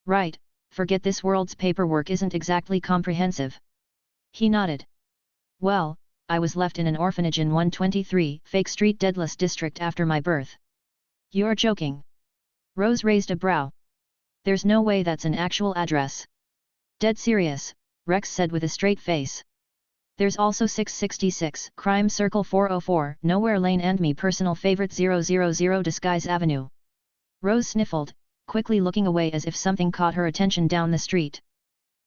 Right, forget this world's paperwork isn't exactly comprehensive. He nodded. Well, I was left in an orphanage in 123 Fake Street Deadless district after my birth. You're joking. Rose raised a brow. There's no way that's an actual address. Dead serious, Rex said with a straight face. There's also 666 Crime Circle 404 Nowhere Lane and me personal favorite 000 Disguise Avenue. Rose sniffled, quickly looking away as if something caught her attention down the street.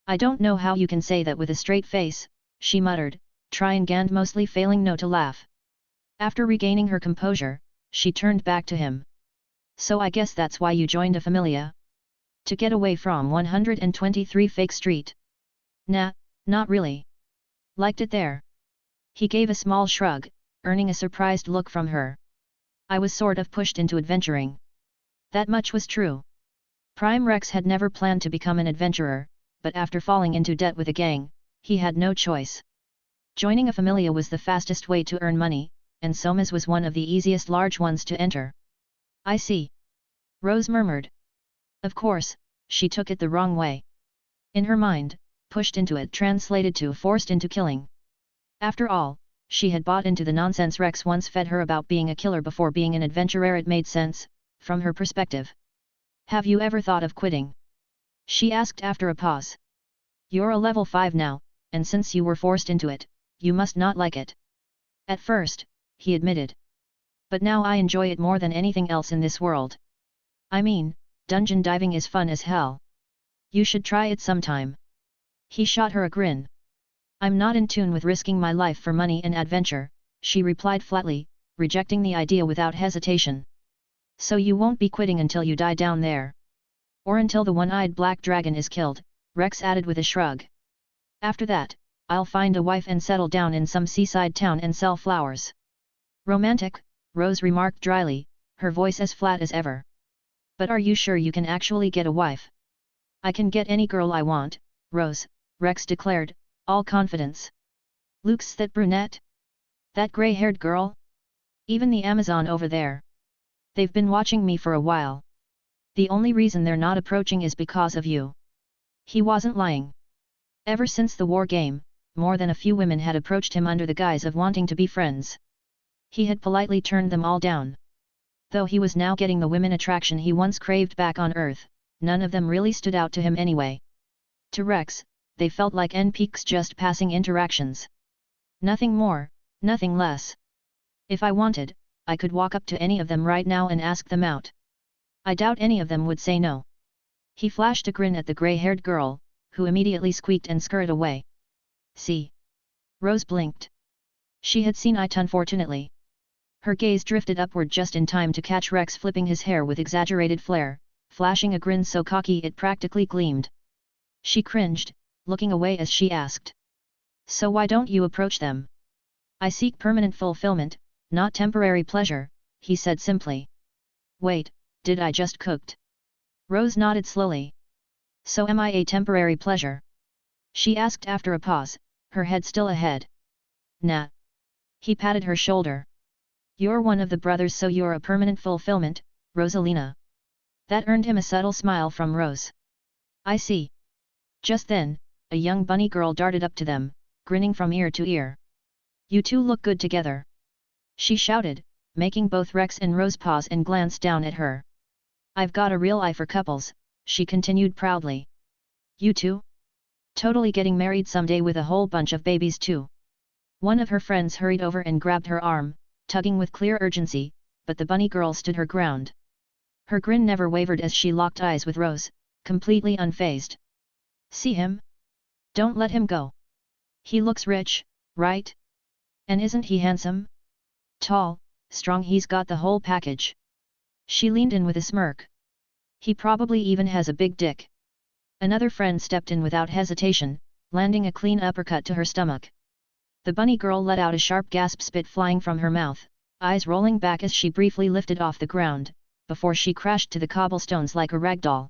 I don't know how you can say that with a straight face, she muttered, trying and mostly failing not to laugh. After regaining her composure, she turned back to him. So I guess that's why you joined a familia? To get away from 123 Fake Street? Nah, not really. Liked it there. He gave a small shrug, earning a surprised look from her. I was sort of pushed into adventuring. That much was true. Prime Rex had never planned to become an adventurer, but after falling into debt with a gang, he had no choice. Joining a familia was the fastest way to earn money, and Soma's was one of the easiest large ones to enter. I see. Rose murmured. Of course, she took it the wrong way. In her mind, pushed into it translated to forced into killing. After all, she had bought into the nonsense Rex once fed her about being a killer before being an adventurer. It made sense, from her perspective. Have you ever thought of quitting? She asked after a pause. You're a level 5 now, and since you were forced into it, you must not like it. At first, he admitted. But now I enjoy it more than anything else in this world. I mean, dungeon diving is fun as hell. You should try it sometime. He shot her a grin. I'm not in tune with risking my life for money and adventure, she replied flatly, rejecting the idea without hesitation. So you won't be quitting until you die down there. Or until the one-eyed black dragon is killed, Rex added with a shrug. After that, I'll find a wife and settle down in some seaside town and sell flowers. Romantic, Rose remarked dryly, her voice as flat as ever. But are you sure you can actually get a wife? I can get any girl I want, Rose, Rex declared, all confidence. Luke's that brunette? That grey-haired girl? Even the Amazon over there. They've been watching me for a while. The only reason they're not approaching is because of you. He wasn't lying. Ever since the war game, more than a few women had approached him under the guise of wanting to be friends. He had politely turned them all down. Though he was now getting the women attraction he once craved back on Earth, none of them really stood out to him anyway. To Rex, they felt like NPCs, just passing interactions. Nothing more, nothing less. If I wanted, I could walk up to any of them right now and ask them out. I doubt any of them would say no. He flashed a grin at the grey-haired girl, who immediately squeaked and scurried away. See? Rose blinked. She had seen it unfortunately. Her gaze drifted upward just in time to catch Rex flipping his hair with exaggerated flair, flashing a grin so cocky it practically gleamed. She cringed, looking away as she asked. So why don't you approach them? I seek permanent fulfillment, not temporary pleasure, he said simply. Wait, did I just cooked? Rose nodded slowly. So am I a temporary pleasure? She asked after a pause, her head still ahead. Nah. He patted her shoulder. You're one of the brothers, so you're a permanent fulfillment, Rosalina. That earned him a subtle smile from Rose. I see. Just then, a young bunny girl darted up to them, grinning from ear to ear. You two look good together. She shouted, making both Rex and Rose pause and glance down at her. I've got a real eye for couples, she continued proudly. You two? Totally getting married someday with a whole bunch of babies too. One of her friends hurried over and grabbed her arm, tugging with clear urgency, but the bunny girl stood her ground. Her grin never wavered as she locked eyes with Rose, completely unfazed. See him? Don't let him go. He looks rich, right? And isn't he handsome? Tall, strong, he's got the whole package. She leaned in with a smirk. He probably even has a big dick. Another friend stepped in without hesitation, landing a clean uppercut to her stomach. The bunny girl let out a sharp gasp, spit flying from her mouth, eyes rolling back as she briefly lifted off the ground, before she crashed to the cobblestones like a rag doll.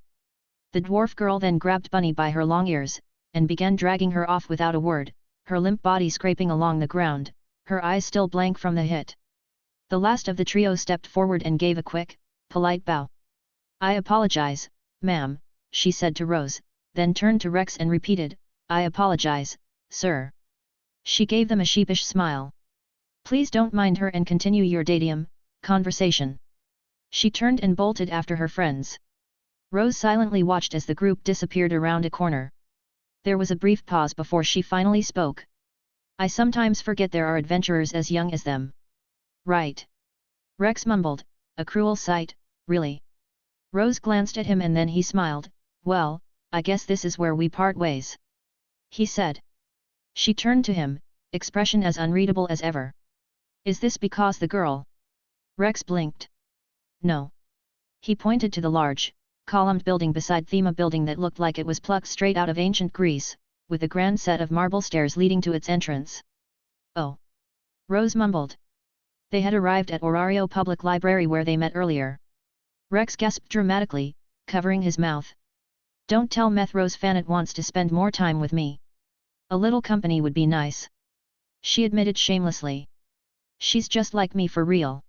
The dwarf girl then grabbed Bunny by her long ears, and began dragging her off without a word, her limp body scraping along the ground, her eyes still blank from the hit. The last of the trio stepped forward and gave a quick, polite bow. "I apologize, ma'am," she said to Rose, then turned to Rex and repeated, "I apologize, sir." She gave them a sheepish smile. "Please don't mind her and continue your datum conversation." She turned and bolted after her friends. Rose silently watched as the group disappeared around a corner. There was a brief pause before she finally spoke. "I sometimes forget there are adventurers as young as them." "Right." Rex mumbled, "A cruel sight, really." Rose glanced at him and then he smiled. "Well, I guess this is where we part ways," he said. She turned to him, expression as unreadable as ever. "Is this because the girl?" Rex blinked. "No." He pointed to the large, columned building beside Thema building that looked like it was plucked straight out of ancient Greece, with a grand set of marble stairs leading to its entrance. "Oh." Rose mumbled. They had arrived at Orario Public Library where they met earlier. Rex gasped dramatically, covering his mouth. "Don't tell Meth Rose Fanet wants to spend more time with me. A little company would be nice," she admitted shamelessly. "She's just like me for real."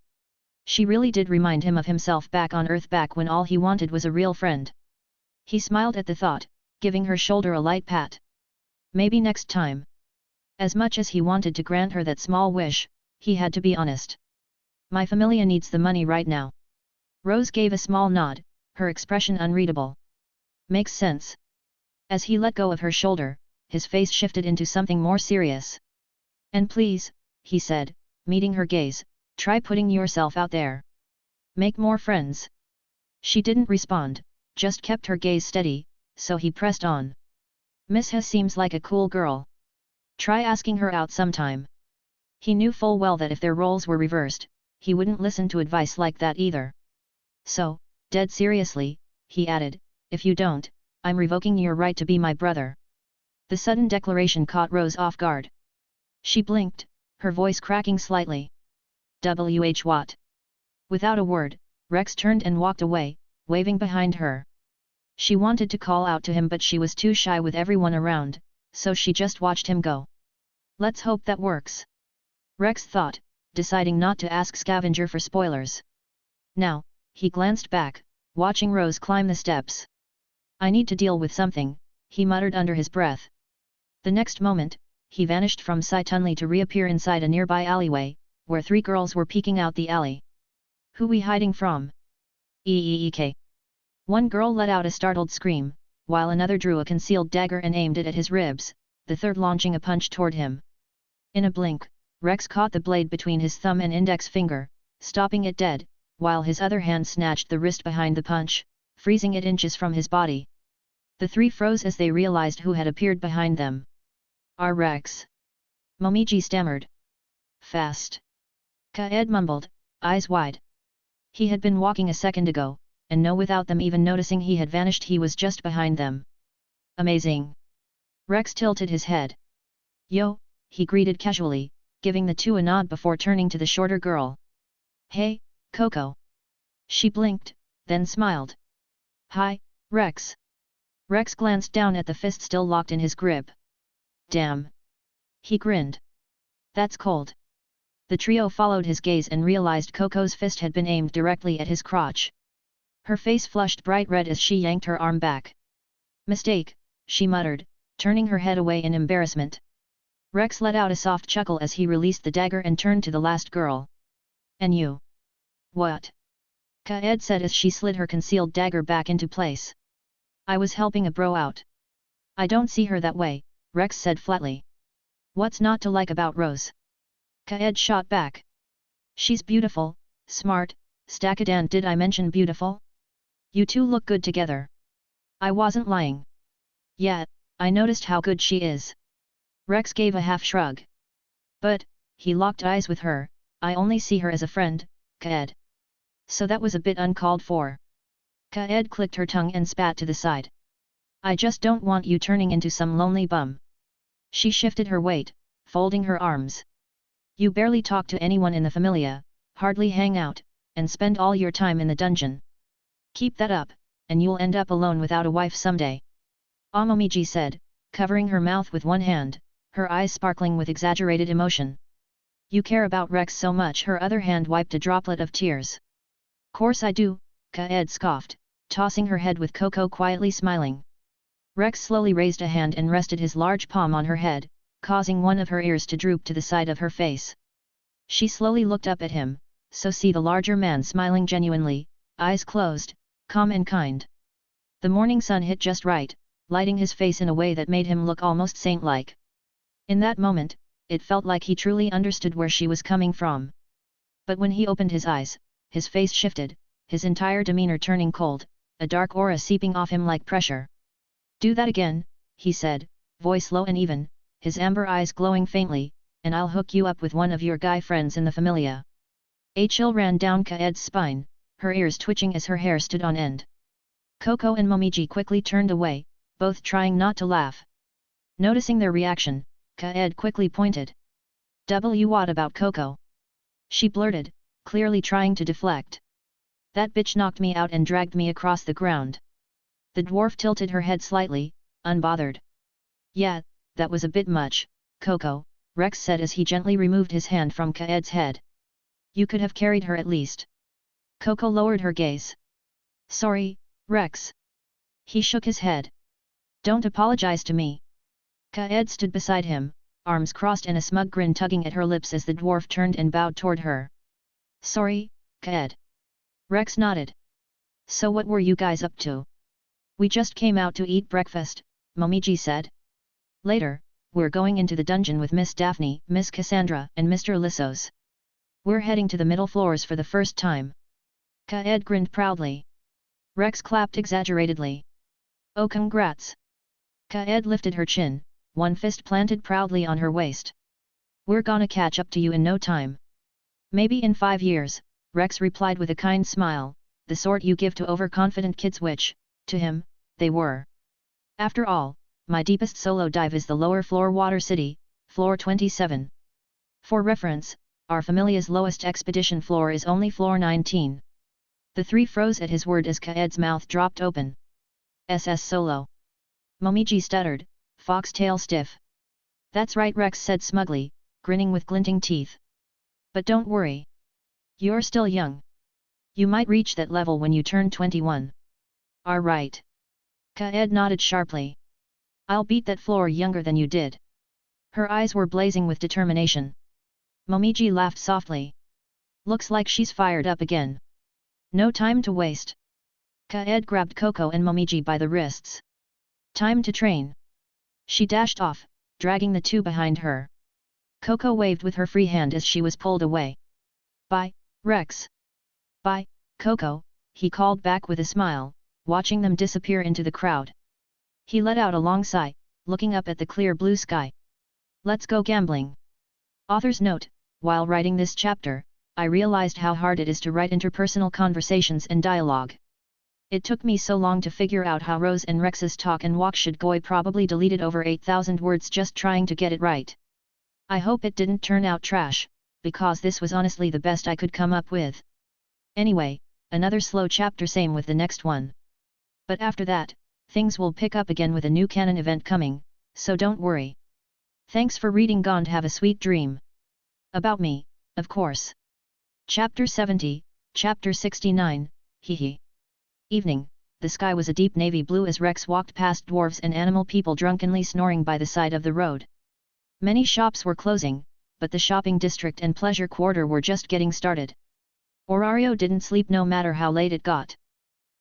She really did remind him of himself back on Earth, back when all he wanted was a real friend. He smiled at the thought, giving her shoulder a light pat. "Maybe next time." As much as he wanted to grant her that small wish, he had to be honest. "My familia needs the money right now." Rose gave a small nod, her expression unreadable. "Makes sense." As he let go of her shoulder, his face shifted into something more serious. "And please," he said, meeting her gaze, "try putting yourself out there. Make more friends." She didn't respond, just kept her gaze steady, so he pressed on. "Miss Hess seems like a cool girl. Try asking her out sometime." He knew full well that if their roles were reversed, he wouldn't listen to advice like that either. "So, dead seriously," he added, "if you don't, I'm revoking your right to be my brother." The sudden declaration caught Rose off guard. She blinked, her voice cracking slightly. What?" Without a word, Rex turned and walked away, waving behind her. She wanted to call out to him but she was too shy with everyone around, so she just watched him go. "Let's hope that works," Rex thought, deciding not to ask Scavenger for spoilers. Now, he glanced back, watching Rose climb the steps. "I need to deal with something," he muttered under his breath. The next moment, he vanished from sight only to reappear inside a nearby alleyway, where 3 girls were peeking out the alley. "Who we hiding from?" Eek. One girl let out a startled scream, while another drew a concealed dagger and aimed it at his ribs, the third launching a punch toward him. In a blink, Rex caught the blade between his thumb and index finger, stopping it dead, while his other hand snatched the wrist behind the punch, freezing it inches from his body. The 3 froze as they realized who had appeared behind them. "Our Rex," Momiji stammered. "Fast," Kaed mumbled, eyes wide. He had been walking a second ago, and no, without them even noticing he had vanished, he was just behind them. "Amazing." Rex tilted his head. "Yo," he greeted casually, giving the 2 a nod before turning to the shorter girl. "Hey, Coco." She blinked, then smiled. "Hi, Rex." Rex glanced down at the fist still locked in his grip. "Damn." He grinned. "That's cold." The trio followed his gaze and realized Coco's fist had been aimed directly at his crotch. Her face flushed bright red as she yanked her arm back. "Mistake," she muttered, turning her head away in embarrassment. Rex let out a soft chuckle as he released the dagger and turned to the last girl. "And you?" "What?" Kaed said as she slid her concealed dagger back into place. "I was helping a bro out." "I don't see her that way," Rex said flatly. "What's not to like about Rose?" Kaed shot back. "She's beautiful, smart." "Stackadan, did I mention beautiful? You 2 look good together." "I wasn't lying." "Yeah, I noticed how good she is." Rex gave a half shrug. "But," he locked eyes with her, I only see her as a friend, Kaed. So that was a bit uncalled for. Kaed clicked her tongue and spat to the side. I just don't want you turning into some lonely bum. She shifted her weight, folding her arms. You barely talk to anyone in the familia, hardly hang out, and spend all your time in the dungeon. Keep that up, and you'll end up alone without a wife someday. Momiji said, covering her mouth with one hand, her eyes sparkling with exaggerated emotion. You care about Rex so much. Her other hand wiped a droplet of tears. Course I do, Kaed scoffed, tossing her head with Coco quietly smiling. Rex slowly raised a hand and rested his large palm on her head, causing one of her ears to droop to the side of her face. She slowly looked up at him, so see the larger man smiling genuinely, eyes closed, calm and kind. The morning sun hit just right, lighting his face in a way that made him look almost saint-like. In that moment, it felt like he truly understood where she was coming from. But when he opened his eyes, his face shifted, his entire demeanor turning cold, a dark aura seeping off him like pressure. Do that again, he said, voice low and even, his amber eyes glowing faintly, and I'll hook you up with one of your guy friends in the familia. A chill ran down Kaed's spine, her ears twitching as her hair stood on end. Coco and Momiji quickly turned away, both trying not to laugh. Noticing their reaction, Kaed quickly pointed. What about Coco? She blurted, clearly trying to deflect. That bitch knocked me out and dragged me across the ground. The dwarf tilted her head slightly, unbothered. Yeah, that was a bit much, Coco, Rex said as he gently removed his hand from Kaed's head. You could have carried her at least. Coco lowered her gaze. Sorry, Rex. He shook his head. Don't apologize to me. Kaed stood beside him, arms crossed and a smug grin tugging at her lips as the dwarf turned and bowed toward her. Sorry, Kaed. Rex nodded. So what were you guys up to? We just came out to eat breakfast, Momiji said. Later, we're going into the dungeon with Miss Daphne, Miss Cassandra, and Mr. Lissos. We're heading to the middle floors for the first time. Kaed grinned proudly. Rex clapped exaggeratedly. Oh, congrats. Kaed lifted her chin, one fist planted proudly on her waist. We're gonna catch up to you in no time. Maybe in 5 years, Rex replied with a kind smile, the sort you give to overconfident kids which, to him, they were. After all, my deepest solo dive is the lower floor Water City, floor 27. For reference, our familia's lowest expedition floor is only floor 19. The three froze at his word as Kaed's mouth dropped open. SS Solo. Momiji stuttered, foxtail stiff. That's right, Rex said smugly, grinning with glinting teeth. But don't worry. You're still young. You might reach that level when you turn 21. Are right. Kaed nodded sharply. I'll beat that floor younger than you did. Her eyes were blazing with determination. Momiji laughed softly. Looks like she's fired up again. No time to waste. Kaed grabbed Coco and Momiji by the wrists. Time to train. She dashed off, dragging the two behind her. Coco waved with her free hand as she was pulled away. Bye, Rex. Bye, Coco, he called back with a smile, watching them disappear into the crowd. He let out a long sigh, looking up at the clear blue sky. Let's go gambling. Author's note: while writing this chapter, I realized how hard it is to write interpersonal conversations and dialogue. It took me so long to figure out how Rose and Rex's talk and walk should go. I probably deleted over 8,000 words just trying to get it right. I hope it didn't turn out trash, because this was honestly the best I could come up with. Anyway, another slow chapter, same with the next one. But after that, things will pick up again with a new canon event coming, so don't worry. Thanks for reading. Gone, have a sweet dream. About me, of course. Chapter 70, Chapter 69, Hehe. Evening, the sky was a deep navy blue as Rex walked past dwarves and animal people drunkenly snoring by the side of the road. Many shops were closing, but the shopping district and pleasure quarter were just getting started. Orario didn't sleep no matter how late it got.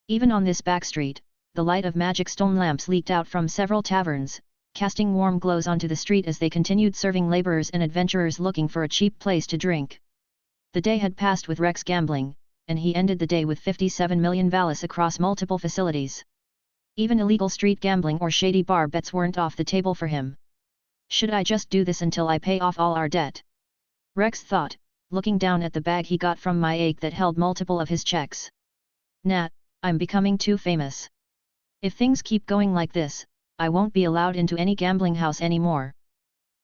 Even on this back street, the light of magic stone lamps leaked out from several taverns, casting warm glows onto the street as they continued serving laborers and adventurers looking for a cheap place to drink. The day had passed with Rex gambling, and he ended the day with 57 million valis across multiple facilities. Even illegal street gambling or shady bar bets weren't off the table for him. Should I just do this until I pay off all our debt? Rex thought, looking down at the bag he got from Massacre that held multiple of his checks. Nat, I'm becoming too famous. If things keep going like this, I won't be allowed into any gambling house anymore.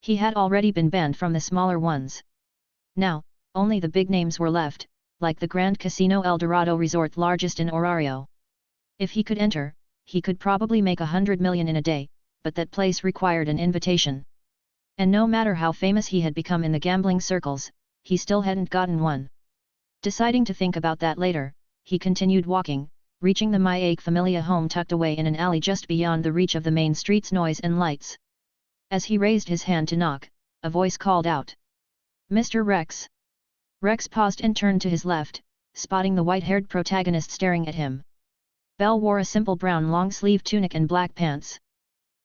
He had already been banned from the smaller ones. Now, only the big names were left, like the Grand Casino El Dorado Resort, largest in Horario. If he could enter, he could probably make 100 million in a day, but that place required an invitation. And no matter how famous he had become in the gambling circles, he still hadn't gotten one. Deciding to think about that later, he continued walking, reaching the Massacre Familia home tucked away in an alley just beyond the reach of the main street's noise and lights. As he raised his hand to knock, a voice called out, "Mr. Rex." Rex paused and turned to his left, spotting the white-haired protagonist staring at him. Belle wore a simple brown long-sleeved tunic and black pants.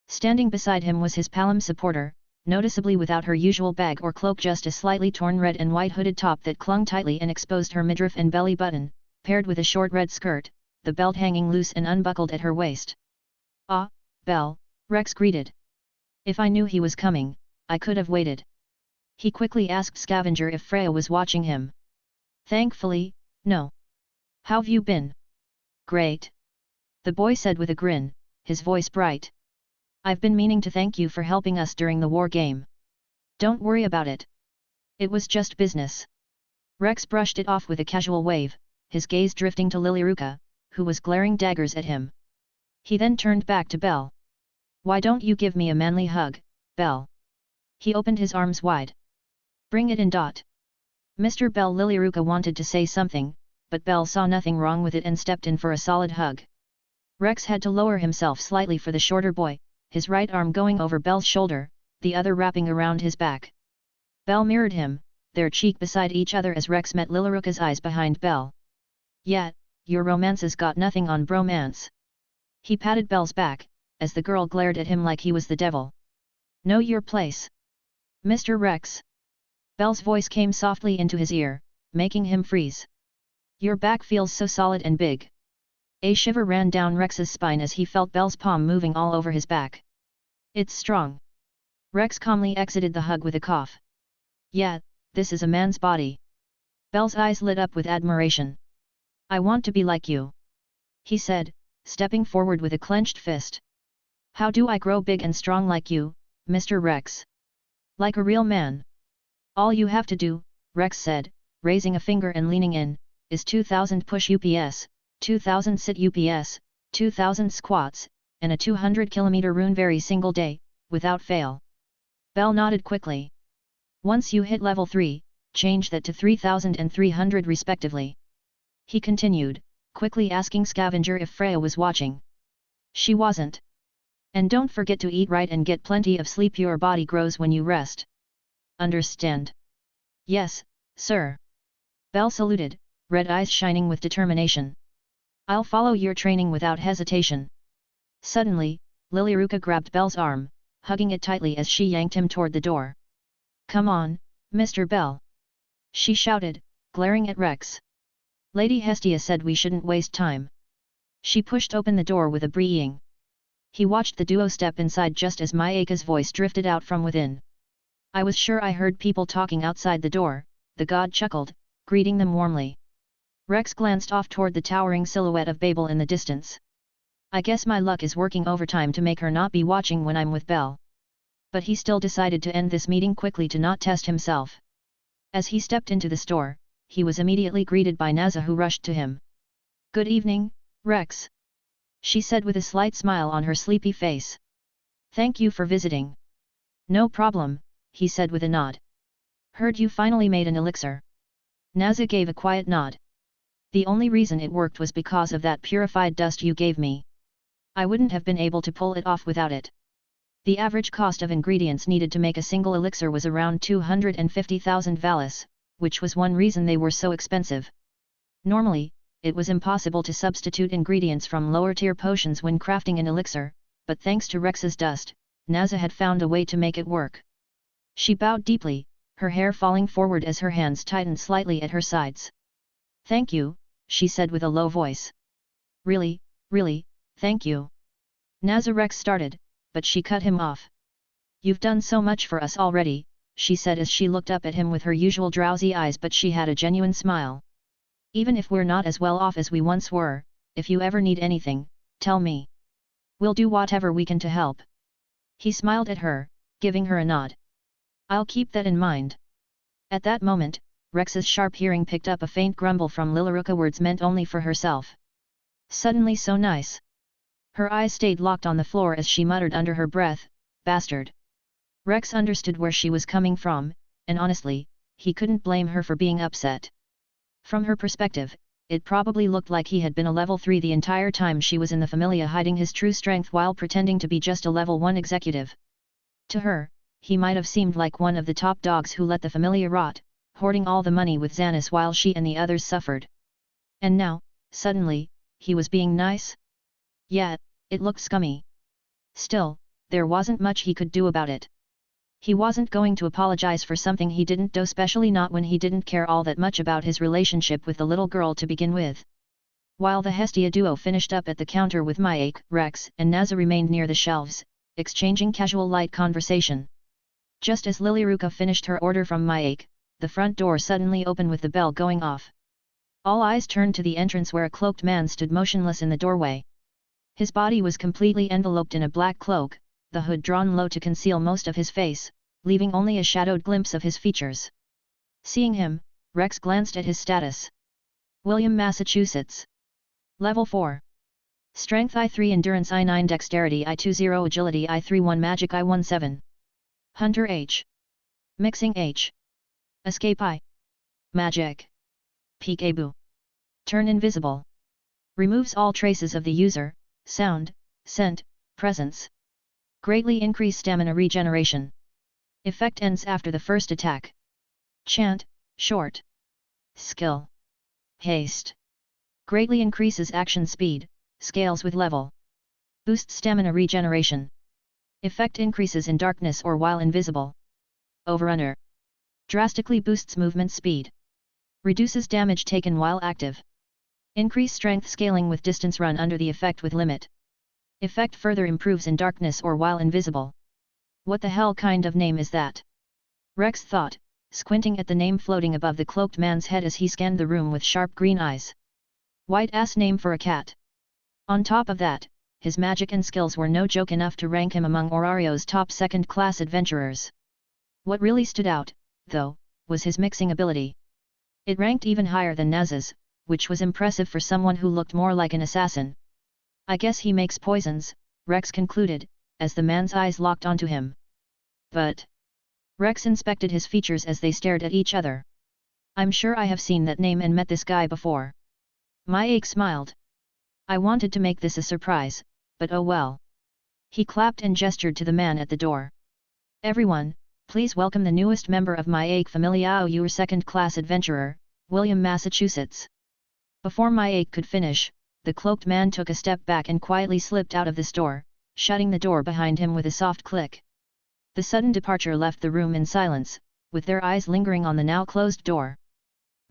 Standing beside him was his palm supporter, noticeably without her usual bag or cloak, just a slightly torn red and white hooded top that clung tightly and exposed her midriff and belly button, paired with a short red skirt, the belt hanging loose and unbuckled at her waist. "Ah, Belle," Rex greeted. "If I knew he was coming, I could have waited." He quickly asked Scavenger if Freya was watching him. "Thankfully, no. How've you been?" "Great," the boy said with a grin, his voice bright. "I've been meaning to thank you for helping us during the war game." "Don't worry about it. It was just business." Rex brushed it off with a casual wave, his gaze drifting to Lilyruka, who was glaring daggers at him. He then turned back to Belle. "Why don't you give me a manly hug, Belle?" He opened his arms wide. "Bring it in. Mr. Belle." Lilyruka wanted to say something, but Belle saw nothing wrong with it and stepped in for a solid hug. Rex had to lower himself slightly for the shorter boy, his right arm going over Belle's shoulder, the other wrapping around his back. Belle mirrored him, their cheek beside each other as Rex met Lilyruka's eyes behind Belle. "Yeah, your romance's got nothing on bromance." He patted Belle's back, as the girl glared at him like he was the devil. "Know your place, Mr. Rex." Belle's voice came softly into his ear, making him freeze. "Your back feels so solid and big." A shiver ran down Rex's spine as he felt Belle's palm moving all over his back. "It's strong." Rex calmly exited the hug with a cough. "Yeah, this is a man's body." Belle's eyes lit up with admiration. "I want to be like you," he said, stepping forward with a clenched fist. "How do I grow big and strong like you, Mr. Rex?" "Like a real man. All you have to do," Rex said, raising a finger and leaning in, "is 2000 push UPS, 2000 sit UPS, 2000 squats, and a 200-kilometer run every single day, without fail." Belle nodded quickly. "Once you hit level 3, change that to 3000 and 300 respectively." He continued, quickly asking Scavenger if Freya was watching. She wasn't. "And don't forget to eat right and get plenty of sleep. Your body grows when you rest. Understand?" "Yes, sir." Belle saluted, red eyes shining with determination. "I'll follow your training without hesitation." Suddenly, Lilyruka grabbed Belle's arm, hugging it tightly as she yanked him toward the door. "Come on, Mr. Belle!" she shouted, glaring at Rex. "Lady Hestia said we shouldn't waste time." She pushed open the door with a breeing. He watched the duo step inside just as Massacre's voice drifted out from within. "I was sure I heard people talking outside the door," the god chuckled, greeting them warmly. Rex glanced off toward the towering silhouette of Babel in the distance. "I guess my luck is working overtime to make her not be watching when I'm with Belle." But he still decided to end this meeting quickly to not test himself. As he stepped into the store, he was immediately greeted by Naza, who rushed to him. "Good evening, Rex," she said with a slight smile on her sleepy face. "Thank you for visiting." "No problem," he said with a nod. "Heard you finally made an elixir." Naza gave a quiet nod. "The only reason it worked was because of that purified dust you gave me. I wouldn't have been able to pull it off without it." The average cost of ingredients needed to make a single elixir was around 250,000 valis, which was one reason they were so expensive. Normally, it was impossible to substitute ingredients from lower-tier potions when crafting an elixir, but thanks to Rex's dust, Naza had found a way to make it work. She bowed deeply, her hair falling forward as her hands tightened slightly at her sides. "Thank you," she said with a low voice. Really, thank you." Naza Rex started, but she cut him off. "You've done so much for us already, she said as she looked up at him with her usual drowsy eyes, but she had a genuine smile. Even if we're not as well off as we once were, if you ever need anything, tell me. We'll do whatever we can to help. He smiled at her, giving her a nod. I'll keep that in mind. At that moment, Rex's sharp hearing picked up a faint grumble from Lilaruka, words meant only for herself. Suddenly so nice. Her eyes stayed locked on the floor as she muttered under her breath, bastard. Rex understood where she was coming from, and honestly, he couldn't blame her for being upset. From her perspective, it probably looked like he had been a level 3 the entire time she was in the Familia, hiding his true strength while pretending to be just a level 1 executive. To her, he might have seemed like one of the top dogs who let the Familia rot, hoarding all the money with Xanis while she and the others suffered. And now, suddenly, he was being nice? Yeah, it looked scummy. Still, there wasn't much he could do about it. He wasn't going to apologize for something he didn't do, especially not when he didn't care all that much about his relationship with the little girl to begin with. While the Hestia duo finished up at the counter with Maik, Rex and Naza remained near the shelves, exchanging casual light conversation. Just as Lilaruka finished her order from Maik, the front door suddenly opened with the bell going off. All eyes turned to the entrance where a cloaked man stood motionless in the doorway. His body was completely enveloped in a black cloak, the hood drawn low to conceal most of his face, leaving only a shadowed glimpse of his features. Seeing him, Rex glanced at his status. William, Massachusetts. Level 4. Strength I3, Endurance I9, Dexterity I20, Agility I31, Magic I17. Hunter H. Mixing H. Escape I. Magic. Peekaboo. Turn invisible. Removes all traces of the user, sound, scent, presence. Greatly increase stamina regeneration. Effect ends after the first attack. Chant, short. Skill. Haste. Greatly increases action speed, scales with level. Boosts stamina regeneration. Effect increases in darkness or while invisible. Overrunner. Drastically boosts movement speed. Reduces damage taken while active. Increase strength scaling with distance run under the effect with limit. Effect further improves in darkness or while invisible. What the hell kind of name is that? Rex thought, squinting at the name floating above the cloaked man's head as he scanned the room with sharp green eyes. White-ass name for a cat. On top of that, his magic and skills were no joke, enough to rank him among Orario's top second-class adventurers. What really stood out, though, was his mixing ability. It ranked even higher than Naza's, which was impressive for someone who looked more like an assassin. I guess he makes poisons, Rex concluded, as the man's eyes locked onto him. But Rex inspected his features as they stared at each other. I'm sure I have seen that name and met this guy before. Maik smiled. I wanted to make this a surprise, but oh well. He clapped and gestured to the man at the door. Everyone, please welcome the newest member of Maik Familia, your second-class adventurer, William, Massachusetts. Before Maik could finish, the cloaked man took a step back and quietly slipped out of the store, shutting the door behind him with a soft click. The sudden departure left the room in silence, with their eyes lingering on the now closed door.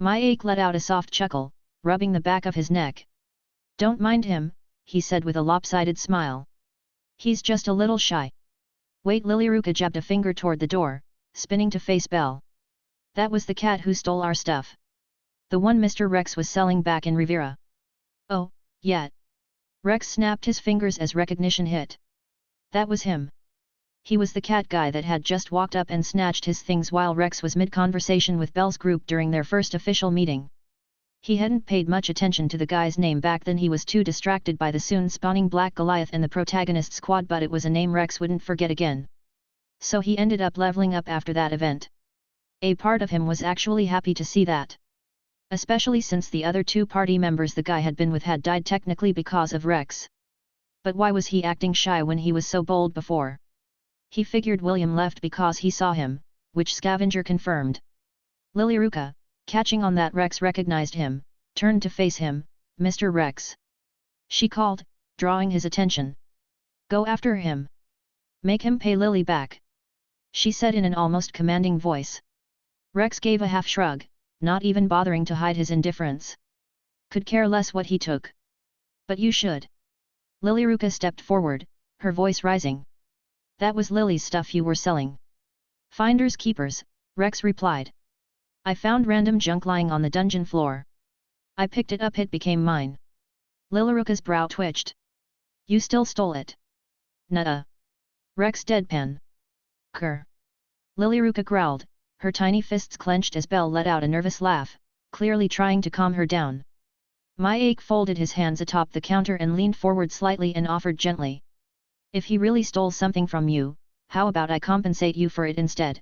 Maik let out a soft chuckle, rubbing the back of his neck. Don't mind him, he said with a lopsided smile. He's just a little shy. Wait, Lilaruka jabbed a finger toward the door, spinning to face Belle. That was the cat who stole our stuff. The one Mr. Rex was selling back in Rivera. Oh, yeah. Rex snapped his fingers as recognition hit. That was him. He was the cat guy that had just walked up and snatched his things while Rex was mid-conversation with Belle's group during their first official meeting. He hadn't paid much attention to the guy's name back then, he was too distracted by the soon-spawning Black Goliath and the protagonist squad, but it was a name Rex wouldn't forget again. So he ended up leveling up after that event. A part of him was actually happy to see that. Especially since the other two party members the guy had been with had died technically because of Rex. But why was he acting shy when he was so bold before? He figured William left because he saw him, which Scavenger confirmed. Lilaruka, catching on that Rex recognized him, turned to face him. Mr. Rex. She called, drawing his attention. Go after him. Make him pay Lily back. She said in an almost commanding voice. Rex gave a half shrug, not even bothering to hide his indifference. Could care less what he took. But you should. Lilaruka stepped forward, her voice rising. That was Lily's stuff you were selling. Finders keepers, Rex replied. I found random junk lying on the dungeon floor. I picked it up, it became mine. Lilaruka's brow twitched. You still stole it? Nuh-uh. Rex deadpan. Grr. Lilaruka growled, her tiny fists clenched as Belle let out a nervous laugh, clearly trying to calm her down. Massacre folded his hands atop the counter and leaned forward slightly and offered gently. If he really stole something from you, how about I compensate you for it instead?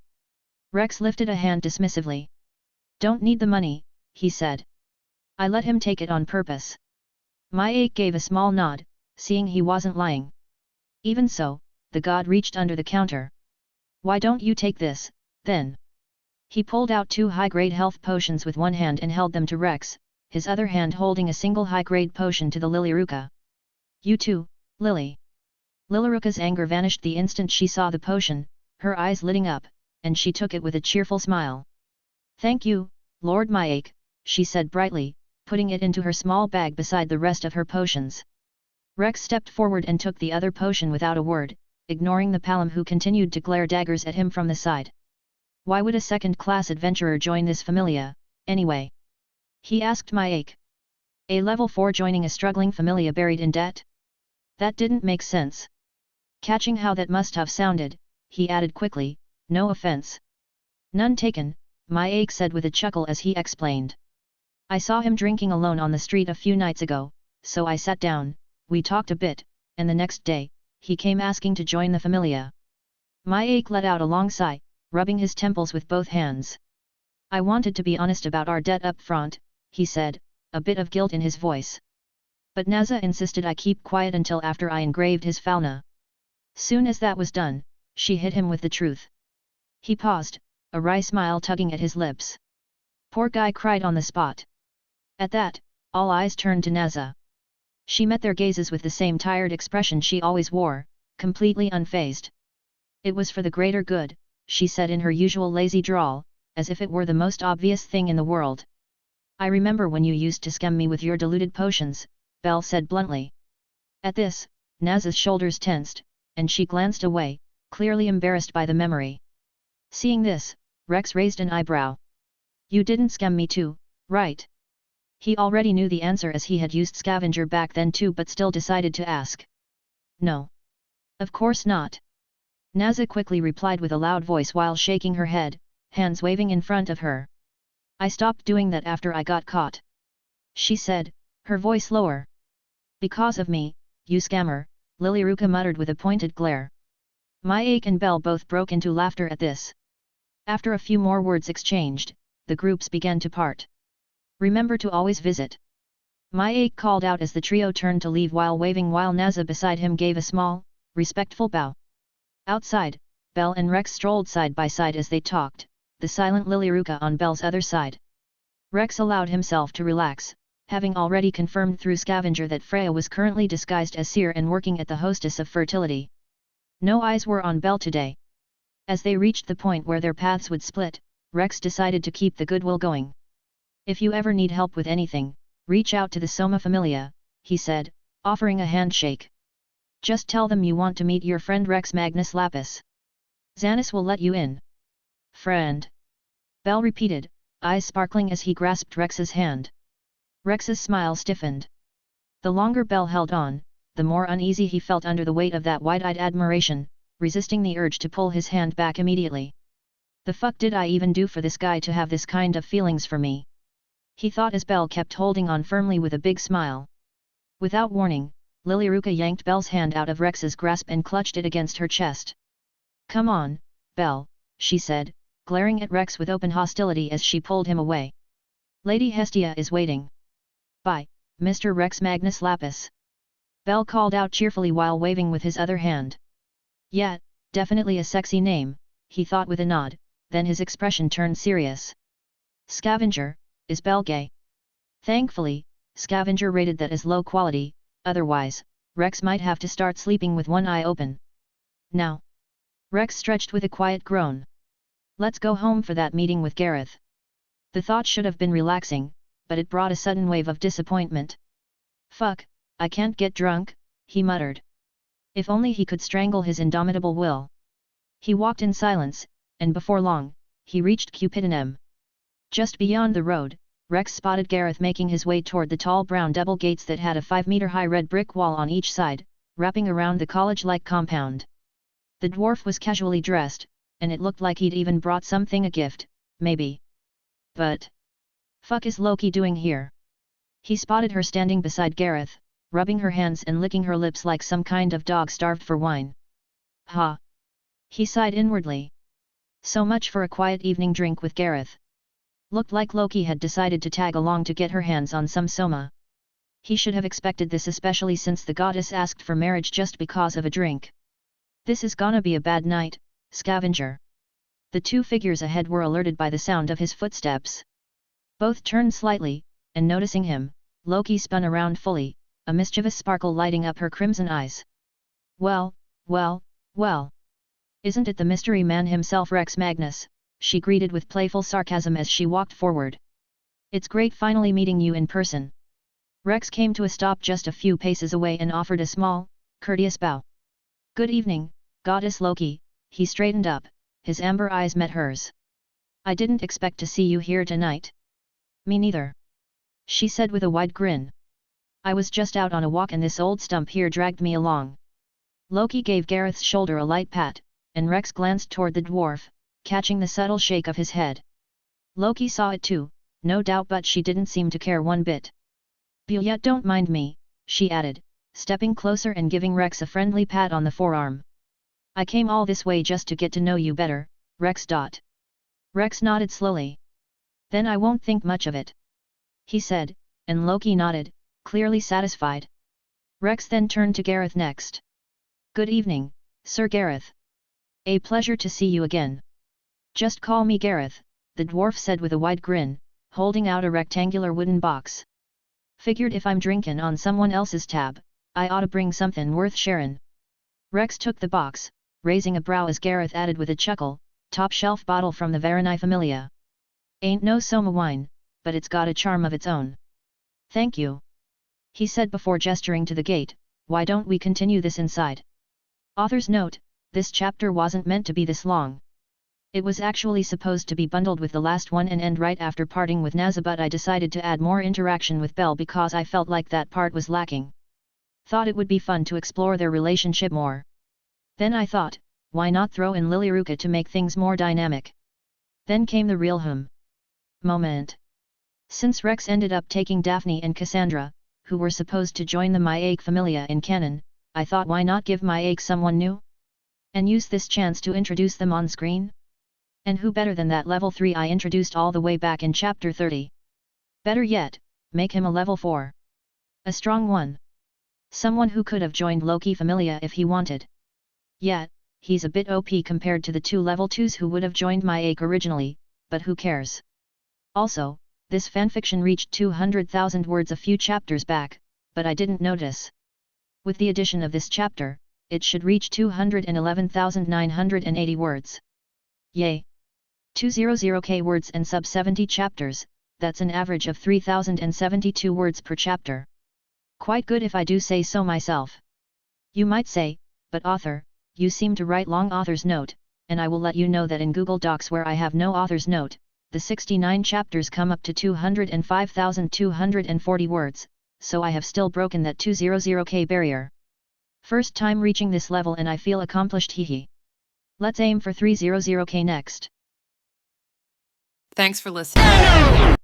Rex lifted a hand dismissively. Don't need the money, he said. I let him take it on purpose. Massacre gave a small nod, seeing he wasn't lying. Even so, the god reached under the counter. Why don't you take this, then? He pulled out 2 high-grade health potions with one hand and held them to Rex, his other hand holding a single high-grade potion to the Lilaruka. You too, Lily. Lilaruka's anger vanished the instant she saw the potion, her eyes lighting up, and she took it with a cheerful smile. Thank you, Lord Massacre, she said brightly, putting it into her small bag beside the rest of her potions. Rex stepped forward and took the other potion without a word, ignoring the Palom who continued to glare daggers at him from the side. Why would a second-class adventurer join this familia, anyway? He asked Massacre. A level 4 joining a struggling familia buried in debt? That didn't make sense. Catching how that must have sounded, he added quickly, no offense. None taken, Massacre said with a chuckle as he explained. I saw him drinking alone on the street a few nights ago, so I sat down, we talked a bit, and the next day, he came asking to join the familia. Massacre let out a long sigh, rubbing his temples with both hands. I wanted to be honest about our debt up front, he said, a bit of guilt in his voice. But Naza insisted I keep quiet until after I engraved his fauna. Soon as that was done, she hit him with the truth. He paused, a wry smile tugging at his lips. Poor guy cried on the spot. At that, all eyes turned to Naza. She met their gazes with the same tired expression she always wore, completely unfazed. It was for the greater good, she said in her usual lazy drawl, as if it were the most obvious thing in the world. I remember when you used to scam me with your diluted potions, Belle said bluntly. At this, Naza's shoulders tensed, and she glanced away, clearly embarrassed by the memory. Seeing this, Rex raised an eyebrow. You didn't scam me too, right? He already knew the answer as he had used Scavenger back then too, but still decided to ask. No. Of course not. Naza quickly replied with a loud voice while shaking her head, hands waving in front of her. I stopped doing that after I got caught. She said, her voice lower. Because of me, you scammer, Lilaruka muttered with a pointed glare. Massacre and Belle both broke into laughter at this. After a few more words exchanged, the groups began to part. Remember to always visit. Massacre called out as the trio turned to leave while waving, while Naza beside him gave a small, respectful bow. Outside, Belle and Rex strolled side by side as they talked, the silent Lilaruka on Belle's other side. Rex allowed himself to relax, having already confirmed through Scavenger that Freya was currently disguised as seer and working at the Hostess of Fertility. No eyes were on Belle today. As they reached the point where their paths would split, Rex decided to keep the goodwill going. If you ever need help with anything, reach out to the Soma Familia, he said, offering a handshake. Just tell them you want to meet your friend Rex Magnus Lapis. Xanis will let you in. Friend. Belle repeated, eyes sparkling as he grasped Rex's hand. Rex's smile stiffened. The longer Belle held on, the more uneasy he felt under the weight of that wide-eyed admiration, resisting the urge to pull his hand back immediately. The fuck did I even do for this guy to have this kind of feelings for me? He thought as Belle kept holding on firmly with a big smile. Without warning, Lilaruka yanked Belle's hand out of Rex's grasp and clutched it against her chest. Come on, Belle, she said, glaring at Rex with open hostility as she pulled him away. Lady Hestia is waiting. Bye, Mr. Rex Magnus Lapis. Belle called out cheerfully while waving with his other hand. Yeah, definitely a sexy name, he thought with a nod, then his expression turned serious. Scavenger, is Belle gay? Thankfully, Scavenger rated that as low quality, otherwise, Rex might have to start sleeping with one eye open. Now. Rex stretched with a quiet groan. Let's go home for that meeting with Gareth. The thought should have been relaxing, but it brought a sudden wave of disappointment. Fuck, I can't get drunk, he muttered. If only he could strangle his indomitable will. He walked in silence, and before long, he reached Cupidon. Just beyond the road, Rex spotted Gareth making his way toward the tall brown double gates that had a 5-meter-high red brick wall on each side, wrapping around the college-like compound. The dwarf was casually dressed, and it looked like he'd even brought something a gift, maybe. But fuck is Loki doing here? He spotted her standing beside Gareth, rubbing her hands and licking her lips like some kind of dog starved for wine. Ha! He sighed inwardly. So much for a quiet evening drink with Gareth. Looked like Loki had decided to tag along to get her hands on some soma. He should have expected this, especially since the goddess asked for marriage just because of a drink. This is gonna be a bad night, Scavenger. The two figures ahead were alerted by the sound of his footsteps. Both turned slightly, and noticing him, Loki spun around fully, a mischievous sparkle lighting up her crimson eyes. Well, well, well. Isn't it the mystery man himself, Rex Magnus? She greeted with playful sarcasm as she walked forward. It's great finally meeting you in person. Rex came to a stop just a few paces away and offered a small, courteous bow. Good evening, Goddess Loki. He straightened up, his amber eyes met hers. I didn't expect to see you here tonight. Me neither. She said with a wide grin. I was just out on a walk and this old stump here dragged me along. Loki gave Gareth's shoulder a light pat, and Rex glanced toward the dwarf, catching the subtle shake of his head. Loki saw it too, no doubt, but she didn't seem to care one bit. Yet don't mind me, she added, stepping closer and giving Rex a friendly pat on the forearm. I came all this way just to get to know you better, Rex. Rex nodded slowly. Then I won't think much of it, he said, and Loki nodded, clearly satisfied. Rex then turned to Gareth next. Good evening, Sir Gareth. A pleasure to see you again. Just call me Gareth, the dwarf said with a wide grin, holding out a rectangular wooden box. Figured if I'm drinkin' on someone else's tab, I oughta bring somethin' worth sharin'. Rex took the box, raising a brow as Gareth added with a chuckle, top shelf bottle from the Varani Familia. Ain't no soma wine, but it's got a charm of its own. Thank you, he said before gesturing to the gate. Why don't we continue this inside? Author's note: this chapter wasn't meant to be this long. It was actually supposed to be bundled with the last one and end right after parting with Nazza, but I decided to add more interaction with Belle because I felt like that part was lacking. Thought it would be fun to explore their relationship more. Then I thought, why not throw in Lilyruka to make things more dynamic? Then came the real moment. Since Rex ended up taking Daphne and Cassandra, who were supposed to join the Massacre Familia in canon, I thought why not give Massacre someone new? And use this chance to introduce them on screen? And who better than that level 3 I introduced all the way back in chapter 30? Better yet, make him a level 4. A strong one. Someone who could have joined Loki Familia if he wanted. Yet, he's a bit OP compared to the 2 level 2s who would have joined Massacre originally, but who cares? Also, this fanfiction reached 200,000 words a few chapters back, but I didn't notice. With the addition of this chapter, it should reach 211,980 words. Yay! 200k words and sub 70 chapters, that's an average of 3,072 words per chapter. Quite good if I do say so myself. You might say, but author, you seem to write long author's note, and I will let you know that in Google Docs where I have no author's note, the 69 chapters come up to 205,240 words, so I have still broken that 200k barrier. First time reaching this level and I feel accomplished, hehe. Let's aim for 300k next. Thanks for listening.